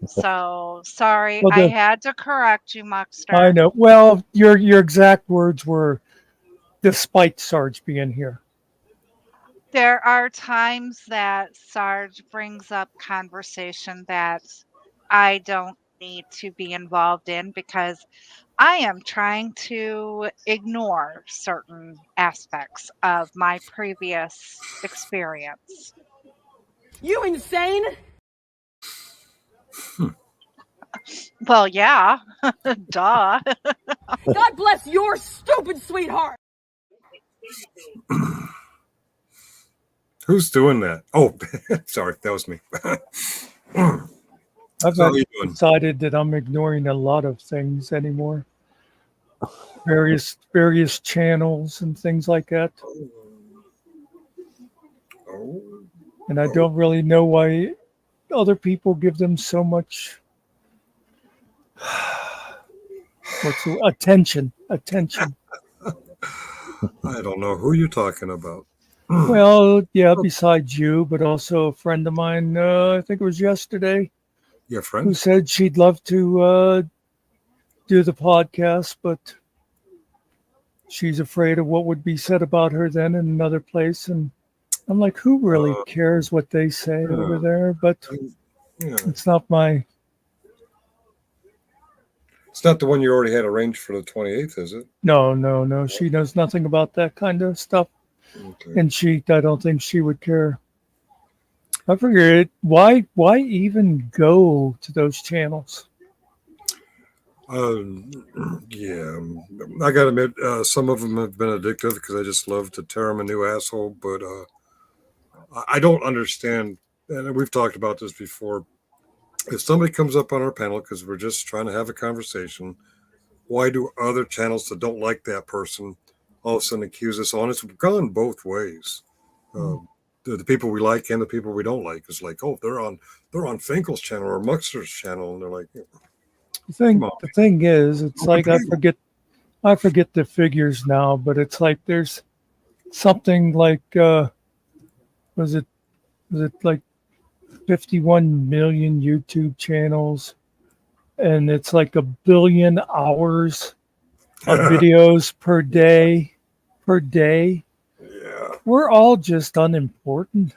So sorry, Well, I had to correct you, Muckster. I know. Well, your exact words were, despite Sarge being here. There are times that Sarge brings up conversation that I don't need to be involved in because I am trying to ignore certain aspects of my previous experience. You insane? Well, yeah, duh. God bless your stupid sweetheart. Who's doing that? Oh, sorry, that was me. I've decided that I'm ignoring a lot of things anymore. Various channels and things like that. And I don't really know why other people give them so much attention. I don't know who you're talking about. Well, yeah, besides you, but also a friend of mine, I think it was yesterday, your friend, who said she'd love to do the podcast, but she's afraid of what would be said about her then in another place. And I'm like, who really cares what they say over there? But it's not my... It's not the one you already had arranged for the 28th, is it? No. She knows nothing about that kind of stuff. Okay. And I don't think she would care. I figured, why even go to those channels? Yeah, I gotta admit, some of them have been addictive because I just love to tear them a new asshole. But I don't understand, and we've talked about this before. If somebody comes up on our panel because we're just trying to have a conversation, why do other channels that don't like that person all of a sudden accuse us on? It's gone both ways. The people we like and the people we don't like. It's like, oh, they're on Finkel's channel or Muckster's channel, and they're like, the thing is, it's like I I forget the figures now, but it's like there's something like was it like 51 million YouTube channels, and it's like 1 billion hours of videos per day. Yeah. We're all just unimportant.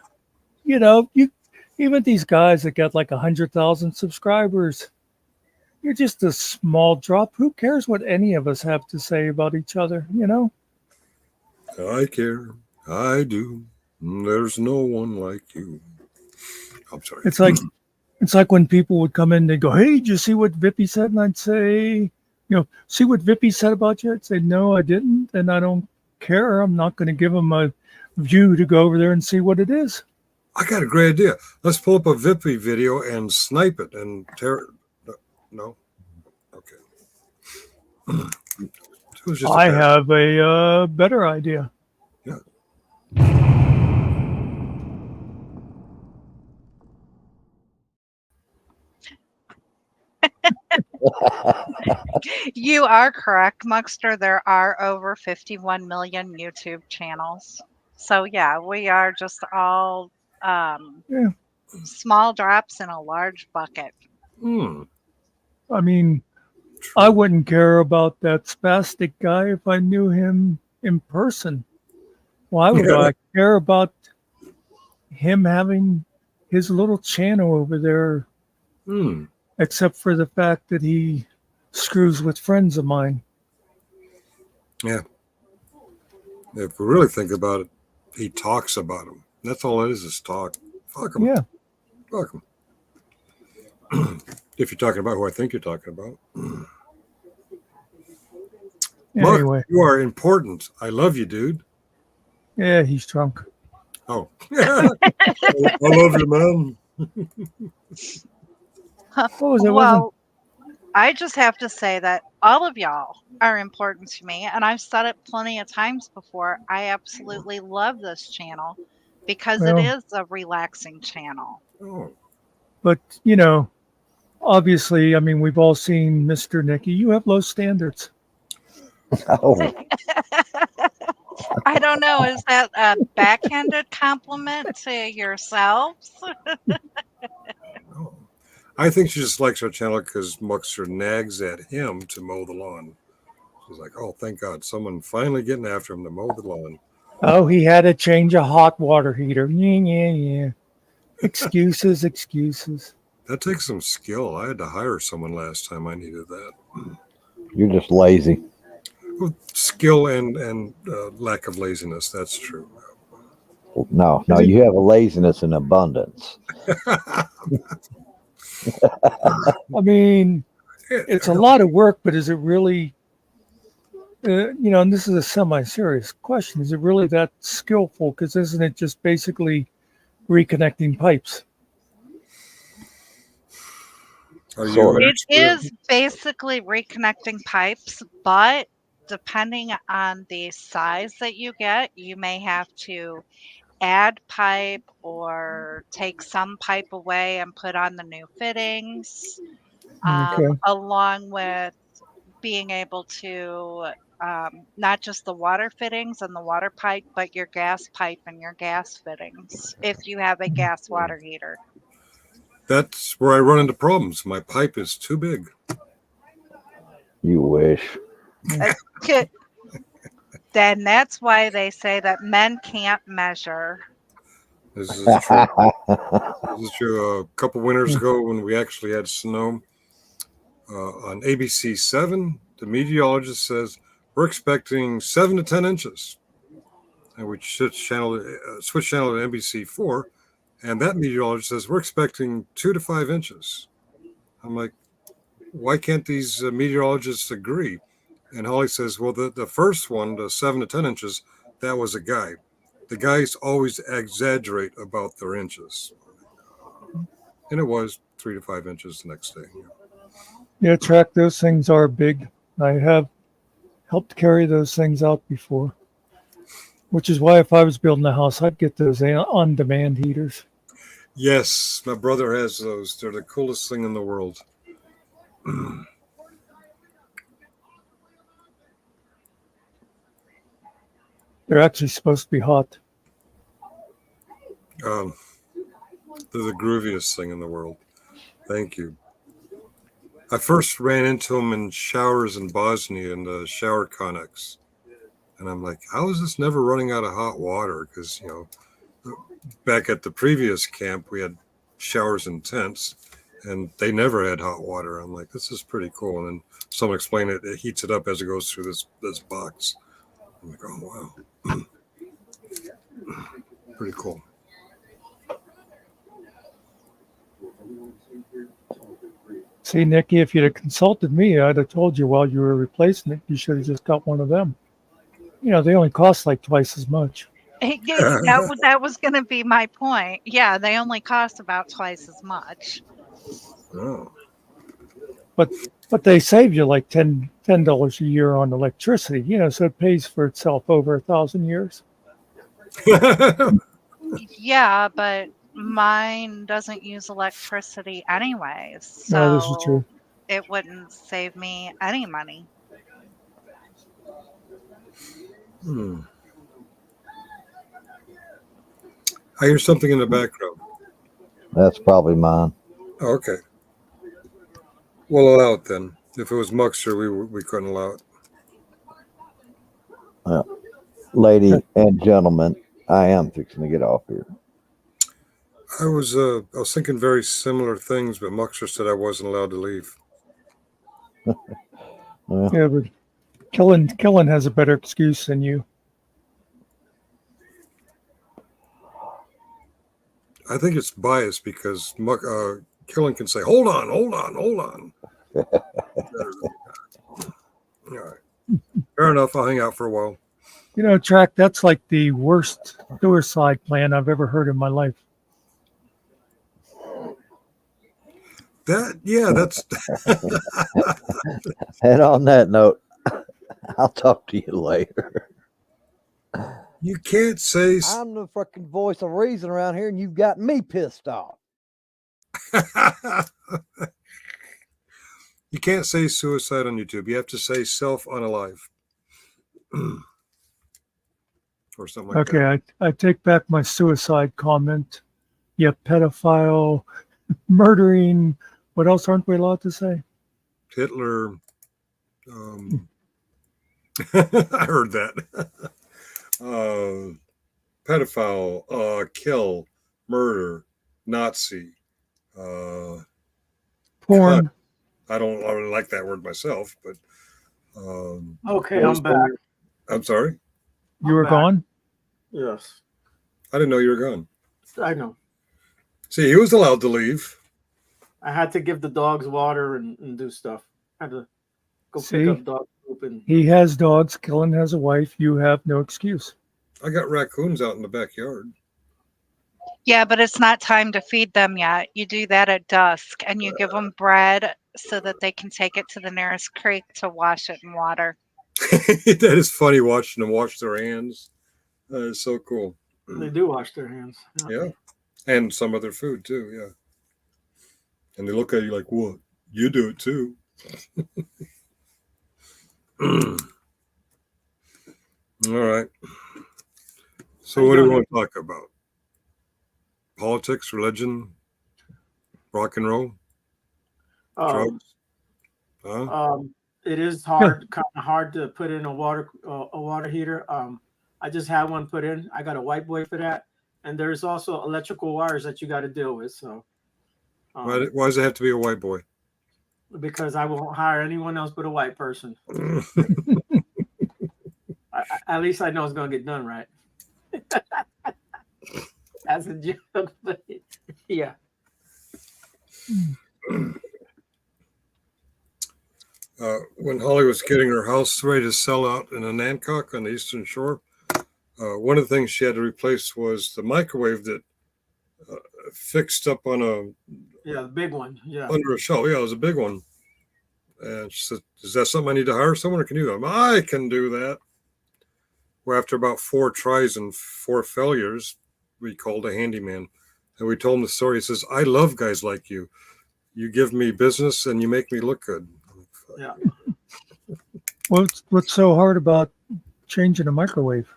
You know, you even these guys that got like 100,000 subscribers, you're just a small drop. Who cares what any of us have to say about each other, you know? I care. I do. There's no one like you. I'm sorry. It's like when people would come in, they go, "Hey, did you see what Vippy said?" And I'd say, see what Vippy said about you? I'd say, "No, I didn't, and I don't care. I'm not going to give them a view to go over there and see what it is." I got a great idea. Let's pull up a Vippy video and snipe it and tear it. No? Okay. It was just a I pass. have a better idea. Yeah. You are correct, Muckster. There are over 51 million YouTube channels. So yeah, we are just all Yeah. small drops in a large bucket. I mean, I wouldn't care about that spastic guy if I knew him in person. Why would I care about him having his little channel over there, except for the fact that he screws with friends of mine? Yeah. If we really think about it, he talks about them. That's all it is talk. Fuck him. Yeah. Fuck him. If you're talking about who I think you're talking about. Anyway. Mark, you are important. I love you, dude. Yeah, he's drunk. Oh. I love you, man. What was it? Well, I just have to say that all of y'all are important to me, and I've said it plenty of times before. I absolutely love this channel because it Well, is a relaxing channel. Oh. But, obviously, I mean, we've all seen Mr. Nicky. You have low standards. Oh, I don't know. Is that a backhanded compliment to yourselves? No. I think she just likes our channel because Muckster nags at him to mow the lawn. She's like, oh, thank God, someone finally getting after him to mow the lawn. Oh, he had to change a hot water heater. Yeah. Excuses. That takes some skill. I had to hire someone last time I needed that. you're just lazy. Well, skill and lack of laziness. That's true. No, you have a laziness in abundance. I mean, it's a lot of work, but is it really, and this is a semi-serious question, is it really that skillful? Because isn't it just basically reconnecting pipes? It is basically reconnecting pipes, but depending on the size that you get, you may have to add pipe or take some pipe away and put on the new fittings, Okay. along with being able to not just the water fittings and the water pipe, but your gas pipe and your gas fittings if you have a gas water heater. That's where I run into problems. My pipe is too big. You wish. Then that's why they say that men can't measure. This is true. This is true. A couple winters ago when we actually had snow on ABC 7, the meteorologist says we're expecting 7 to 10 inches. And we switch channel to NBC 4, and that meteorologist says we're expecting 2 to 5 inches. I'm like, why can't these meteorologists agree? And Holly says, well, the first one, the 7 to 10 inches, that was a guy. The guys always exaggerate about their inches. And it was 3 to 5 inches the next day. Yeah, track, those things are big. I have helped carry those things out before, which is why if I was building a house, I'd get those on-demand heaters. Yes, my brother has those. They're the coolest thing in the world. They're actually supposed to be hot. They're the grooviest thing in the world. Thank you. I first ran into them in showers in Bosnia in the shower connex. And I'm like, how is this never running out of hot water? Because, back at the previous camp, we had showers in tents, and they never had hot water. I'm like, this is pretty cool. And then someone explained it heats it up as it goes through this box. I'm like, oh, wow. Pretty cool. See, Nikki, if you'd have consulted me, I'd have told you while you were replacing it, you should have just got one of them. They only cost like twice as much. That was going to be my point. Yeah, they only cost about twice as much. Oh. But they save you like $10 a year on electricity, so it pays for itself over 1,000 years. Yeah, but mine doesn't use electricity anyways, so No, this is true. it wouldn't save me any money. I hear something in the background. That's probably mine. Okay. We'll allow it then. If it was Muckster, we couldn't allow it. Lady and gentlemen, I am fixing to get off here. I was thinking very similar things, but Muckster said I wasn't allowed to leave. Yeah, but Killen has a better excuse than you. I think it's biased because Killen can say, hold on. All right. Fair enough. I'll hang out for a while. Track, that's like the worst suicide plan I've ever heard in my life. That's. And on that note, I'll talk to you later. You can't say. I'm the fucking voice of reason around here, and you've got me pissed off. You can't say suicide on YouTube. You have to say self-unalive. Or something like that. Okay, I take back my suicide comment. Yeah, pedophile, murdering. What else aren't we allowed to say? Hitler. I heard that. Pedophile, kill, murder, Nazi, Porn. Cunt. I don't really like that word myself, but Okay, I'm back. I'm sorry. You were gone? Yes, I didn't know you were gone. I know. See, he was allowed to leave. I had to give the dogs water and do stuff. I had to go See? pick up dog poop and He has dogs. Killen has a wife. You have no excuse. I got raccoons out in the backyard. Yeah, but it's not time to feed them yet. You do that at dusk, and you give them bread so that they can take it to the nearest creek to wash it in water. That is funny watching them wash their hands. That is so cool. they do wash their hands. Yeah. And some other food too, yeah. And they look at you like, what? You do it too. All right. So what do we want to talk about? Politics, religion, rock and roll, drugs? Huh? It is hard, kind of hard to put in a water heater. I just had one put in. I got a white boy for that, and there's also electrical wires that you got to deal with. So, Why does it have to be a white boy? Because I won't hire anyone else but a white person. At least I know it's gonna get done right. That's a joke, but yeah. When Holly was getting her house ready to sell out in a Nancock on the Eastern Shore, one of the things she had to replace was the microwave that fixed up on the big one. Yeah. Under a shelf. Yeah, it was a big one. And she said, is that something I need to hire someone or can you do that? I can do that. Well, after about 4 tries and 4 failures, we called a handyman and we told him the story. He says, I love guys like you. You give me business and you make me look good. Yeah. What's so hard about changing a microwave?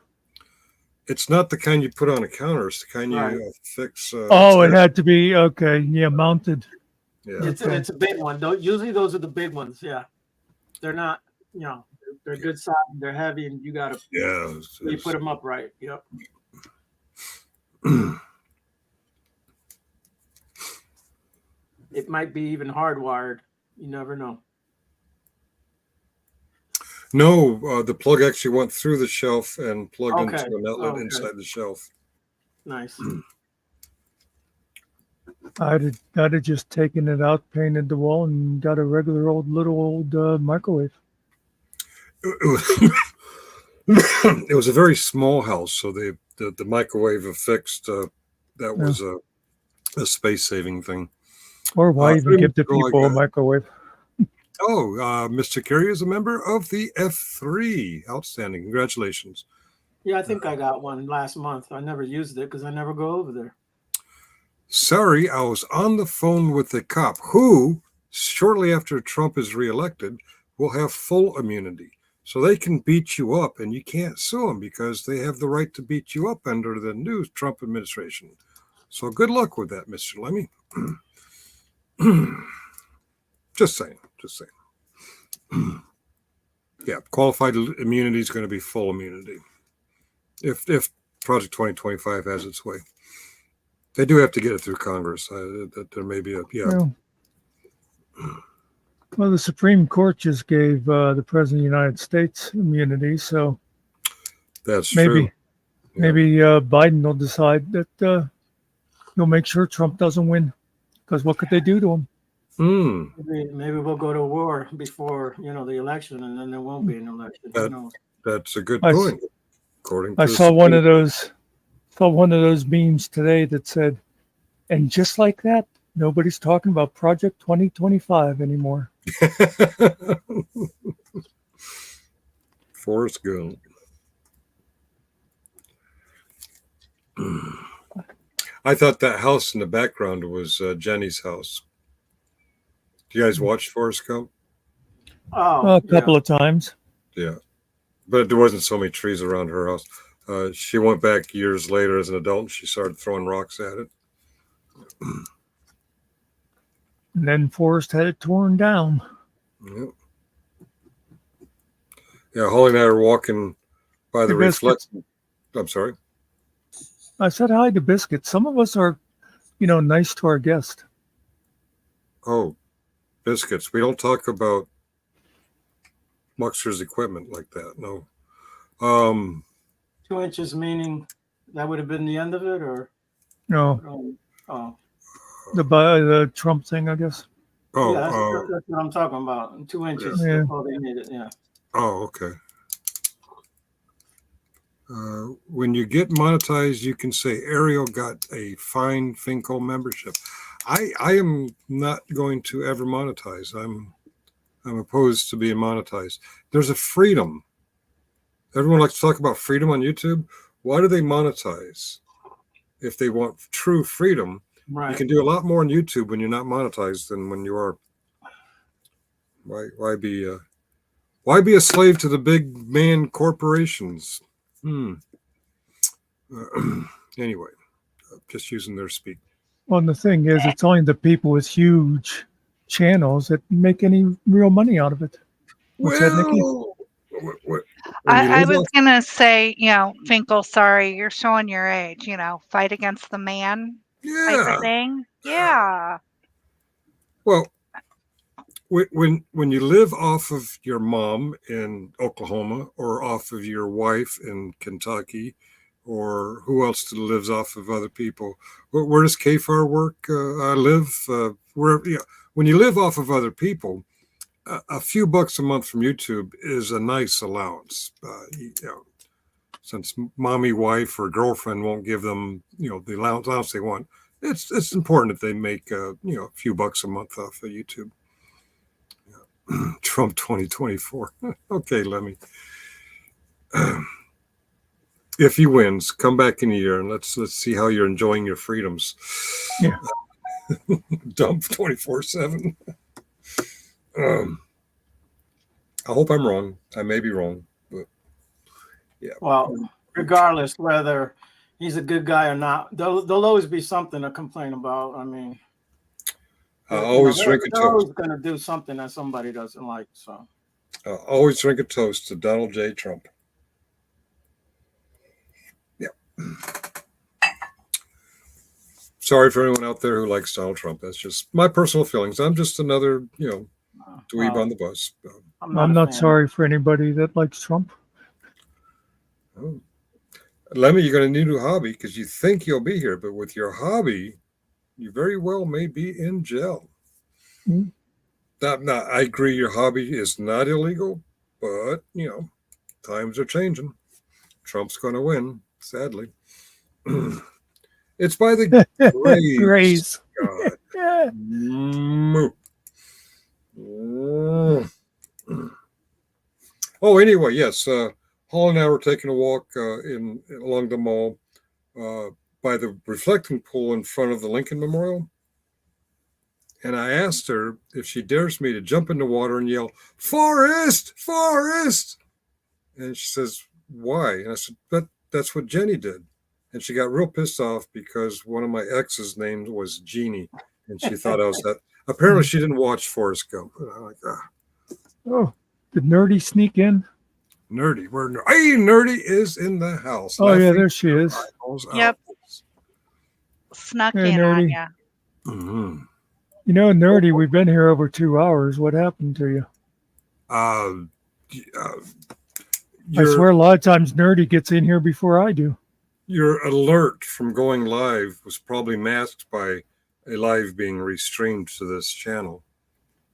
It's not the kind you put on a counter. It's the kind you Right. fix. Oh, it upstairs. had to be okay. Yeah, mounted. Yeah. Okay. It's a big one. Usually those are the big ones. Yeah, they're not. You know, they're good size. They're heavy, and you gotta Yeah. you put them up right. Yep. It might be even hardwired. You never know. No, the plug actually went through the shelf and plugged Okay. into an outlet Okay. inside the shelf. Nice. I'd have just taken it out, painted the wall, and got a regular little old microwave. It was a very small house, so the microwave affixed. That was a space saving thing. Or why even give the Oh, I people a got- microwave? Mr. Carey is a member of the F3. Outstanding. Congratulations. Yeah, I think I got one last month. I never used it because I never go over there. Sorry, I was on the phone with the cop who, shortly after Trump is reelected, will have full immunity. So they can beat you up and you can't sue them because they have the right to beat you up under the new Trump administration. So good luck with that, Mr. Lemmy. Just saying. Yeah, qualified immunity is going to be full immunity if Project 2025 has its way. They do have to get it through Congress. There may be Well, the Supreme Court just gave the President of the United States immunity, so that's maybe true. maybe Biden will decide that he'll make sure Trump doesn't win. Because what could they do to him? Maybe we'll go to war before the election, and then there won't be an election. Who knows? That's a good I s- point. According to I the saw one Supreme- of those memes today that said, and just like that, nobody's talking about Project 2025 anymore. Forrest Gump. I thought that house in the background was Jenny's house. Do you guys watch Forrest Gump? Oh, A couple of times. Yeah, but there wasn't so many trees around her house. She went back years later as an adult and she started throwing rocks at it. And then Forrest had it torn down. Yep. Yeah, Holly and I are walking by the Hey, Biscuits. reflection. I'm sorry. I said hi to Biscuit. Some of us are, nice to our guest. Oh, Biscuits. We don't talk about Muckster's equipment like that. No. 2 inches meaning that would have been the end of it, or No, oh, the Trump thing, I guess. Oh, yeah, that's what I'm talking about. 2 inches. Yeah. That's all they needed. Yeah. oh, okay. When you get monetized, you can say Ariel got a fine Finco membership. I am not going to ever monetize. I'm opposed to being monetized. There's a freedom. Everyone likes to talk about freedom on YouTube. Why do they monetize? If they want true freedom, Right. you can do a lot more on YouTube when you're not monetized than when you are. Why be a slave to the big man corporations? Anyway, just using their speak. Well, and the thing is, it's only the people with huge channels that make any real money out of it. What's that, Nikki? I was going to say, Finkel, sorry, you're showing your age, fight against the man type of thing. Yeah. Well, when you live off of your mom in Oklahoma or off of your wife in Kentucky, or who else lives off of other people? Where does KFAR work? I live when you live off of other people, a few bucks a month from YouTube is a nice allowance. Since mommy, wife, or girlfriend won't give them, the allowance they want, it's important that they make a few bucks a month off of YouTube. Trump 2024. Okay, Lemmy. If he wins, come back in a year and let's see how you're enjoying your freedoms. Yeah. Dump 24/7. I hope I'm wrong. I may be wrong, but yeah. Well, regardless whether he's a good guy or not. There'll always be something to complain about. I mean, always drink a they're always toast. going to do something that somebody doesn't like. So Always drink a toast to Donald J. Trump. Yeah. Sorry for anyone out there who likes Donald Trump. That's just my personal feelings. I'm just another, dweeb on the bus. I'm not sorry for anybody that likes Trump. Oh. Lemmy, you're going to need a new hobby because you think you'll be here, but with your hobby, you very well may be in jail. Mm. I agree your hobby is not illegal, but, times are changing. Trump's going to win, sadly. It's by the grace. God. Yeah. Oh, anyway, yes. Paul and I were taking a walk along the mall by the reflecting pool in front of the Lincoln Memorial. And I asked her if she dares me to jump in the water and yell, "Forrest! Forrest!" And she says, "Why?" And I said, "But that's what Jenny did." And she got real pissed off because one of my ex's name was Jeannie. And she thought I was that. Apparently, she didn't watch Forrest Gump. And I'm like, Oh, did Nerdy sneak in? Nerdy. Hey, Nerdy is in the house. Oh, yeah, there she is. Yep. Snuck Hey, in on Nerdy. you. Mm-hmm. Nerdy, we've been here over 2 hours. What happened to you? I swear a lot of times Nerdy gets in here before I do. Your alert from going live was probably masked by a live being restreamed to this channel.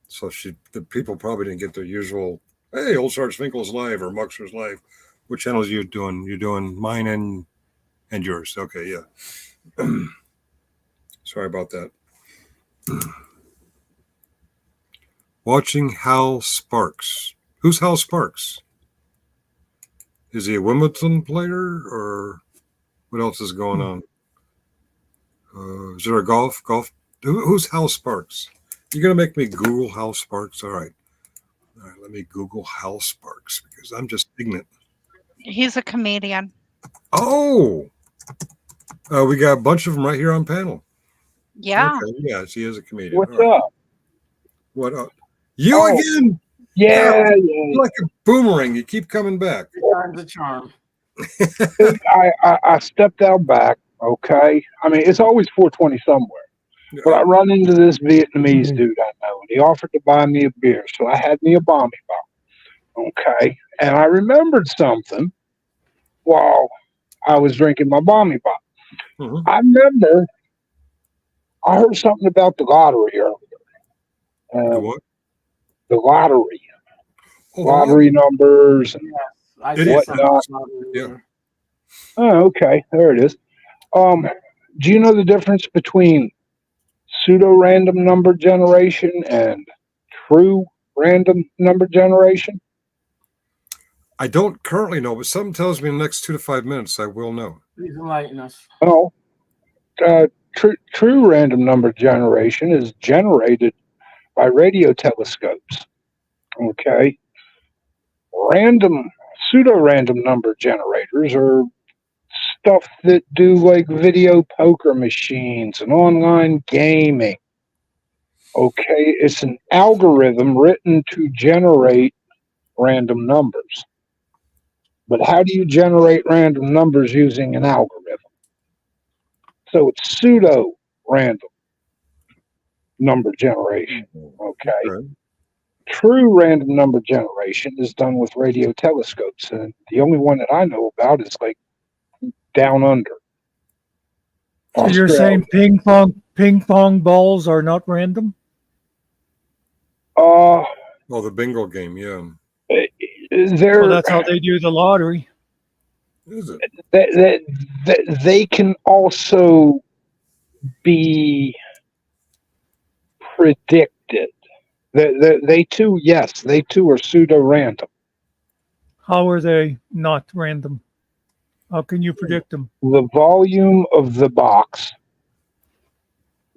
So the people probably didn't get their usual, "Hey, Old Sarge Finkel's live" or Muckster's live. What channels are you doing? You're doing mine and yours. Okay, yeah. Sorry about that. Watching Hal Sparks. Who's Hal Sparks? Is he a Wimbledon player or what else is going on? Is there a golf? Who's Hal Sparks? You're going to make me Google Hal Sparks? All right, let me Google Hal Sparks because I'm just ignorant. He's a comedian. Oh, we got a bunch of them right here on panel. Yeah. Okay, yes, he is a comedian. What's All right. up? What up? You again? Yeah, yeah. You're like a boomerang. You keep coming back. Time's a charm. I stepped out back. Okay, I mean it's always 420 somewhere. But I run into this Vietnamese dude I know, and he offered to buy me a beer, so I had me a Bommy Bottle. Okay, and I remembered something while I was drinking my Bommy Bottle. Mm-hmm. I remember I heard something about the lottery earlier. What? The lottery. Oh, lottery numbers and I whatnot. Yeah. Oh, okay. There it is. Do you know the difference between pseudo-random number generation and true random number generation? I don't currently know, but something tells me in the next 2 to 5 minutes I will know. Please enlighten us. Oh, true random number generation is generated by radio telescopes. Okay. Pseudo-random number generators are stuff that do like video poker machines and online gaming. Okay, it's an algorithm written to generate random numbers. But how do you generate random numbers using an algorithm? So it's pseudo-random number generation. Okay. True random number generation is done with radio telescopes, and the only one that I know about is like down under. So you're saying ping pong balls are not random? Oh, the bingo game, yeah. Well, that's how they do the lottery. Is it? They can also be predicted. They too are pseudo-random. How are they not random? How can you predict them? The volume of the box,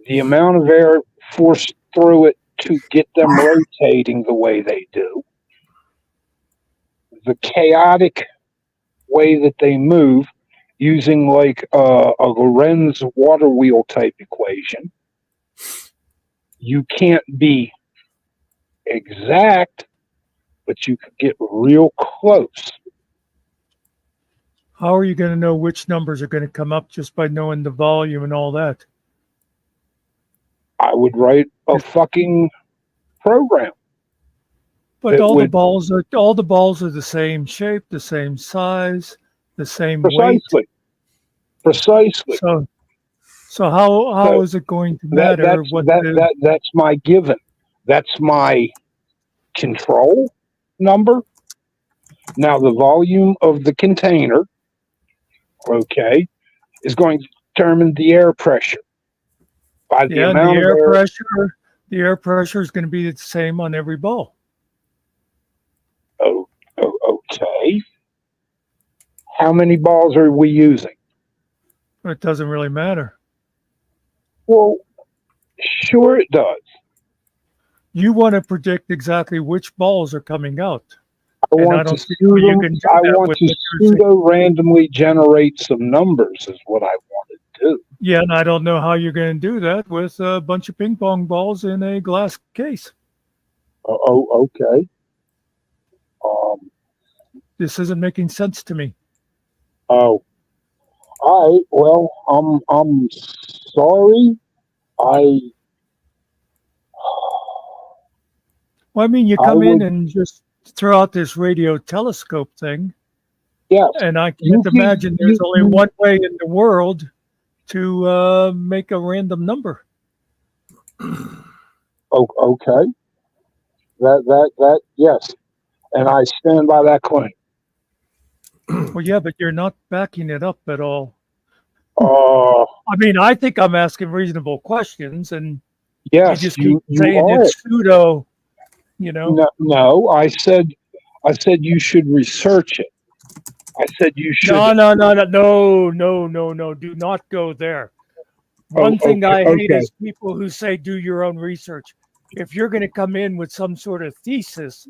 the amount of air forced through it to get them rotating the way they do, the chaotic way that they move using like a Lorenz water wheel type equation. You can't be exact, but you could get real close. How are you going to know which numbers are going to come up just by knowing the volume and all that? I would write a fucking program. But It all the would- balls are the same shape, the same size, the same weight. Precisely. So how So is it going to matter that's my given. That's my control number. Now the volume of the container, okay, is going to determine the air pressure. By the and amount of air, the air pressure is going to be the same on every ball. okay. How many balls are we using? It doesn't really matter. Well, sure it does. You want to predict exactly which balls are coming out. I want to pseudo randomly generate some numbers is what I want to do. Yeah, and I don't know how you're going to do that with a bunch of ping pong balls in a glass case. Okay. This isn't making sense to me. Oh, all right. Well, I'm sorry. Well, I mean, you come in and just throw out this radio telescope thing. Yeah. And I can't imagine there's only one way in the world to make a random number. Okay. That yes. And I stand by that claim. Well, yeah, but you're not backing it up at all. I mean, I think I'm asking reasonable questions, and yes, you just keep saying it's pseudo. You know? No. I said you should research it. I said you should. No. Do not go there. One thing I hate is people who say do your own research. If you're going to come in with some sort of thesis,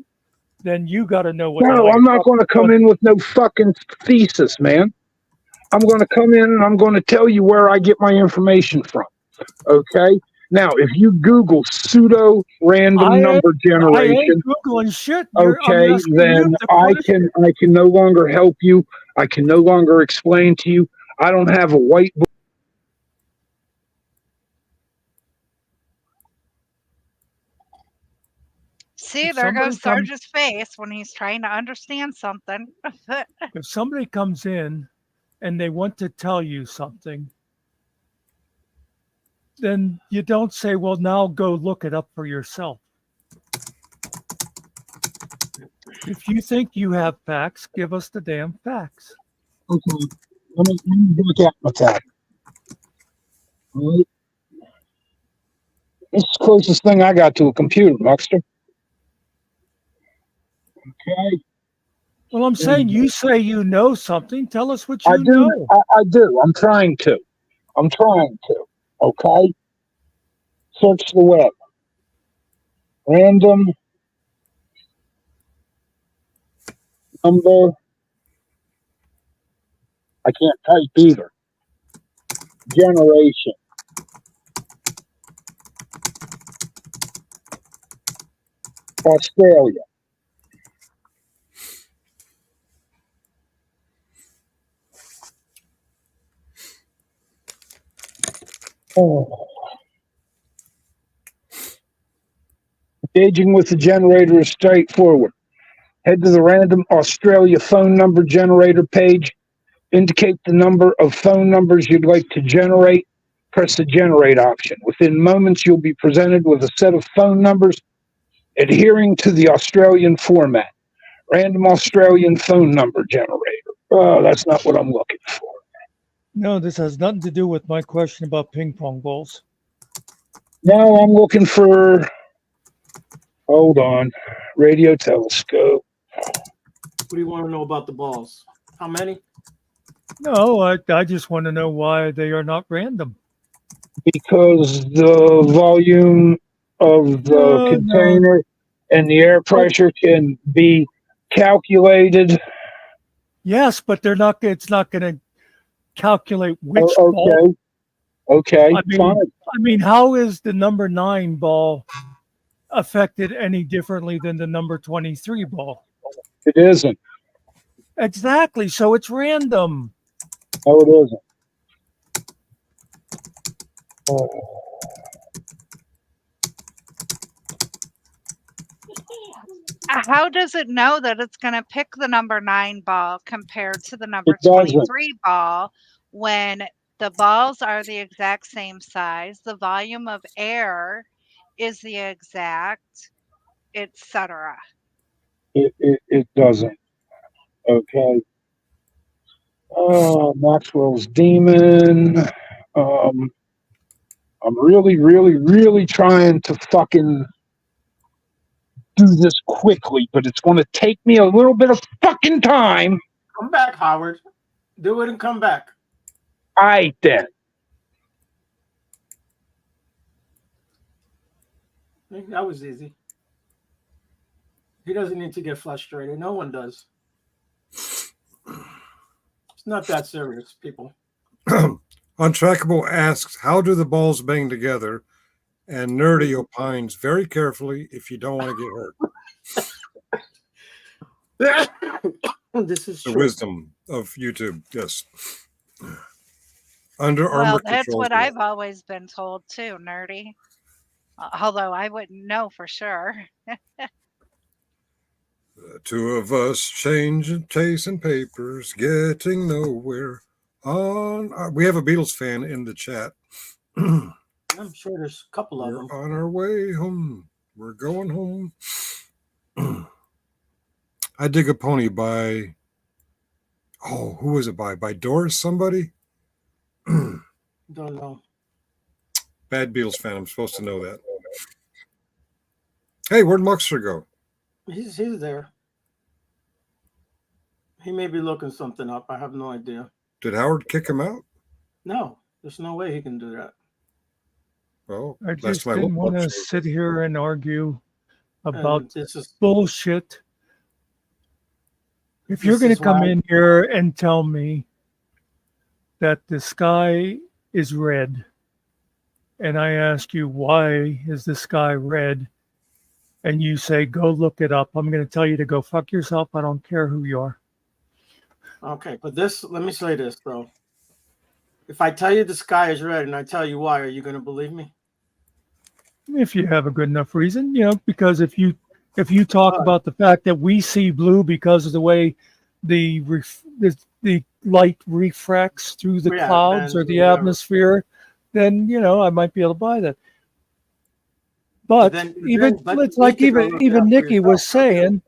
then you got to know what. No, I'm not going to come in with no fucking thesis, man. I'm going to come in and I'm going to tell you where I get my information from. Okay. Now, if you Google pseudo random number generation, I ain't Googling shit. Okay, then I can no longer help you. I can no longer explain to you. I don't have a whiteboard. See, there goes Sarge's face when he's trying to understand something. If somebody comes in and they want to tell you something, then you don't say, well, now go look it up for yourself. If you think you have facts, give us the damn facts. Okay, let me look at my tab. All right. This is the closest thing I got to a computer, Muckster. Okay. Well, I'm saying you say you know something. Tell us what you know. I do. I'm trying to. Okay. Search the web. Random number. I can't type either. Generation. Australia. Oh. Engaging with the generator is straightforward. Head to the random Australia phone number generator page. Indicate the number of phone numbers you'd like to generate. Press the generate option. Within moments, you'll be presented with a set of phone numbers adhering to the Australian format. Random Australian phone number generator. Oh, that's not what I'm looking for. No, this has nothing to do with my question about ping pong balls. Now I'm looking for, hold on, radio telescope. What do you want to know about the balls? How many? No, I just want to know why they are not random. Because the volume of the container and the air pressure can be calculated Yes, but they're not. It's not going to calculate which Oh, ball. okay, I mean, fine. I mean, how is the number 9 ball affected any differently than the number 23 ball? It isn't. Exactly. So it's random. No, it isn't. Oh. How does it know that it's going to pick the number 9 ball compared to the number It doesn't. 23 ball when the balls are the exact same size, the volume of air is the exact, etc.? It doesn't. Okay. Maxwell's demon. Um, I'm really, really, really trying to fucking do this quickly, but it's going to take me a little bit of fucking time. Come back, Howard. Do it and come back. All right, then. That was easy. He doesn't need to get frustrated. No one does. It's not that serious, people. Untrackable asks, how do the balls bang together? And Nerdy opines, very carefully if you don't want to get hurt. This is The true. wisdom of YouTube, yes. Under Well, Armour that's controls. what I've always been told too, Nerdy. Although I wouldn't know for sure. The two of us chasing papers, getting nowhere. We have a Beatles fan in the chat. I'm sure there's a couple of We're them. on our way home. We're going home. I Dig a Pony by, who was it by? By Doris somebody? Don't know. Bad Beatles fan. I'm supposed to know that. Hey, where'd Muckster go? He's there. He may be looking something up. I have no idea. Did Howard kick him out? No, there's no way he can do that. Well, I that's just my didn't want to look. sit here and argue about This is bullshit. If you're going to come in here and tell me that the sky is red, and I ask you, why is the sky red? And you say, go look it up. I'm going to tell you to go fuck yourself. I don't care who you are. okay, but let me say this though. If I tell you the sky is red and I tell you why, are you going to believe me? If you have a good enough reason, because if you talk about the fact that we see blue because of the way the light refracts through the clouds or the atmosphere, then I might be able to buy that. But even Nikki was saying,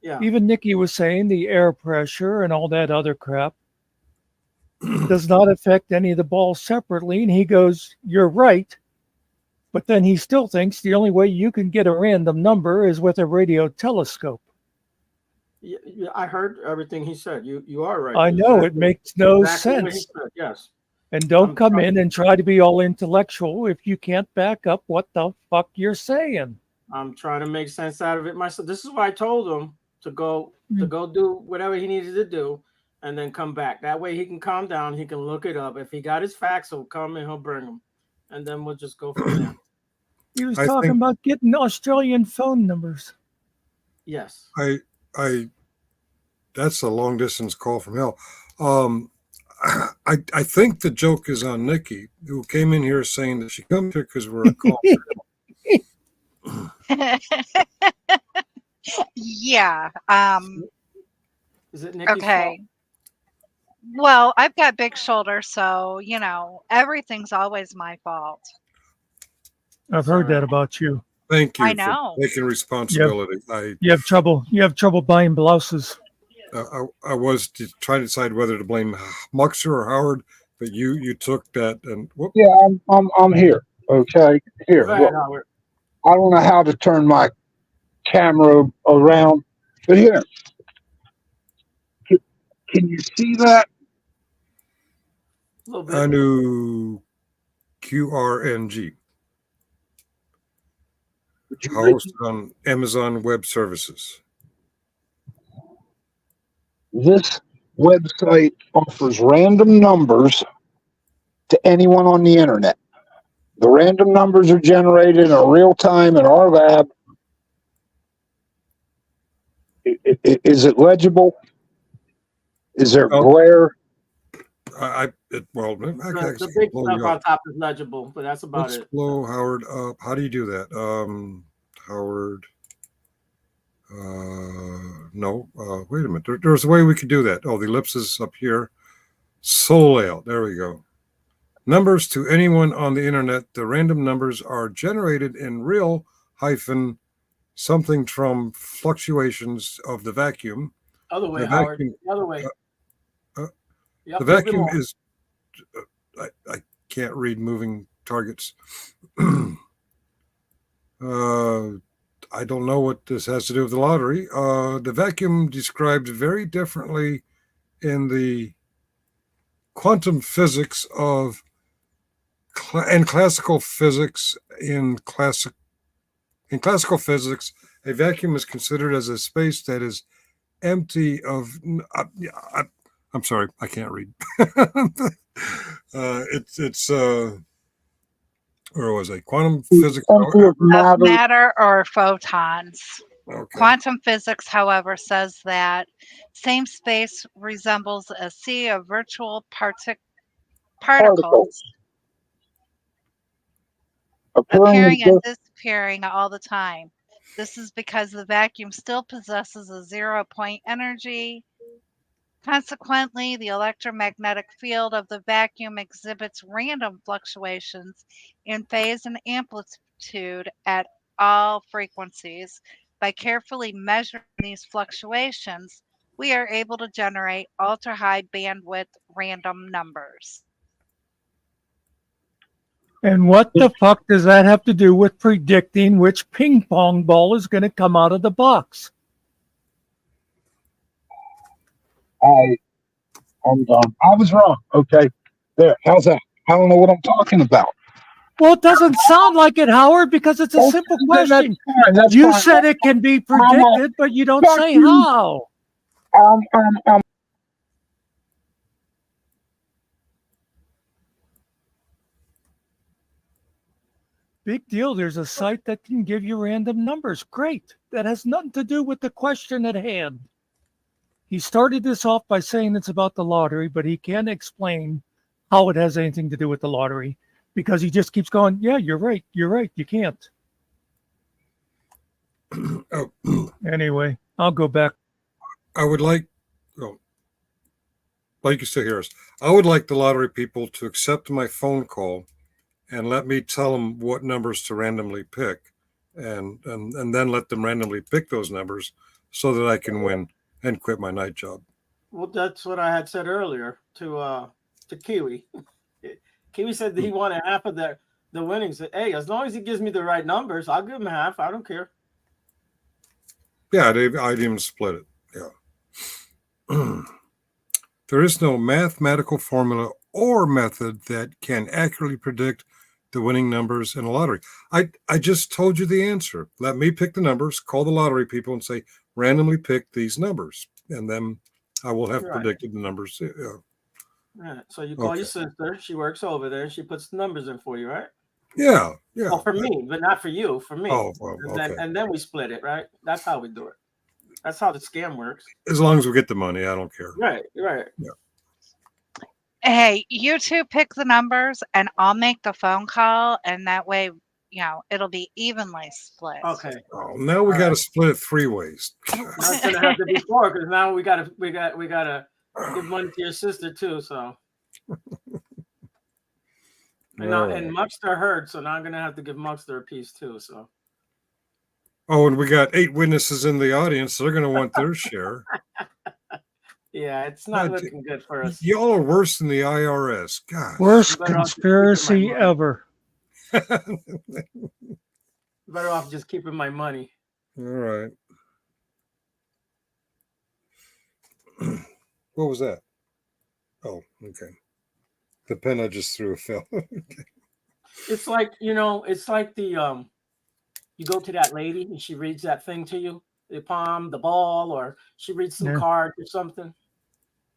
even Nikki was saying the air pressure and all that other crap does not affect any of the balls separately. And he goes, you're right. But then he still thinks the only way you can get a random number is with a radio telescope. Yeah, I heard everything he said. You are right. I know, it makes no exactly what he sense. said, yes. And don't come in and try to be all intellectual if you can't back up what the fuck you're saying. I'm trying to make sense out of it myself. This is why I told him to go do whatever he needed to do and then come back. That way he can calm down. He can look it up. If he got his facts, he'll come and he'll bring them. And then we'll just go from there. He was talking about getting Australian phone numbers. Yes. That's a long distance call from hell. I think the joke is on Nikki, who came in here saying that she comes here because we're a call. Yeah. Is it Nikki's okay. fault? Well, I've got big shoulders, so everything's always my fault. I've heard that about you. Thank you I know. for taking responsibility. You have trouble buying blouses. I was trying to decide whether to blame Muckster or Howard, but you took that and whoop. Yeah, I'm here. Okay, here. Go ahead, Howard. I don't know how to turn my camera around, but here. Can you see that? A little bit. Anu QRNG. Hosted on Amazon Web Services. This website offers random numbers to anyone on the internet. The random numbers are generated in real time in our lab. Is it legible? Is there Oh. glare? Well, I The big stuff on top is legible, but that's about Let's it. blow Howard up. How do you do that? Howard. No. Wait a minute. There's a way we could do that. Oh, the ellipsis up here. Solo layout. There we go. Numbers to anyone on the internet. The random numbers are generated in real hyphen something from fluctuations of the vacuum. Other way, The Howard. vacuum, The other way. the vacuum is. I can't read moving targets. I don't know what this has to do with the lottery. The vacuum described very differently in the quantum physics of and classical physics. In classical physics, a vacuum is considered as a space that is empty of. I'm sorry, I can't read. It's where was I? Quantum physics Of matter or photons. Okay. Quantum physics, however, says that same space resembles a sea of virtual particles appearing and disappearing all the time. This is because the vacuum still possesses a 0-point energy. Consequently, the electromagnetic field of the vacuum exhibits random fluctuations in phase and amplitude at all frequencies. By carefully measuring these fluctuations, we are able to generate ultra-high bandwidth random numbers. And what the fuck does that have to do with predicting which ping pong ball is going to come out of the box? I'm done. I was wrong. Okay. There. How's that? I don't know what I'm talking about. Well, it doesn't sound like it, Howard, because it's a simple question. You said it can be predicted, but you don't say how. Big deal. There's a site that can give you random numbers. Great. That has nothing to do with the question at hand. He started this off by saying it's about the lottery, but he can't explain how it has anything to do with the lottery because he just keeps going, yeah, you're right. You're right. You can't. Anyway, I'll go back. I would like, you can still hear us. I would like the lottery people to accept my phone call and let me tell them what numbers to randomly pick, and then let them randomly pick those numbers so that I can win and quit my night job. Well, that's what I had said earlier to Kiwi. Kiwi said that he wanted half of the winnings. Hey, as long as he gives me the right numbers, I'll give him half. I don't care. Yeah, I'd even split it. Yeah. There is no mathematical formula or method that can accurately predict the winning numbers in a lottery. I just told you the answer. Let me pick the numbers, call the lottery people and say, randomly pick these numbers. And then I will have predicted the numbers. Yeah. Right. So you call your sister. She works over there. She puts the numbers in for you, right? Yeah. Yeah. Well, for me, but not for you. For me. Oh, well, okay. And then we split it, right? That's how we do it. That's how the scam works. As long as we get the money, I don't care. Right. Right. Yeah. Hey, you two pick the numbers and I'll make the phone call, and that way, it'll be evenly split. Okay. Oh, now we got to split it 3 ways. That's gonna have to be 4 because now we gotta give money to your sister too. So. And Muckster heard, so now I'm gonna have to give Muckster a piece too. So. Oh, and we got 8 witnesses in the audience. So they're going to want their share. Yeah, it's not looking good for us. Y'all are worse than the IRS. God. Worst conspiracy ever. Better off just keeping my money. All right. What was that? Oh, okay. The pen I just threw fell. It's like, it's like the you go to that lady and she reads that thing to you, the palm, the ball, or she reads some cards or something.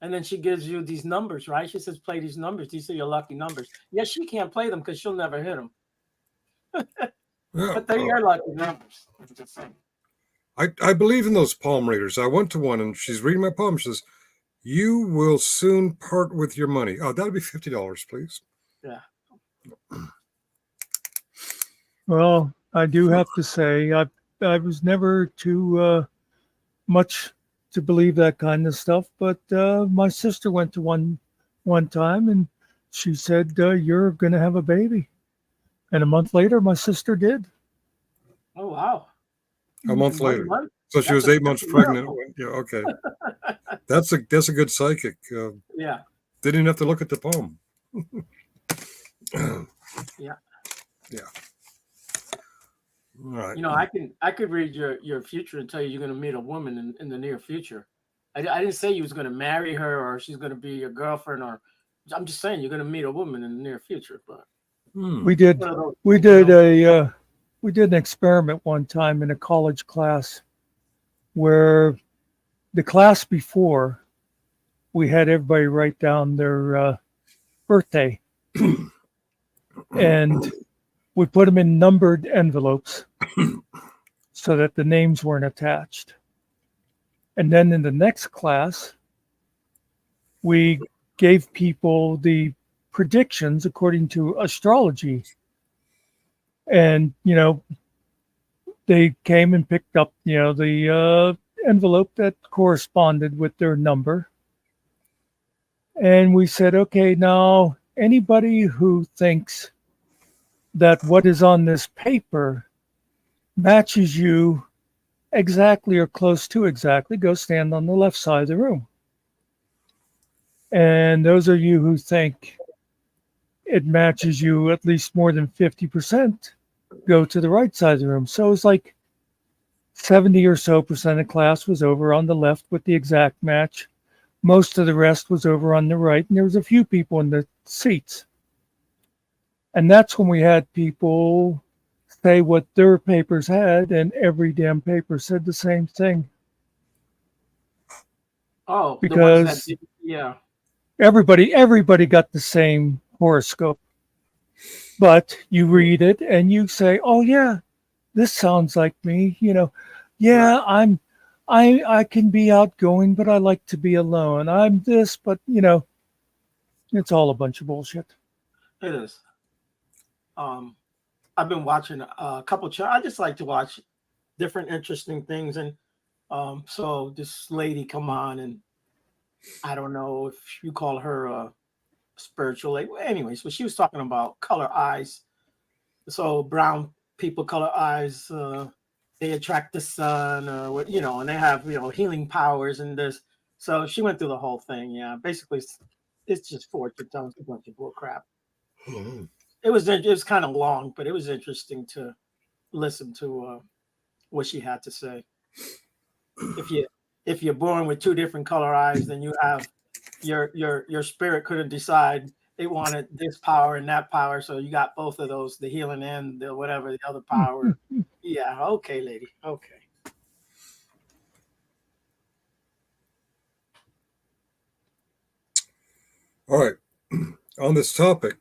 And then she gives you these numbers, right? She says, play these numbers. These are your lucky numbers. Yes, she can't play them because she'll never hit them. Yeah, But they're your lucky numbers. I'm just saying. I believe in those palm readers. I went to one and she's reading my palm. She says, "You will soon part with your money." Oh, that'll be $50, please. Yeah. Well, I do have to say, I was never too much to believe that kind of stuff, but my sister went to one time, and she said, "You're going to have a baby," and a month later, my sister did. Oh, wow. A month In 1 later. month? So she That's was 8 months that's a pregnant. miracle. Yeah, okay. That's a good psychic. Yeah. Didn't even have to look at the palm. Yeah. Yeah. All right. You know, I could read your future and tell you you're going to meet a woman in the near future. I didn't say you was going to marry her or she's going to be your girlfriend, or I'm just saying you're going to meet a woman in the near future. But We did one of those we things, you did know. a we did an experiment one time in a college class where the class before we had everybody write down their birthday, and we put them in numbered envelopes so that the names weren't attached. And then in the next class, we gave people the predictions according to astrology. And, they came and picked up, the envelope that corresponded with their number. And we said, okay, now anybody who thinks that what is on this paper matches you exactly or close to exactly, go stand on the left side of the room. And those of you who think it matches you at least more than 50%, go to the right side of the room. So it's like 70 or so percent of class was over on the left with the exact match. Most of the rest was over on the right, and there was a few people in the seats. And that's when we had people say what their papers had, and every damn paper said the same thing. Oh, the ones that Because did, yeah. everybody got the same horoscope. But you read it and you say, "Oh yeah, this sounds like me." Yeah, I can be outgoing, but I like to be alone. I'm this, but it's all a bunch of bullshit. It is. I've been watching a couple. I just like to watch different interesting things, and so this lady come on, and I don't know if you call her a spiritual lady. Anyways, but she was talking about color eyes. So brown people color eyes, they attract the sun, or what, and they have healing powers and this. So she went through the whole thing. Yeah, basically, it's just fortune telling, a bunch of bull crap. Mhm. It was kind of long, but it was interesting to listen to what she had to say. If you're born with two different color eyes, then you have your spirit couldn't decide they wanted this power and that power, so you got both of those, the healing and the whatever the other power. Yeah, okay, lady, okay. All right. On this topic,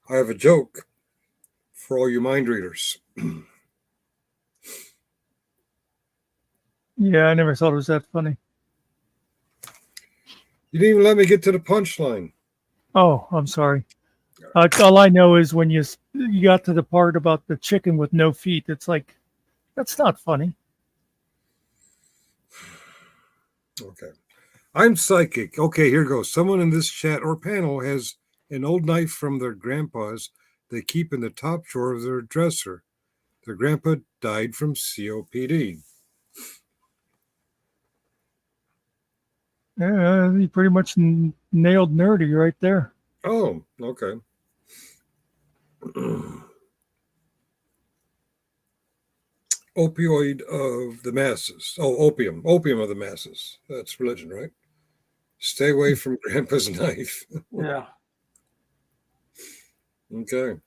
I have a joke for all you mind readers. Yeah, I never thought it was that funny. You didn't even let me get to the punchline. Oh, I'm sorry. All I know is when you got to the part about the chicken with no feet, it's like, that's not funny. Okay. I'm psychic. Okay, here goes. Someone in this chat or panel has an old knife from their grandpa's they keep in the top drawer of their dresser. Their grandpa died from COPD. Yeah, you pretty much nailed nerdy right there. Oh, okay. Opioid of the masses. Oh, opium. Opium of the masses. That's religion, right? Stay away from grandpa's knife. Yeah. Okay.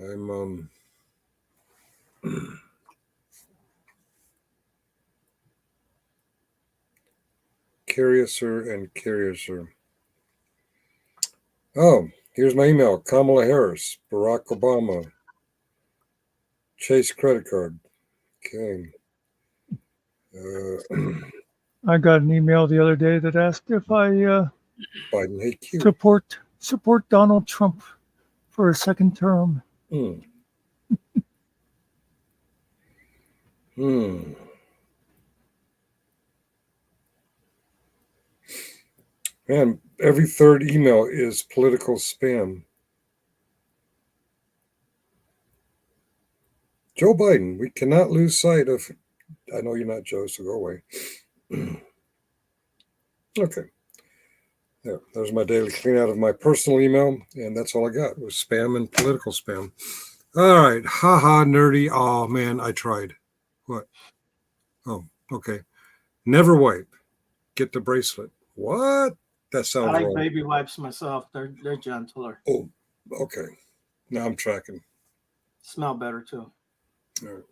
I'm Curiouser and Curiouser. Oh, here's my email. Kamala Harris, Barack Obama, Chase credit card. Okay. I got an email the other day that asked if I Biden hate you. support Donald Trump for a second term. Hmm. Man, every third email is political spam. Joe Biden, we cannot lose sight of. I know you're not Joe, so go away. Okay. There's my daily clean out of my personal email, and that's all I got was spam and political spam. All right. Haha, nerdy. Oh, man, I tried. What? Oh, okay. Never wipe. Get the bracelet. What? That I sounds like wrong. baby wipes myself. They're gentler. Oh, okay. Now I'm tracking. Smell better too. All right.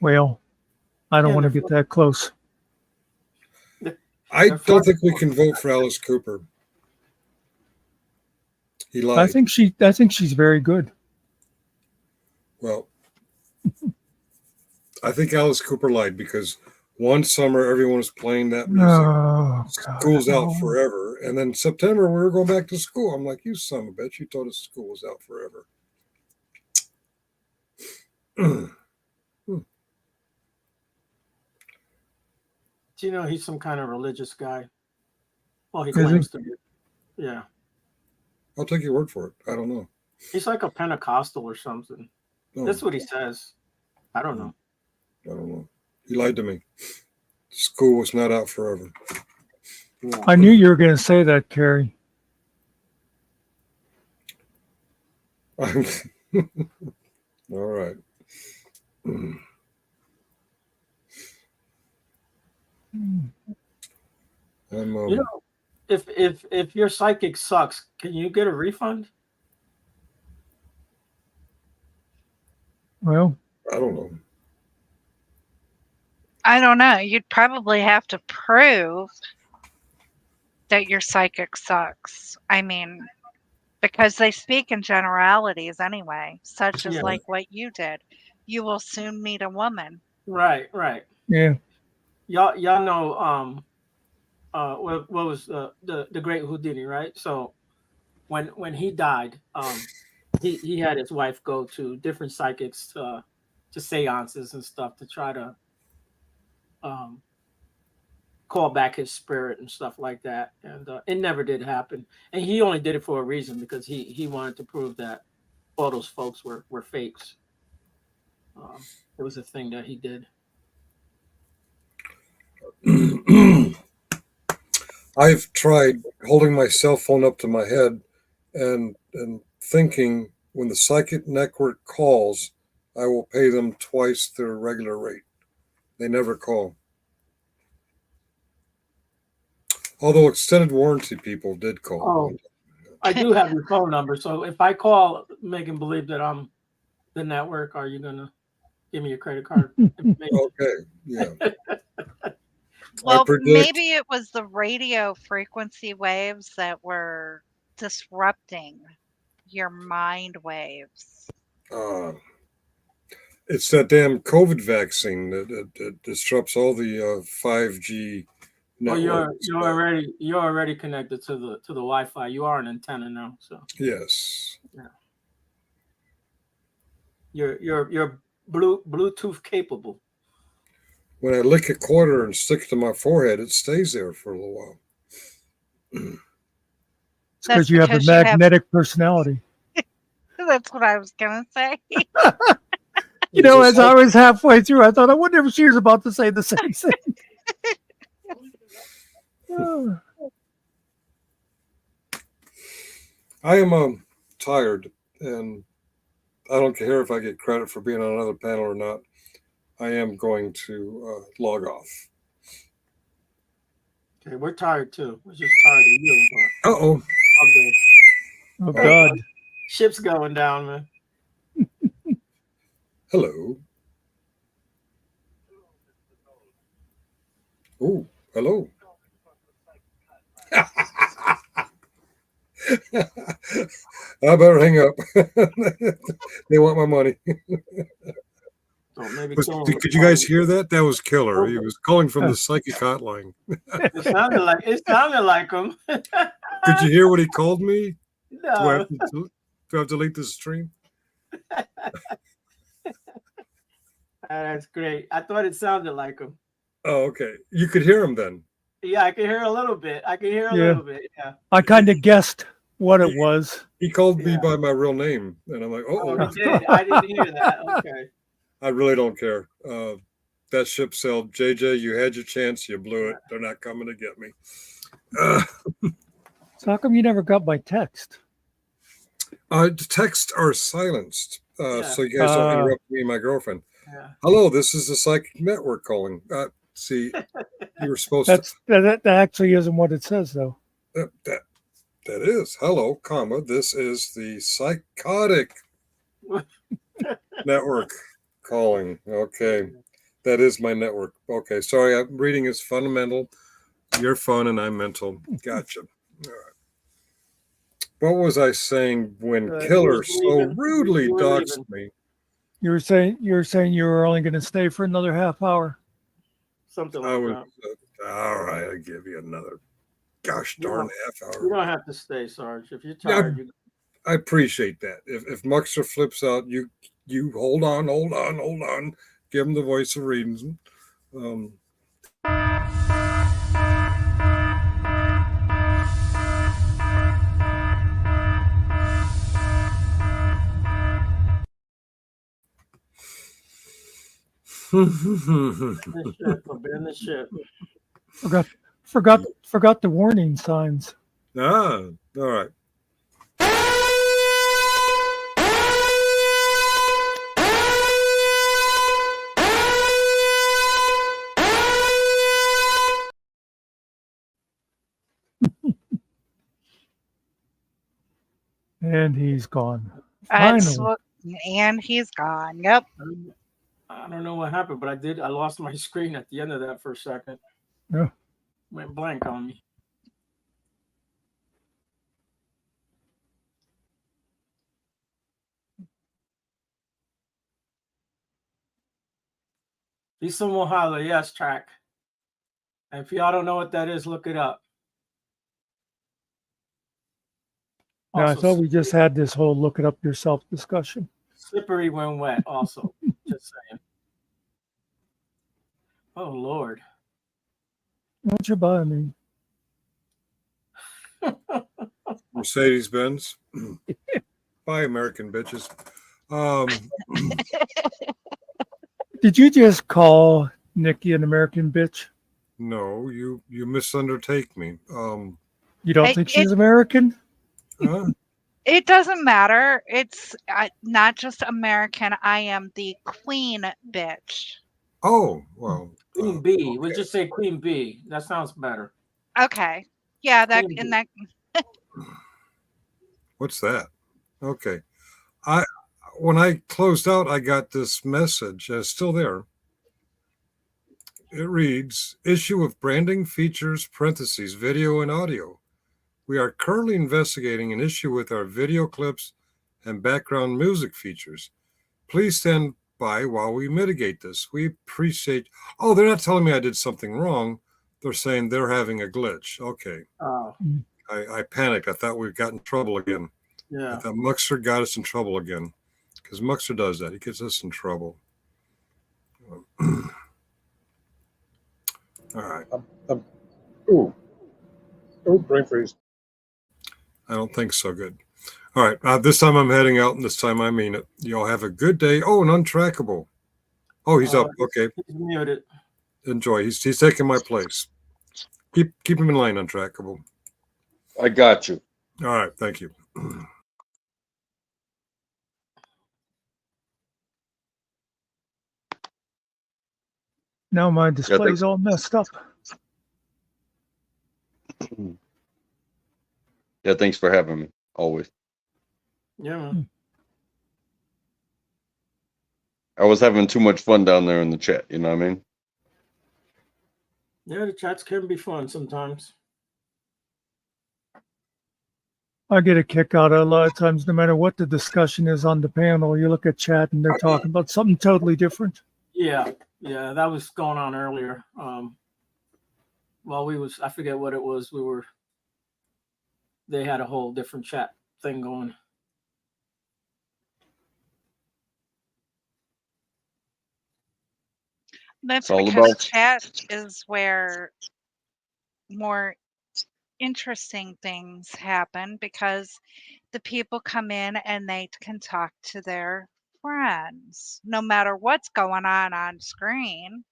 Well, I don't Yeah, want to they're get that close. I They're don't think we can vote for Alice Cooper. He lied. I think she's very good. Well, I think Alice Cooper lied because one summer everyone was playing that music. Oh, God. School's out forever. And then September we were going back to school. I'm like, you son of a bitch, you told us school was out forever. Do you know he's some kind of religious guy? Well, he Is he? claims to be. Yeah. I'll take your word for it. I don't know. He's like a Pentecostal or something. No, That's what he says. I don't know. I don't know. He lied to me. School was not out forever. Yeah. I knew you were going to say that, Carrie. All right. I'm, You know, if your psychic sucks, can you get a refund? Well, I don't know. I don't know. You'd probably have to prove that your psychic sucks. I mean, because they speak in generalities anyway, such as Yeah. like what you did. You will soon meet a woman. Right. yeah. Y'all know what was the great Houdini, right? So when he died, he had his wife go to different psychics to seances and stuff to try to call back his spirit and stuff like that, and it never did happen. And he only did it for a reason, because he wanted to prove that all those folks were fakes. It was a thing that he did. I've tried holding my cell phone up to my head and thinking when the psychic network calls, I will pay them twice their regular rate. They never call. Although extended warranty people did call. Oh, I do have your phone number, so if I call, making believe that I'm the network, are you gonna give me your credit card information? Okay, yeah. Well, predict- maybe it was the radio frequency waves that were disrupting your mind waves. It's that damn COVID vaccine that disrupts all the 5G Well, networks. you're already connected to the Wi-Fi. You are an antenna now, so Yes. yeah. You're Bluetooth capable. When I lick a quarter and stick it to my forehead, it stays there for a little while. It's because you have a magnetic personality. That's what I was gonna say. You know, as I was halfway through, I thought, I wonder if she was about to say the same thing. I am tired, and I don't care if I get credit for being on another panel or not. I am going to log off. Okay, we're tired too. We're just tired of you. But Uh-oh. okay. Oh, God. Ship's going down, man. Hello. Oh, Hello. I better hang up. They want my money. So maybe Could you guys hear that? That was killer. He was calling from the psychic hotline. It sounded like him. Could you hear what he called me? Do I No. have to delete this stream? That's great. I thought it sounded like him. Oh, okay. You could hear him then. Yeah, I can hear a little bit. Yeah. Little bit. Yeah. I kind of guessed what it was. He called me by my real name, and I'm like, Oh, oh. he did. I didn't hear that. Okay. I really don't care. That ship sailed. JJ, you had your chance. You blew it. They're not coming to get me. So how come you never got my text? The texts are silenced, so you guys don't interrupt me and my girlfriend. Yeah. Hello, this is the Psychic Network calling. See, you were supposed that actually isn't what it says, though. That is. Hello, comma. This is the Psychotic Network calling. Okay. That is my network. Okay. Sorry, I'm reading is fundamental. You're fun and I'm mental. Gotcha. All right. What was I saying when Killer so rudely doxed me? You were saying you were only going to stay for another half hour. Something like that. All right, I'll give you another gosh darn half hour. You don't have to stay, Sarge. If you're tired, I appreciate that. If Muckster flips out, you hold on. Give him the voice of reason. the ship. Forgot the warning signs. All right. And he's gone. And he's gone. Yep. I don't know what happened, but I lost my screen at the end of that for a second. Yeah. Went blank on me. Lisa Mohala, yes, track. And if y'all don't know what that is, look it up. Yeah, I thought we just had this whole look it up yourself discussion. Slippery when wet, also. Just saying. Oh, Lord. Won't you buy me? Mercedes-Benz. Buy American bitches. Did you just call Nikki an American bitch? No, you misundertake me. You don't think she's American? Huh? It doesn't matter. It's not just American. I am the queen bitch. Oh, well. Queen B. Okay. We'll just say Queen B. That sounds better. Okay. Yeah, that Queen in that. What's that? Okay. When I closed out, I got this message. It's still there. It reads, issue of branding features, parentheses, video and audio. We are currently investigating an issue with our video clips and background music features. Please stand by while we mitigate this. We appreciate... Oh, they're not telling me I did something wrong. They're saying they're having a glitch. Okay. Oh. I panicked. I thought we got in trouble again. Yeah. I thought Muckster got us in trouble again. Because Muckster does that. He gets us in trouble. All right. Brain freeze. I don't think so. Good. All right. This time I'm heading out, and this time I mean it. Y'all have a good day. Oh, and Untrackable. Oh, he's up. Okay. He's muted. Enjoy. He's taking my place. Keep him in line, Untrackable. I got you. All right. Thank you. Now my display's all messed up. Yeah, thanks for having me. Always. Yeah, man. I was having too much fun down there in the chat. You know what I mean? Yeah, the chats can be fun sometimes. I get a kick out of a lot of times, no matter what the discussion is on the panel. You look at chat and they're talking about something totally different. Yeah, yeah, that was going on earlier. While I forget what it was. They had a whole different chat thing going. That's It's all because about chat is where more interesting things happen, because the people come in and they can talk to their friends no matter what's going on screen.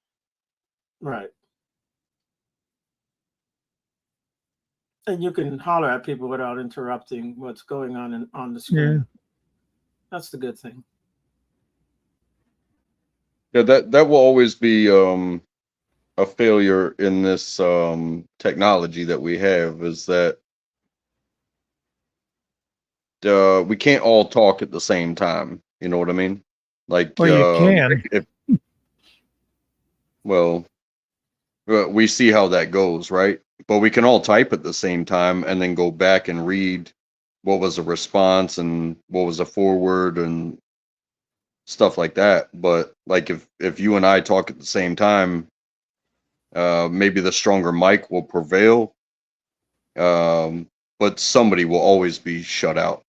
Right. And you can holler at people without interrupting what's going on the screen. Yeah. That's the good thing. yeah. That will always be a failure in this technology that we have is that we can't all talk at the same time. You know what I mean? Like, Well, you can. well, we see how that goes, right? But we can all type at the same time and then go back and read what was a response and what was a forward and stuff like that. But like if you and I talk at the same time, maybe the stronger mic will prevail. But somebody will always be shut out,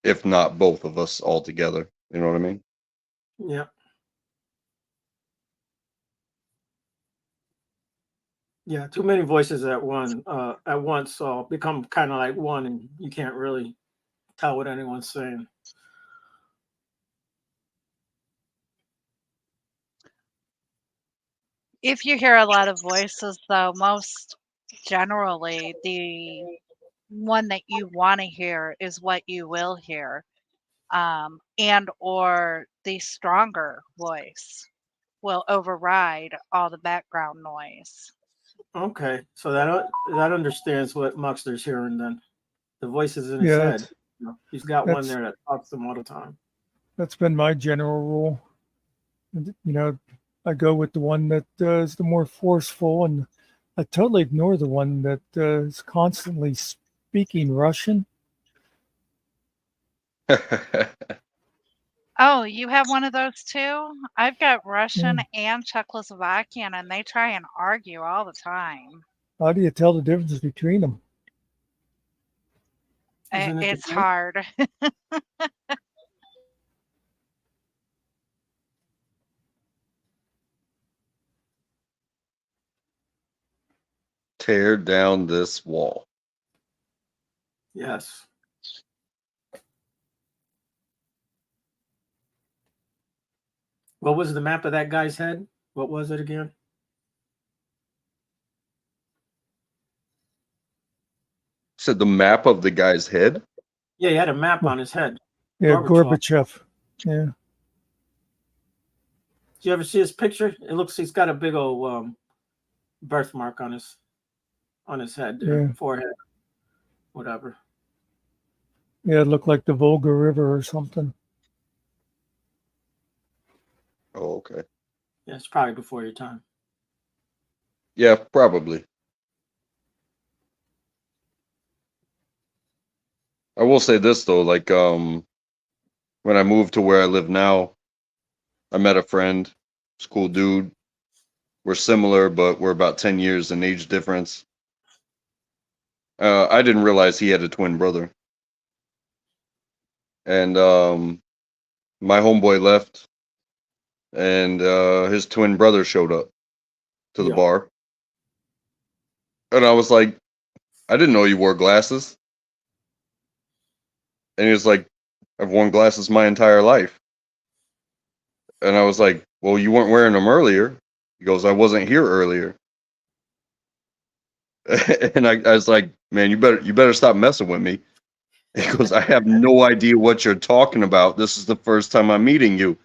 if not both of us all together. You know what I mean? Yeah. Yeah, too many voices at once, so become kind of like one, and you can't really tell what anyone's saying. If you hear a lot of voices, though, most generally the one that you want to hear is what you will hear, and or the stronger voice will override all the background noise. Okay, so that understands what Muckster's hearing then. The voices in his Yeah, head. He's got one that's there that talks to him all the time. that's been my general rule. You know, I go with the one that is the more forceful, and I totally ignore the one that is constantly speaking Russian. Oh, you have one of those too? I've got Russian Yeah. and Czechoslovakian, and they try and argue all the time. How do you tell the difference between them? Isn't it the It's voice? hard. Tear down this wall. Yes. What was the map of that guy's head? What was it again? Said the map of the guy's head. Yeah, he had a map on his head. Yeah, Gorbachev. Gorbachev. Yeah. Did you ever see his picture? He's got a big old birthmark on his head there, Yeah. forehead, whatever. Yeah, it looked like the Volga River or something. Oh, okay. Yeah, it's probably before your time. Yeah, probably. I will say this though, like when I moved to where I live now, I met a friend, cool dude. We're similar, but we're about 10 years in age difference. I didn't realize he had a twin brother. And my homeboy left and his twin brother showed up to the Yeah. bar. And I was like, I didn't know you wore glasses. And he was like, I've worn glasses my entire life. And I was like, well, you weren't wearing them earlier. He goes, I wasn't here earlier. And I was like, man, you better stop messing with me. He goes, I have no idea what you're talking about. This is the first time I'm meeting you.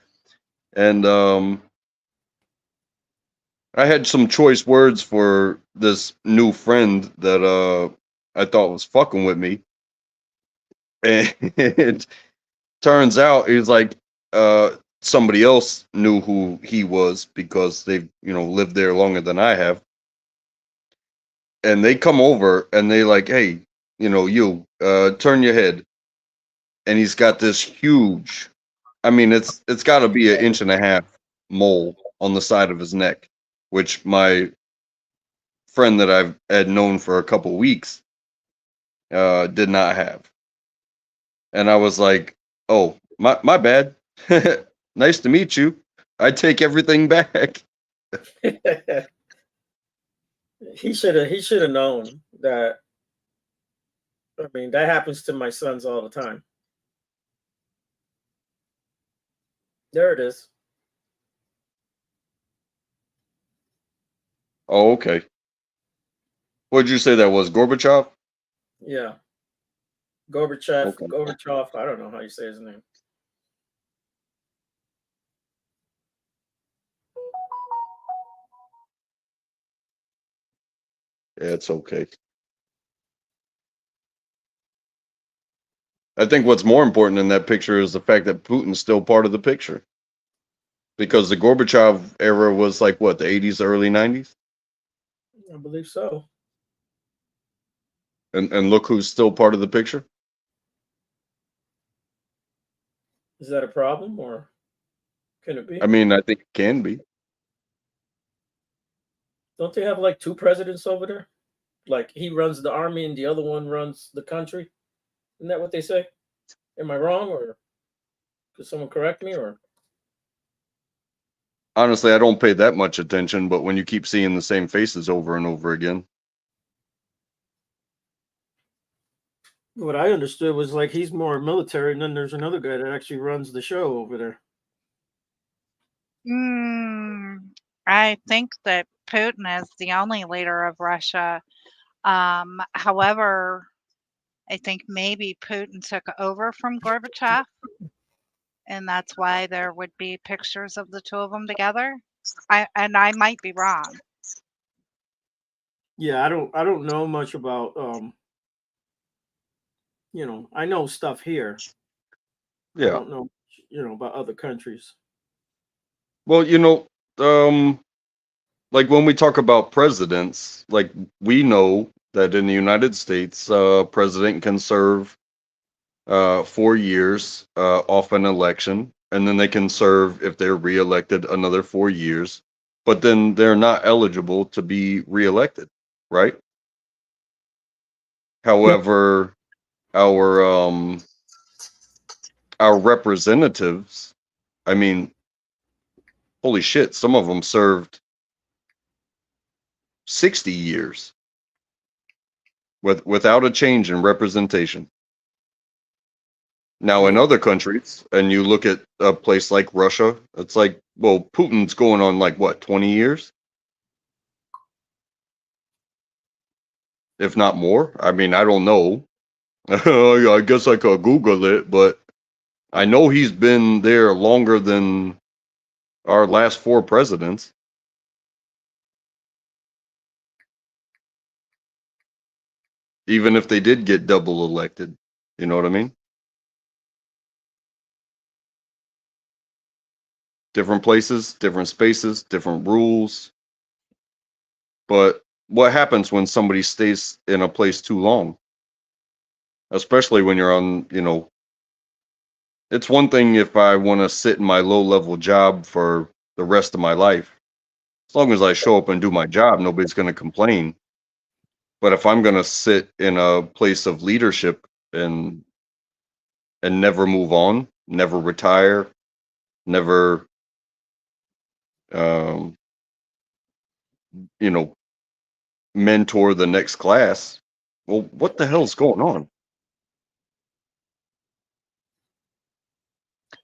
And I had some choice words for this new friend that I thought was fucking with me. And it turns out he's like somebody else knew who he was because they've lived there longer than I have. and they come over and they like, hey, you turn your head, and he's got this huge. I mean, it's got to be an inch and a half mole on the side of his neck, which my friend that I've had known for a couple weeks did not have. And I was like, oh, my bad. Nice to meet you. I take everything back. He should have known that. I mean, that happens to my sons all the time. There it is. Oh, okay. What did you say that was, Gorbachev? Yeah. Gorbachev, Okay. Gorbachev, I don't know how you say his name. Yeah, it's okay. I think what's more important in that picture is the fact that Putin's still part of the picture. Because the Gorbachev era was like what, the 80s, early 90s? I believe so. And look who's still part of the picture. Is that a problem or can it be? I mean, I think it can be. Don't they have like two presidents over there? Like he runs the army and the other one runs the country. Isn't that what they say? Am I wrong, or could someone correct me? Or Honestly, I don't pay that much attention, but when you keep seeing the same faces over and over again. what I understood was like he's more military, and then there's another guy that actually runs the show over there. I think that Putin is the only leader of Russia. However, I think maybe Putin took over from Gorbachev, and that's why there would be pictures of the two of them together. I might be wrong. Yeah, I don't know much about I know stuff here. I Yeah. don't know about other countries. Well, like when we talk about presidents, like we know that in the United States, president can serve 4 years off an election, and then they can serve, if they're reelected, another 4 years, but then they're not eligible to be reelected, right? However, our our representatives, I mean, holy shit, some of them served 60 years without a change in representation. Now, in Yeah. other countries, and you look at a place like Russia, it's like, well, Putin's going on like what, 20 years, if not more. I mean, I don't know. I guess I could Google it, but I know he's been there longer than our last four presidents. Even if they did get double elected. You know what I mean? Different places, different spaces, different rules. But what happens when somebody stays in a place too long? Especially when you're on, it's one thing if I want to sit in my low level job for the rest of my life. As long as I show up and do my job, nobody's going to complain. But if I'm going to sit in a place of leadership and never move on, never retire, never um, you know, mentor the next class. Well, what the hell's going on?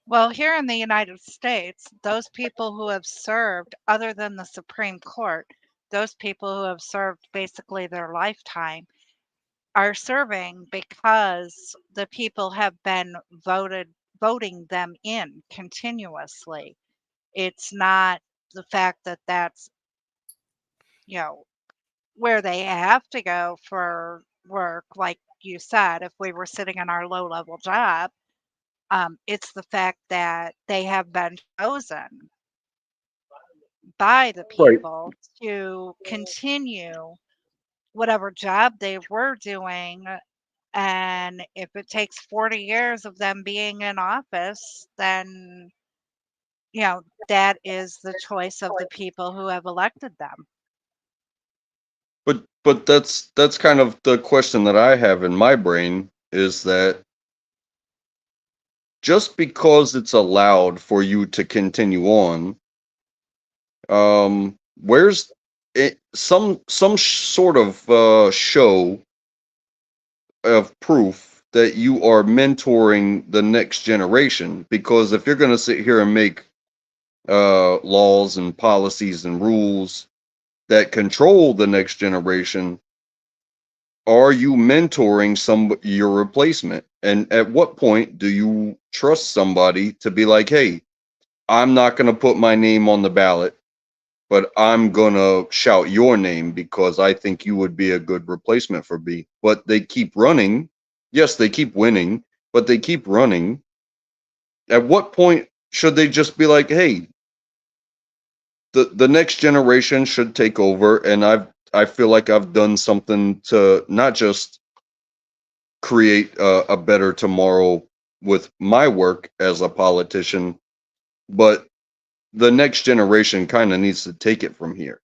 Well, here in the United States, those people who have served, other than the Supreme Court, those people who have served basically their lifetime are serving because the people have been voting them in continuously. It's not the fact that that's, you know, where they have to go for work, like you said, if we were sitting in our low level job, it's the fact that they have been chosen by the Right. people to continue whatever job they were doing. And if it takes 40 years of them being in office, then, that is the choice of the people who have elected them. But that's kind of the question that I have in my brain, is that just because it's allowed for you to continue on, where's it, some sort of show of proof that you are mentoring the next generation? Because if you're going to sit here and make laws and policies and rules that control the next generation, are you mentoring your replacement? And at what point do you trust somebody to be like, hey, I'm not going to put my name on the ballot, but I'm going to shout your name because I think you would be a good replacement for B. But they keep running. Yes, they keep winning, but they keep running. At what point should they just be like, hey, the next generation should take over, and I feel like I've done something to not just create a better tomorrow with my work as a politician, but the next generation kind of needs to take it from here,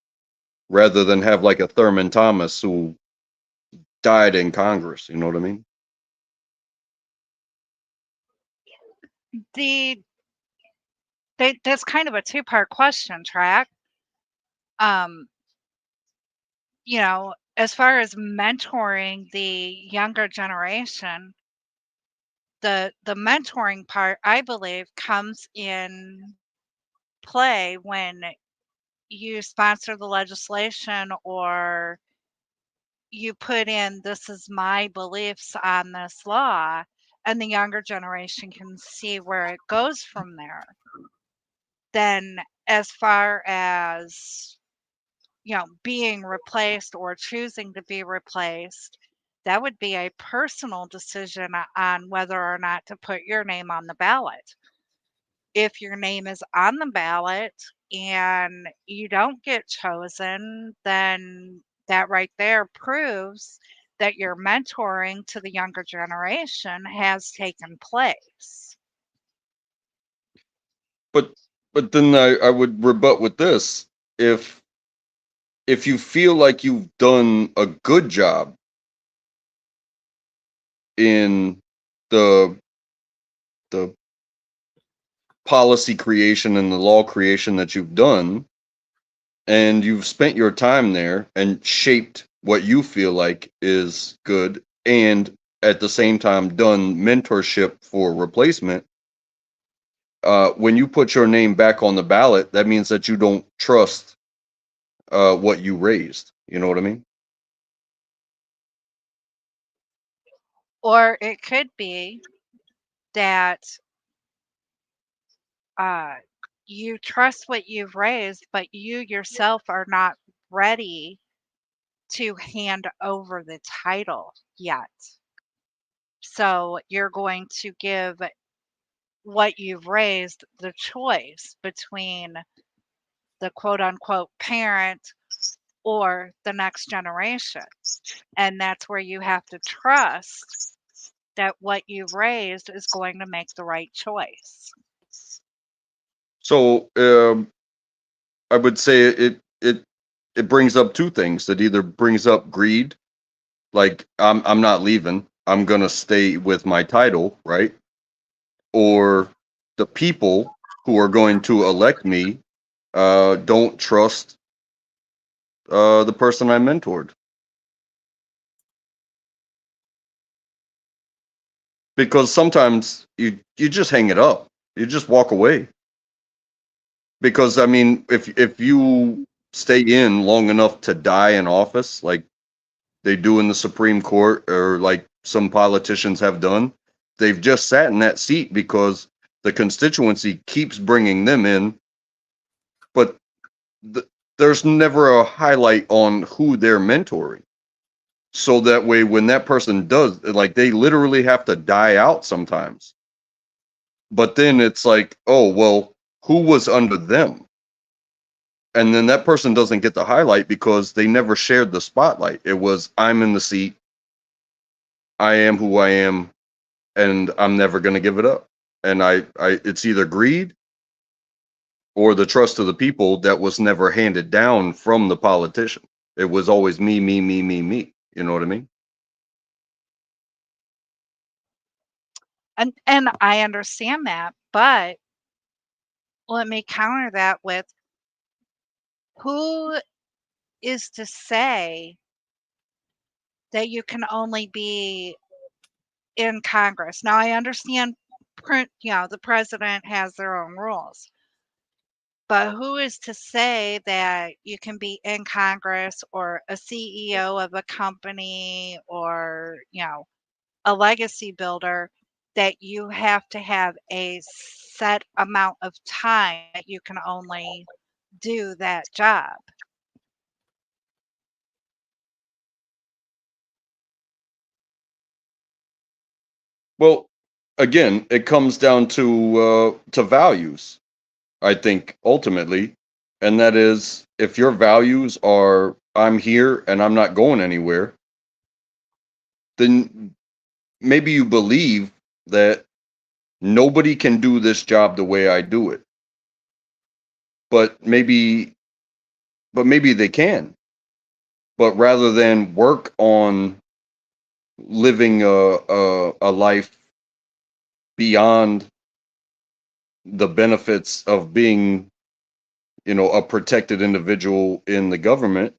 rather than have like a Thurman Thomas who died in Congress. You know what I mean? That's kind of a two-part question, Track. As far as mentoring the younger generation, the mentoring part, I believe, comes in play when you sponsor the legislation, or you put in, this is my beliefs on this law, and the younger generation can see where it goes from there. Then as far as being replaced or choosing to be replaced, that would be a personal decision on whether or not to put your name on the ballot. If your name is on the ballot and you don't get chosen, then that right there proves that your mentoring to the younger generation has taken place. But then I would rebut with this: if you feel like you've done a good job in the the policy creation and the law creation that you've done, and you've spent your time there and shaped what you feel like is good, and at the same time done mentorship for replacement, when you put your name back on the ballot, that means that you don't trust what you raised. You know what I mean? Or it could be that you trust what you've raised, but you yourself are not ready to hand over the title yet. So you're going to give what you've raised the choice between the quote unquote parent or the next generation. And that's where you have to trust that what you've raised is going to make the right choice. So I would say it brings up two things. It either brings up greed, like I'm not leaving, I'm gonna stay with my title, right? Or the people who are going to elect me don't trust the person I mentored. Because sometimes you just hang it up. You just walk away. Because I mean, if you stay in long enough to die in office, like they do in the Supreme Court, or like some politicians have done, they've just sat in that seat because the constituency keeps bringing them in, but there's never a highlight on who they're mentoring. So that way, when that person does, like, they literally have to die out sometimes. But then it's like, oh, well, who was under them? And then that person doesn't get the highlight because they never shared the spotlight. It was, I'm in the seat, I am who I am, and I'm never going to give it up. And it's either greed or the trust of the people that was never handed down from the politician. It was always me, me, me, me, me. You know what I mean? And I understand that, but let me counter that with, who is to say that you can only be in Congress? Now, I understand, the president has their own rules, but who is to say that you can be in Congress or a CEO of a company or, a legacy builder, that you have to have a set amount of time that you can only do that job? Well, again, it comes down to values, I think, ultimately. And that is, if your values are, I'm here and I'm not going anywhere, then maybe you believe that nobody can do this job the way I do it. But maybe they can. But rather than work on living a life beyond the benefits of being, a protected individual in the government,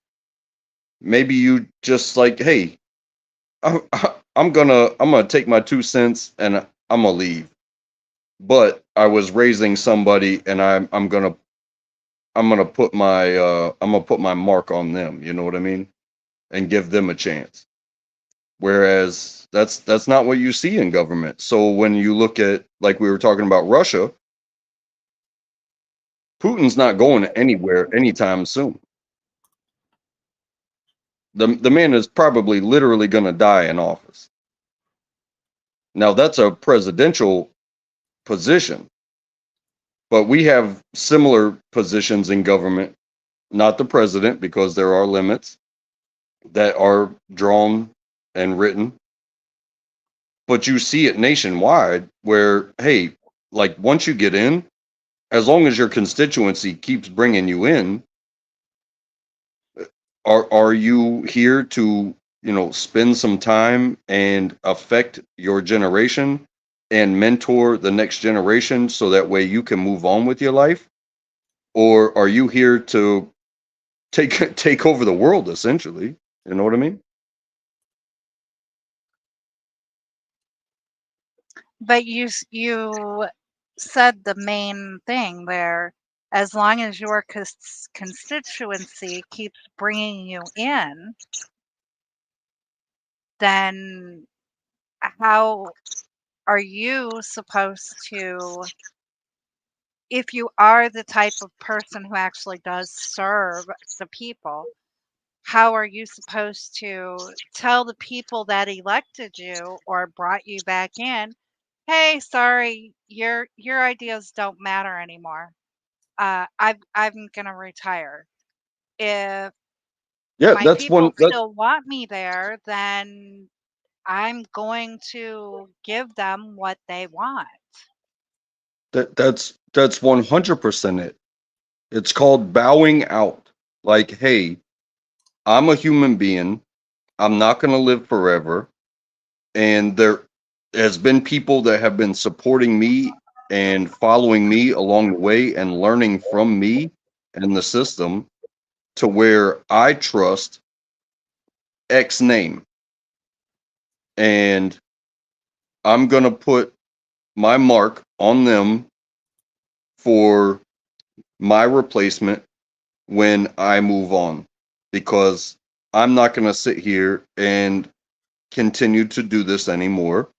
maybe you just like, hey, I'm gonna take my 2 cents and I'm gonna leave. But I was raising somebody, and I'm gonna put my mark on them. You know what I mean? And give them a chance. Whereas that's not what you see in government. So when you look at, like we were talking about Russia, Putin's not going anywhere anytime soon. The man is probably literally going to die in office. Now that's a presidential position, but we have similar positions in government, not the president, because there are limits that are drawn and written. But you see it nationwide where, hey, like once you get in, as long as your constituency keeps bringing you in, are you here to, spend some time and affect your generation and mentor the next generation so that way you can move on with your life? Or are you here to take over the world, essentially? You know what I mean? But you said the main thing there. As long as your constituency keeps bringing you in, then how are you supposed to, if you are the type of person who actually does serve the people, how are you supposed to tell the people that elected you or brought you back in, hey, sorry, your ideas don't matter anymore. I'm gonna retire. If Yeah, my that's people one that still want me there, then I'm going to give them what they want. that's 100% it. It's called bowing out. Like, hey, I'm a human being. I'm not going to live forever. And there has been people that have been supporting me and following me along the way and learning from me and the system to where I trust X name. And I'm going to put my mark on them for my replacement when I move on, because I'm not going to sit here and continue to do this anymore.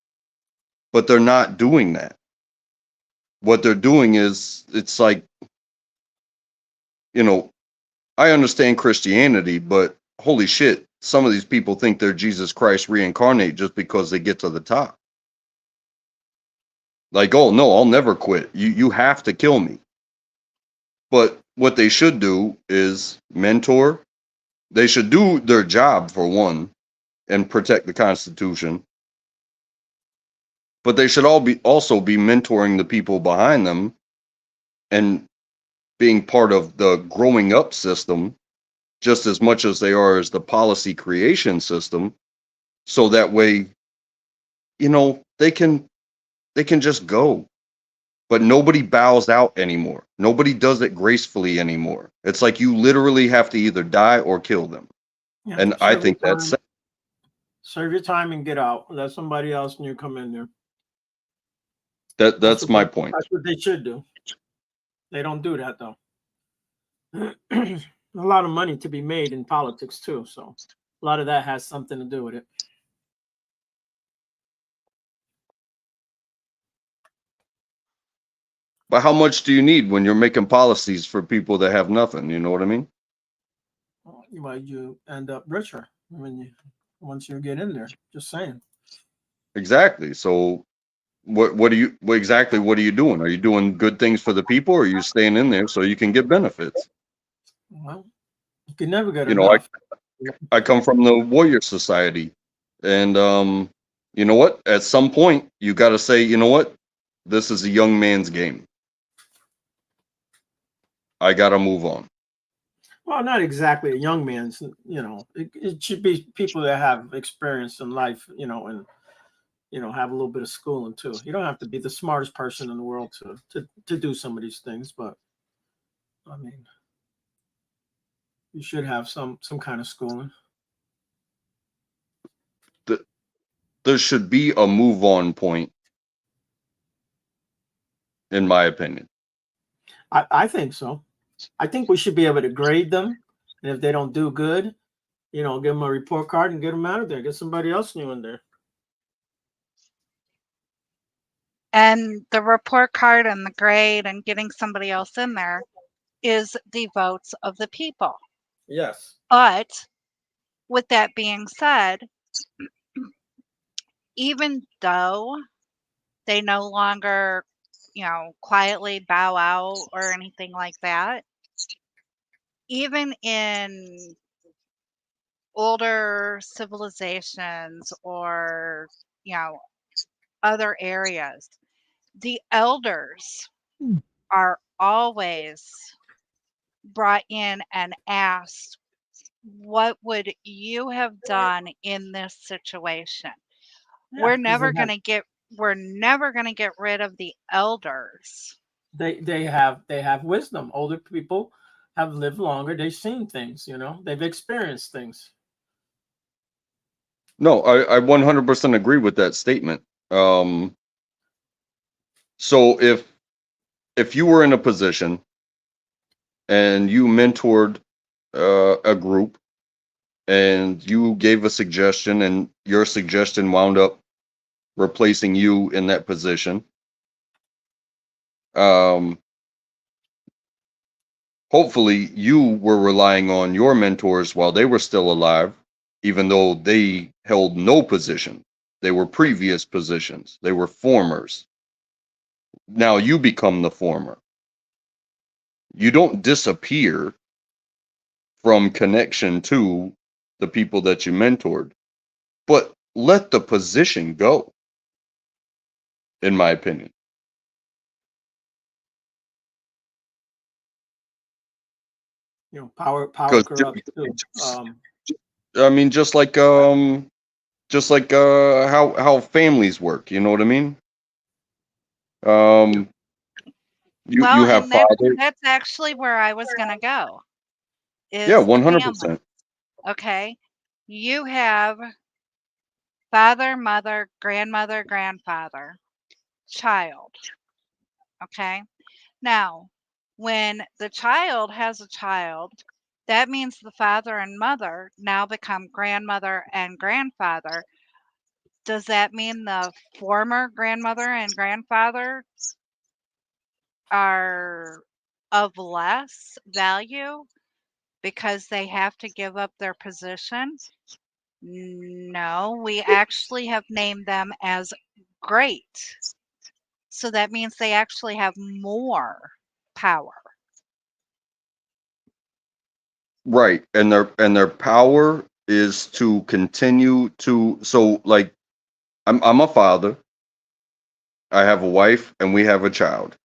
But they're not doing that. What they're doing is, it's like, I understand Christianity, but holy shit, some of these people think they're Jesus Christ reincarnate just because they get to the top. Like, oh no, I'll never quit. You have to kill me. But what they should do is mentor. They should do their job for one and protect the Constitution. But they should also be mentoring the people behind them and being part of the growing up system just as much as they are as the policy creation system. So that way, they can just go. But nobody bows out anymore. Nobody does it gracefully anymore. It's like you literally have to either die or kill them. Yeah, And I think that's sad. serve your time and get out. Let somebody else new come in there. That's my point. That's what they should do. They don't do that though. A lot of money to be made in politics too, so a lot of that has something to do with it. But how much do you need when you're making policies for people that have nothing? You know what I mean? Well, you end up richer once you get in there. Just saying. Exactly. So what are you doing? Are you doing good things for the people, or are you staying in there so you can get benefits? Well, you can never get You know, enough. I come from the warrior society, and you know what? At some point, you got to say, you know what? This is a young man's game. I got to move on. Well, not exactly a young man's. It should be people that have experience in life. And have a little bit of schooling too. You don't have to be the smartest person in the world to do some of these things, but I mean, you should have some kind of schooling. There should be a move on point, in my opinion. I think so. I think we should be able to grade them, and if they don't do good, give them a report card and get them out of there. Get somebody else new in there. And the report card and the grade and getting somebody else in there is the votes of the people. Yes. But with that being said, even though they no longer, quietly bow out or anything like that, even in older civilizations or, other areas, the elders are always brought in and asked, what would you have done in this situation? Yeah, We're never going to get rid of the elders. They have wisdom. Older people have lived longer. They've seen things, they've experienced things. No, I 100% agree with that statement. So if you were in a position and you mentored a group and you gave a suggestion and your suggestion wound up replacing you in that position, hopefully you were relying on your mentors while they were still alive, even though they held no position. They were previous positions. They were formers. Now you become the former. You don't disappear from connection to the people that you mentored, but let the position go, in my opinion. Power corrupts too. I mean, just like how families work. You know what I mean? You have father. That's actually where I was going to go. Yeah, Is the 100%. family. Okay. You have father, mother, grandmother, grandfather, child. Okay. Now, when the child has a child, that means the father and mother now become grandmother and grandfather. Does that mean the former grandmother and grandfather are of less value because they have to give up their position? No, we actually have named them as great. So that means they actually have more power. Right. And their power is to continue to, so like I'm a father. I have a wife and we have a child.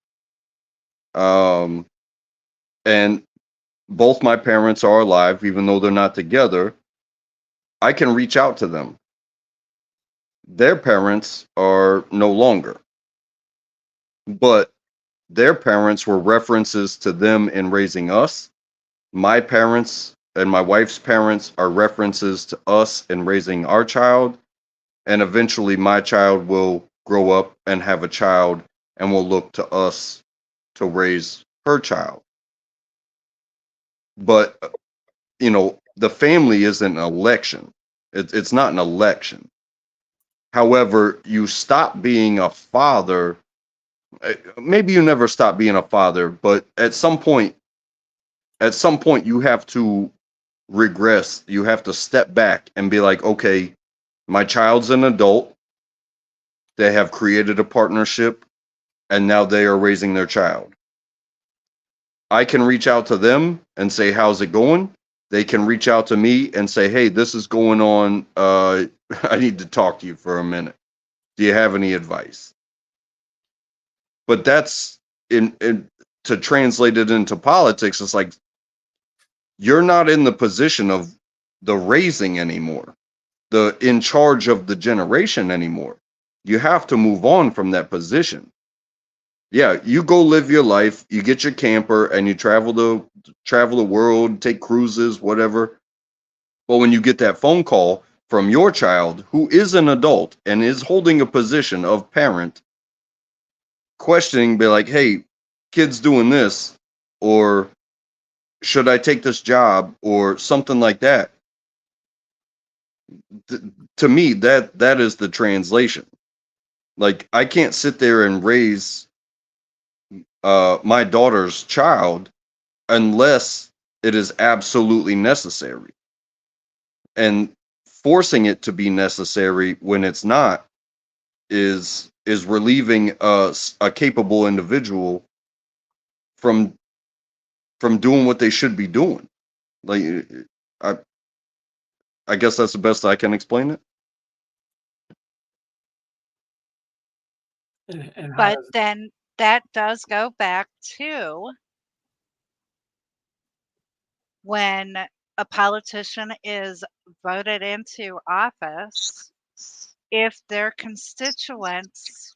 Um and both my parents are alive, even though they're not together. I can reach out to them. Their parents are no longer, but their parents were references to them in raising us. My parents and my wife's parents are references to us in raising our child. And eventually my child will grow up and have a child and will look to us to raise her child. But, the family isn't an election. It's not an election. However, you stop being a father. Maybe you never stop being a father, but at some point you have to regress. You have to step back and be like, okay, my child's an adult. They have created a partnership and now they are raising their child. I can reach out to them and say, how's it going? They can reach out to me and say, hey, this is going on. I need to talk to you for a minute. Do you have any advice? But that's in to translate it into politics. It's like you're not in the position of the raising anymore, the in charge of the generation anymore. You have to move on from that position. Yeah, you go live your life, you get your camper and you travel the world, take cruises, whatever. But when you get that phone call from your child who is an adult and is holding a position of parent, questioning, be like, hey, kid's doing this, or should I take this job, or something like that. To me, that is the translation. Like, I can't sit there and raise my daughter's child unless it is absolutely necessary. And forcing it to be necessary when it's not is relieving a capable individual from doing what they should be doing. Like, I guess that's the best I can explain it. And how But does then that does go back to when a politician is voted into office, if their constituents,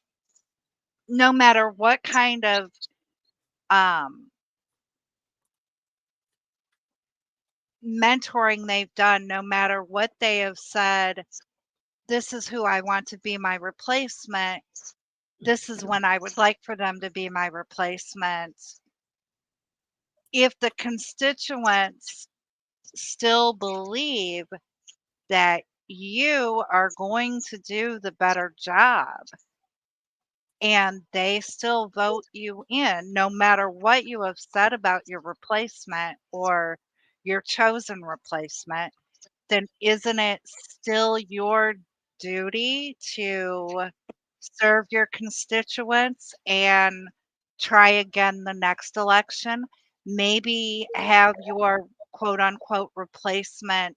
no matter what kind of um, mentoring they've done, no matter what they have said, this is who I want to be my replacement. This is when I would like for them to be my replacement. If the constituents still believe that you are going to do the better job and they still vote you in, no matter what you have said about your replacement or your chosen replacement, then isn't it still your duty to serve your constituents and try again the next election? Maybe have your quote unquote replacement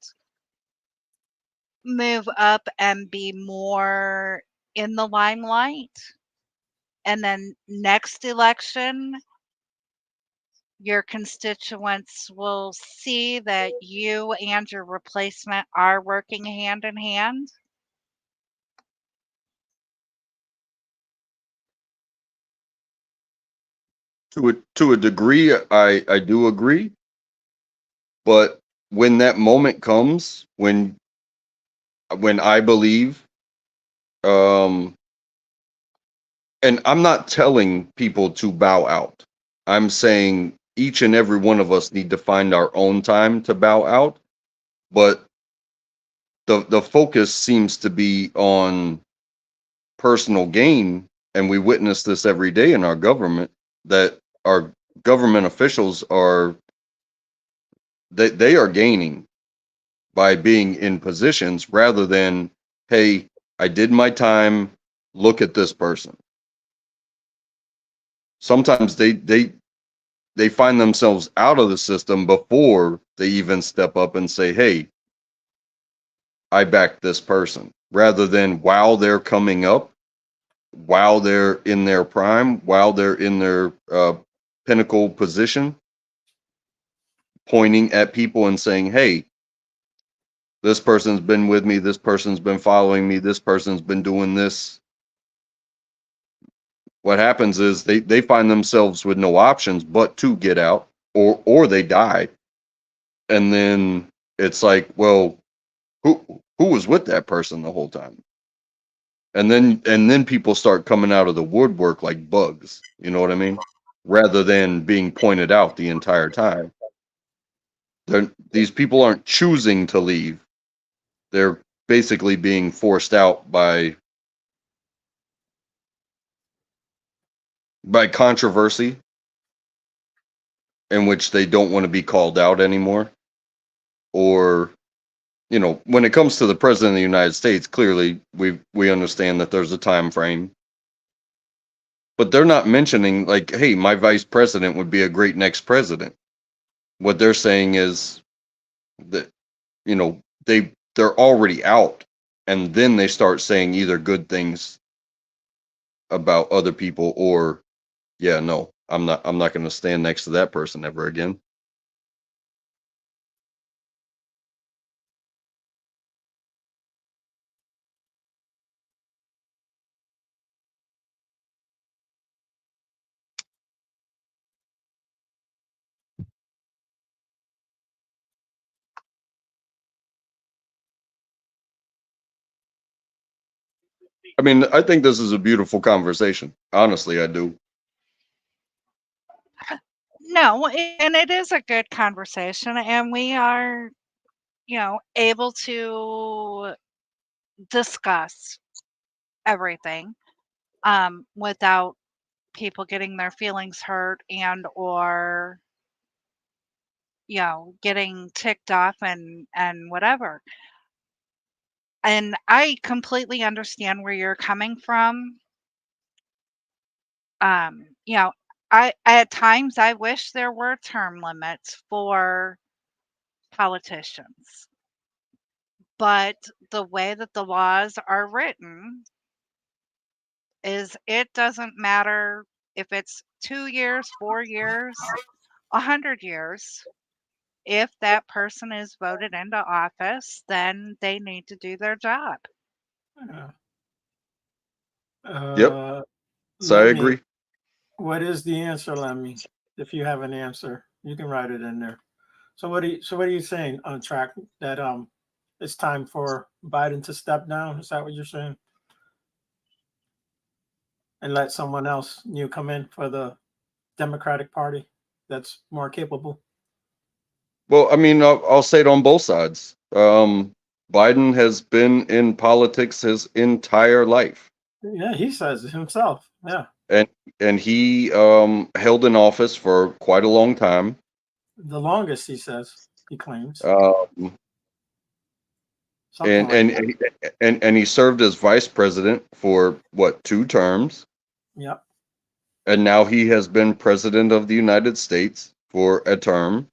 move up and be more in the limelight. And then next election, your constituents will see that you and your replacement are working hand in hand. To a degree, I do agree. But when that moment comes, when I believe, um, and I'm not telling people to bow out. I'm saying each and every one of us need to find our own time to bow out. But the focus seems to be on personal gain, and we witness this every day in our government, that our government officials are they are gaining by being in positions rather than, hey, I did my time, look at this person. Sometimes they they find themselves out of the system before they even step up and say, hey, I back this person, rather than while they're coming up, while they're in their prime, while they're in their pinnacle position, pointing at people and saying, hey, this person's been with me, this person's been following me, this person's been doing this. What happens is they find themselves with no options but to get out, or they die. And then it's like, well, who was with that person the whole time? And then people start coming out of the woodwork like bugs, you know what I mean? Rather than being pointed out the entire time. These people aren't choosing to leave. They're basically being forced out by controversy in which they don't want to be called out anymore. Or, you know, when it comes to the president of the United States, clearly we understand that there's a time frame. But they're not mentioning like, hey, my vice president would be a great next president. What they're saying is that, you know, they're already out, and then they start saying either good things about other people or, yeah, no, I'm not going to stand next to that person ever again. I mean, I think this is a beautiful conversation. Honestly, I do. No, and it is a good conversation, and we are, able to discuss everything without people getting their feelings hurt and or getting ticked off and whatever. And I completely understand where you're coming from. Um, you know, I at times I wish there were term limits for politicians, but the way that the laws are written is it doesn't matter if it's 2 years, 4 years, 100 years. If that person is voted into office, then they need to do their job. Yeah. Yep. So I Lemmy, agree. what is the answer, Lemmy? If you have an answer, you can write it in there. So what are you saying on track that it's time for Biden to step down? Is that what you're saying? And let someone else new come in for the Democratic Party that's more capable? Well, I mean, I'll say it on both sides. Biden has been in politics his entire life. Yeah, he says it himself. Yeah. And he held in office for quite a long time. The longest, he says, he claims. And he served as vice president for what, 2 terms? Yep. And now he has been president of the United States for a term.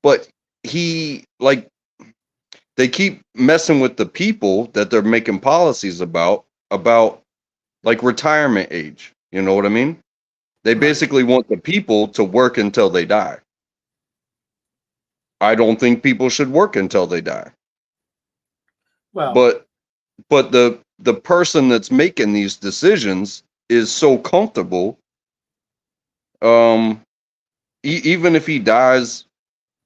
But they keep messing with the people that they're making policies about like retirement age. You know what I mean? They basically want the people to work until they die. I don't think people should work until they die. Well, but the person that's making these decisions is so comfortable. Even if he dies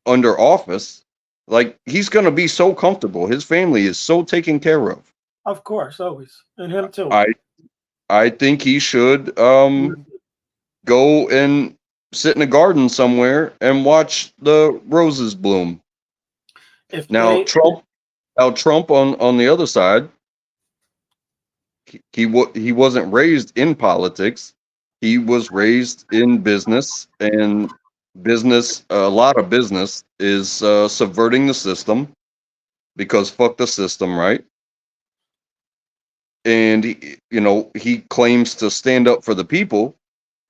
under office, like he's gonna be so comfortable. His family is so taken care of. of course, always, and him too. I think he should go and sit in a garden somewhere and watch the roses bloom. Trump on the other side, he wasn't raised in politics. He was raised in business, and a lot of business is subverting the system because fuck the system, right? And he claims to stand up for the people,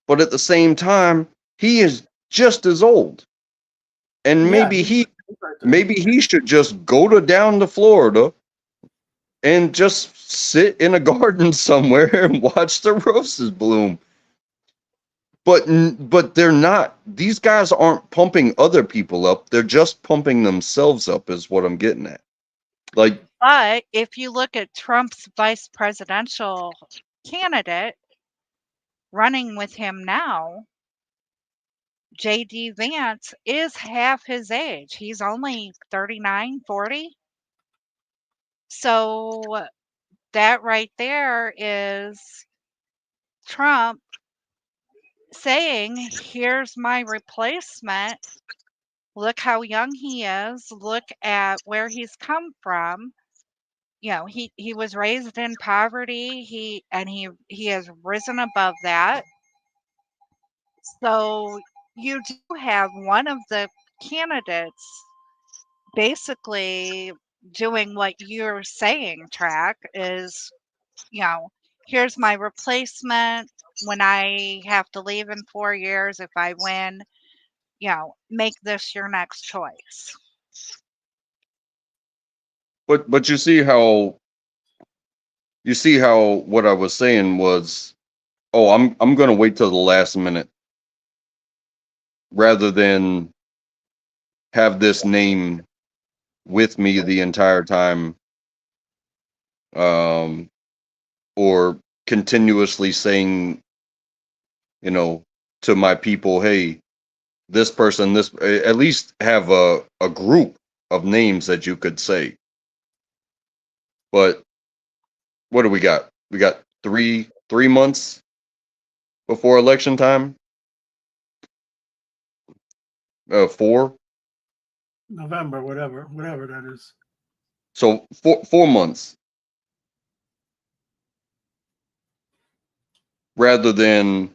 but at the same time, he is just as old. And Yeah, maybe he should just go down to Florida and just sit in a garden somewhere and watch the roses bloom. But they're not. These guys aren't pumping other people up. They're just pumping themselves up, is what I'm getting at. Like, But if you look at Trump's vice presidential candidate running with him now, JD Vance is half his age. He's only 39, 40. So that right there is Trump saying, here's my replacement. Look how young he is. Look at where he's come from. You know, he was raised in poverty. He has risen above that. So you do have one of the candidates basically doing what you're saying, Track, is, you know, here's my replacement when I have to leave in 4 years. If I win, you know, make this your next choice. but you see how what I was saying was, oh, I'm gonna wait till the last minute rather than have this name with me the entire time, or continuously saying, you know, to my people, hey, this person, this, at least have a group of names that you could say. But what do we got? We got three months before election time. 4. November, whatever that is. So 4 months. Rather than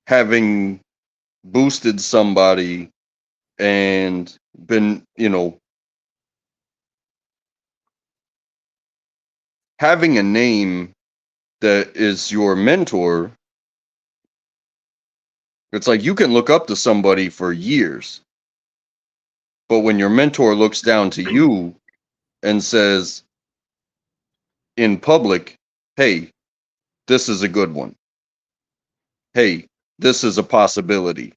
having boosted somebody and been, having a name that is your mentor. It's like you can look up to somebody for years, but when your mentor looks down to you and says in public, hey, this is a good one. Hey, this is a possibility.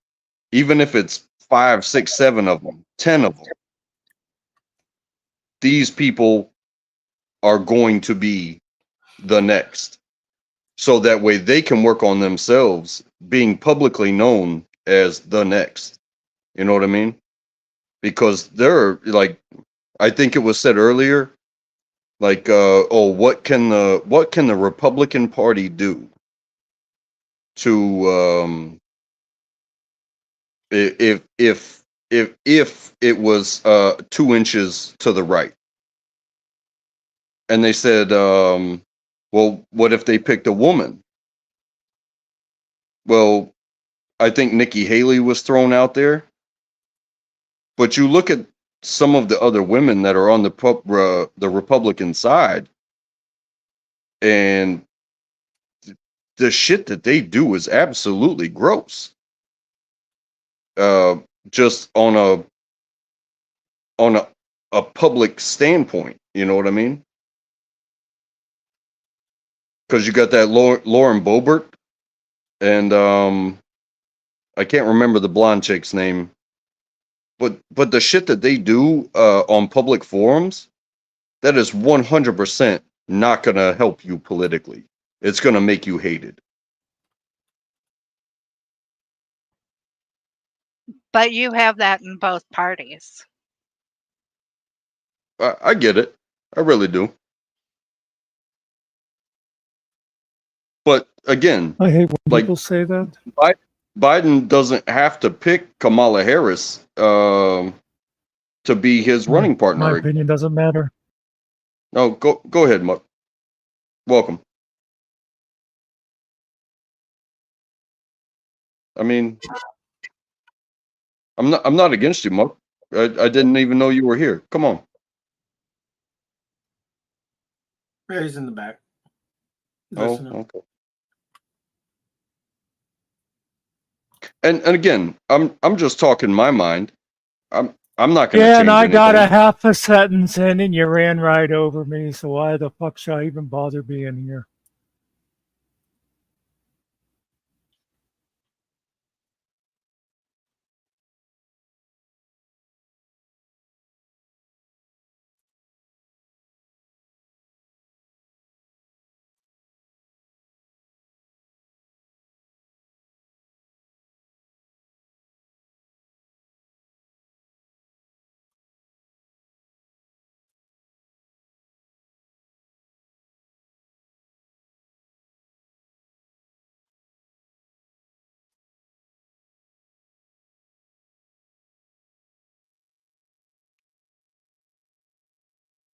Even if it's 5, 6, 7 of them, 10 of them, these people are going to be the next. So that way they can work on themselves being publicly known as the next. You know what I mean? Because they're like, I think it was said earlier, like, what can the Republican Party do to, if it was 2 inches to the right? And they said, well, what if they picked a woman? Well, I think Nikki Haley was thrown out there, but you look at some of the other women that are on the Republican side, and the shit that they do is absolutely gross. Just on a public standpoint, you know what I mean? Because you got that Lauren Boebert, and I can't remember the blonde chick's name, but the shit that they do on public forums, that is 100% not gonna help you politically. It's gonna make you hated. But you have that in both parties. I get it. I really do. But again, I hate when like, people say that. Biden doesn't have to pick Kamala Harris to be his running My partner. opinion doesn't matter. No, go ahead, Muck. Welcome. I mean, I'm not against you, Muck. I didn't even know you were here. Come on. Yeah, he's in the back. Oh, Listening. okay. And again, I'm just talking my mind. I'm not going to Yeah, change and I got a anything. half a sentence in and you ran right over me, so why the fuck should I even bother being here?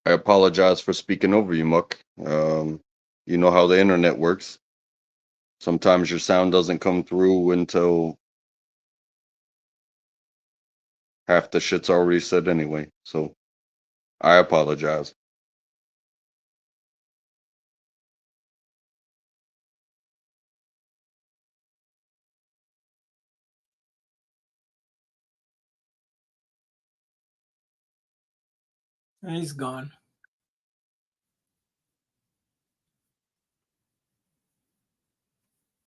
I apologize for speaking over you, Muck. You know how the internet works. Sometimes your sound doesn't come through until half the shit's already said anyway. So I apologize. And he's gone.